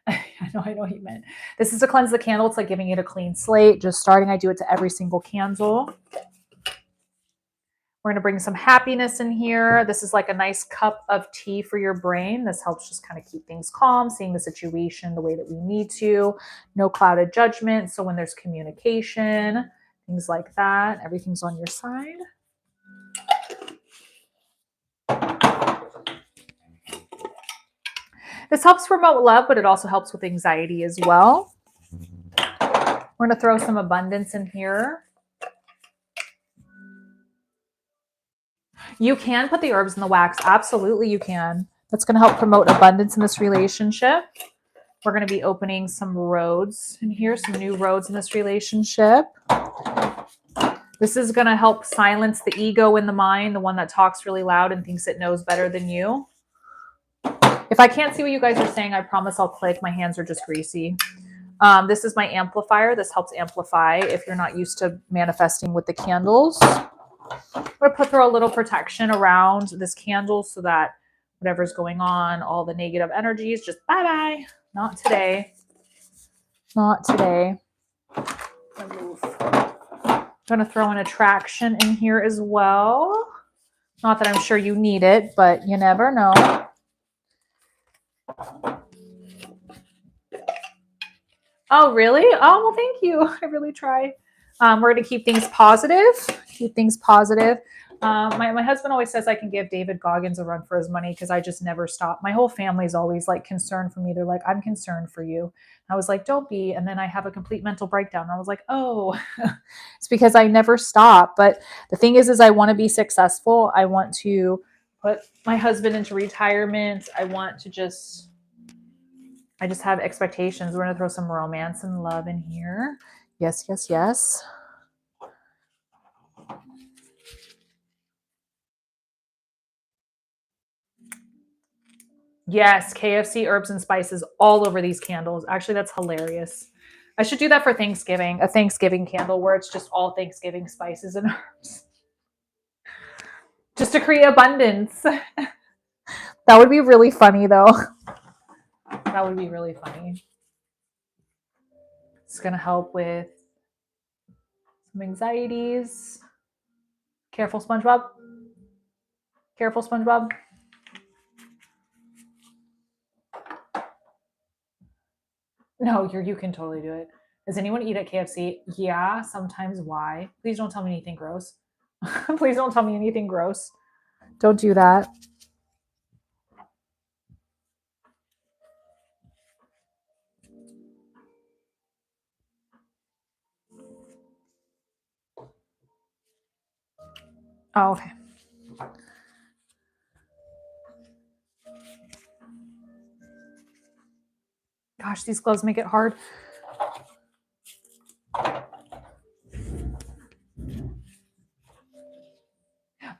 I know what you meant. This is to cleanse the candle. It's like giving it a clean slate. Just starting, I do it to every single candle. We're going to bring some happiness in here. This is like a nice cup of tea for your brain. This helps just kind of keep things calm, seeing the situation the way that we need to. No clouded judgment. So when there's communication, things like that, everything's on your side. This helps promote love, but it also helps with anxiety as well. We're going to throw some abundance in here. You can put the herbs in the wax. Absolutely, you can. That's going to help promote abundance in this relationship. We're going to be opening some roads in here, some new roads in this relationship. This is going to help silence the ego in the mind, the one that talks really loud and thinks it knows better than you. If I can't see what you guys are saying, I promise I'll click. My hands are just greasy. This is my amplifier. This helps amplify if you're not used to manifesting with the candles. I'm going to throw a little protection around this candle so that whatever's going on, all the negative energies, just bye-bye. Not today. Not today. I'm going to throw an attraction in here as well. Not that I'm sure you need it, but you never know. Oh, really? Oh, well, thank you. I really try. We're going to keep things positive. Keep things positive. My husband always says I can give David Goggins a run for his money because I just never stop. My whole family's always like concerned for me. They're like, I'm concerned for you. I was like, don't be. And then I have a complete mental breakdown. I was like, oh, it's because I never stop. But the thing is I want to be successful. I want to put my husband into retirement. I just have expectations. We're going to throw some romance and love in here. Yes, yes, yes. Yes, KFC herbs and spices all over these candles. Actually, that's hilarious. I should do that for Thanksgiving, a Thanksgiving candle where it's just all Thanksgiving spices and herbs. Just to create abundance. That would be really funny, though. That would be really funny. It's going to help with some anxieties. Careful, SpongeBob. Careful, SpongeBob. No, you can totally do it. Does anyone eat at KFC? Yeah, sometimes. Why? Please don't tell me anything gross. Please don't tell me anything gross. Don't do that. Oh, okay. Gosh, these gloves make it hard.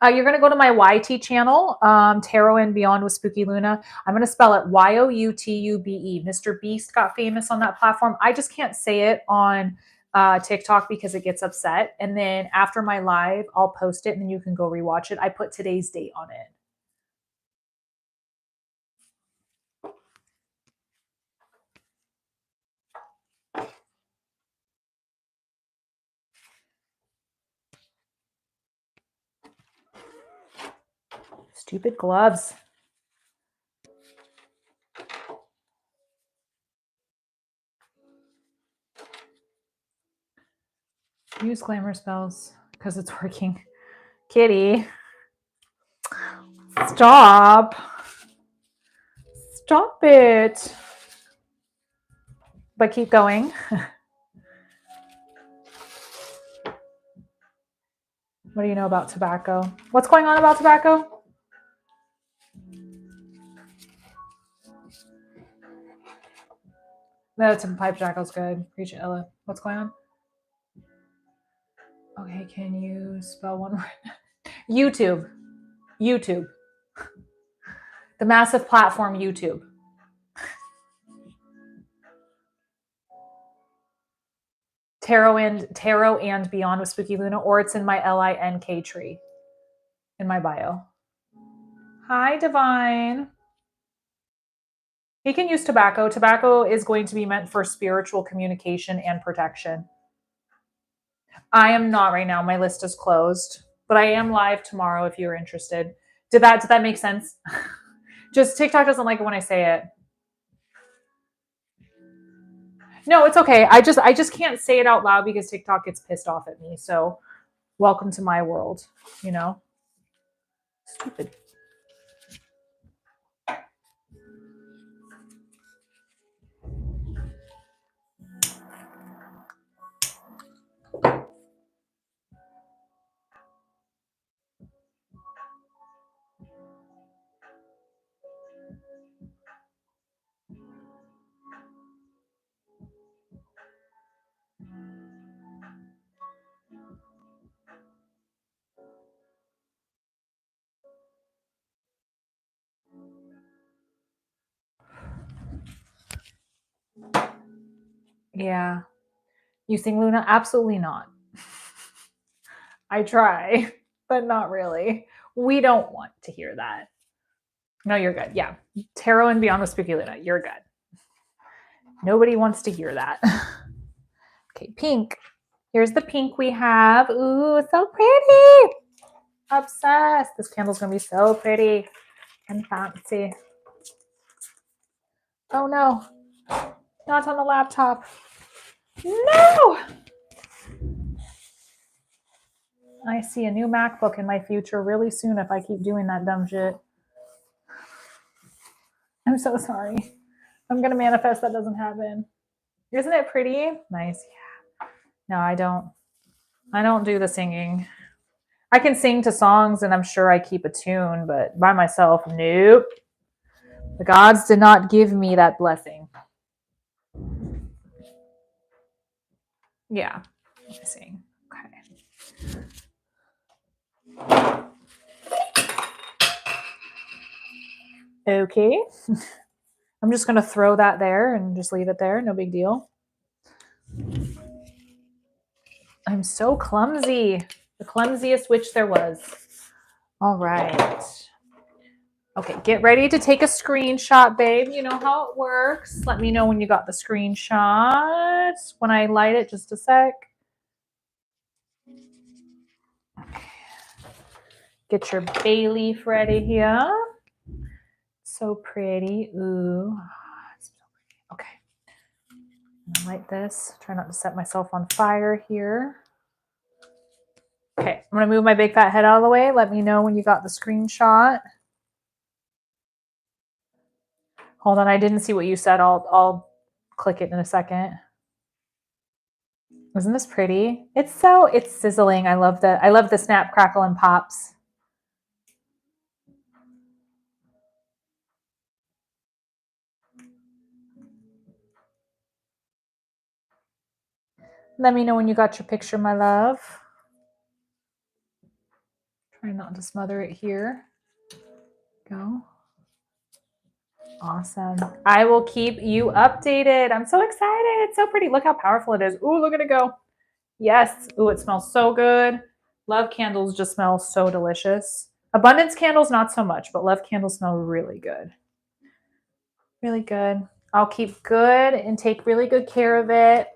You're going to go to my YT channel, Tarot and Beyond with Spooky Luna. I'm going to spell it YOUTUBE. Mr. Beast got famous on that platform. I just can't say it on TikTok because it gets upset. And then after my live, I'll post it and then you can go rewatch it. I put today's date on it. Stupid gloves. Use glamour spells because it's working. Kitty. Stop. Stop it. But keep going. What do you know about tobacco? What's going on about tobacco? No, pipe tobacco's good. Preach it, Ella. What's going on? Okay, can you spell one word? YouTube. YouTube. The massive platform YouTube. Tarot and Beyond with Spooky Luna, or it's in my LINK tree in my bio. Hi, Divine. He can use tobacco. Tobacco is going to be meant for spiritual communication and protection. I am not right now. My list is closed, but I am live tomorrow if you're interested. Did that make sense? Just TikTok doesn't like it when I say it. No, it's okay. I just can't say it out loud because TikTok gets pissed off at me. So welcome to my world, you know? Stupid. Yeah. You sing, Luna? Absolutely not. I try, but not really. We don't want to hear that. No, you're good. Yeah. Tarot and Beyond with Spooky Luna. You're good. Nobody wants to hear that. Okay, pink. Here's the pink we have. Ooh, so pretty. Obsessed. This candle's going to be so pretty and fancy. Oh, no. Not on the laptop. No! I see a new MacBook in my future really soon if I keep doing that dumb shit. I'm so sorry. I'm going to manifest that doesn't happen. Isn't it pretty? Nice. Yeah. No, I don't do the singing. I can sing to songs and I'm sure I keep a tune, but by myself, nope. The gods did not give me that blessing. Yeah, let me sing. Okay. I'm just going to throw that there and just leave it there. No big deal. I'm so clumsy. The clumsiest witch there was. All right. Okay, get ready to take a screenshot, babe. You know how it works. Let me know when you got the screenshot. When I light it, just a sec. Okay. Get your bay leaf ready here. So pretty. Ooh. Okay. Light this. Try not to set myself on fire here. Okay, I'm going to move my big fat head out of the way. Let me know when you got the screenshot. Hold on, I didn't see what you said. I'll click it in a second. Isn't this pretty? It's sizzling. I love the snap, crackle, and pops. Let me know when you got your picture, my love. Try not to smother it here. Go. Awesome. I will keep you updated. I'm so excited. It's so pretty. Look how powerful it is. Ooh, look at it go. Yes. Ooh, it smells so good. Love candles just smell so delicious. Abundance candles, not so much, but love candles smell really good. Really good. I'll keep good and take really good care of it.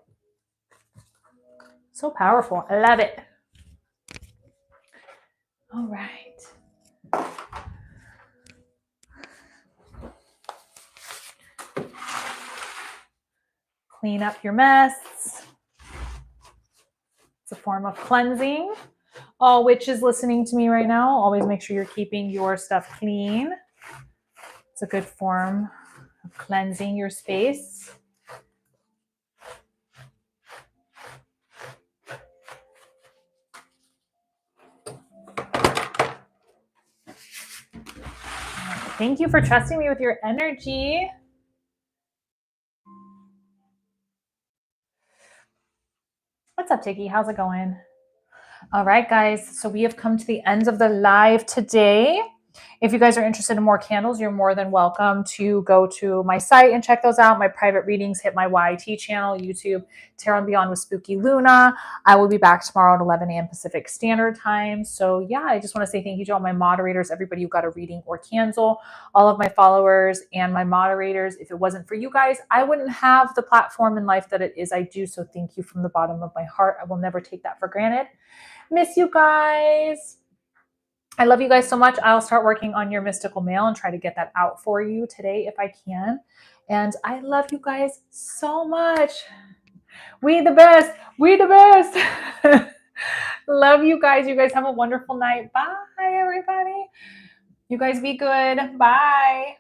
So powerful. I love it. All right. Clean up your mess. It's a form of cleansing. All witches listening to me right now, always make sure you're keeping your stuff clean. It's a good form of cleansing your space. Thank you for trusting me with your energy. What's up, Tiggy? How's it going? All right, guys. So we have come to the end of the live today. If you guys are interested in more candles, you're more than welcome to go to my site and check those out. My private readings hit my YT channel, YouTube, Tarot and Beyond with Spooky Luna. I will be back tomorrow at 11 a.m. Pacific Standard Time. So yeah, I just want to say thank you to all my moderators, everybody who got a reading or candle, all of my followers and my moderators. If it wasn't for you guys, I wouldn't have the platform in life that it is I do. So thank you from the bottom of my heart. I will never take that for granted. Miss you guys. I love you guys so much. I'll start working on your mystical mail and try to get that out for you today if I can. And I love you guys so much. We the best. We the best. Love you guys. You guys have a wonderful night. Bye, everybody. You guys be good. Bye.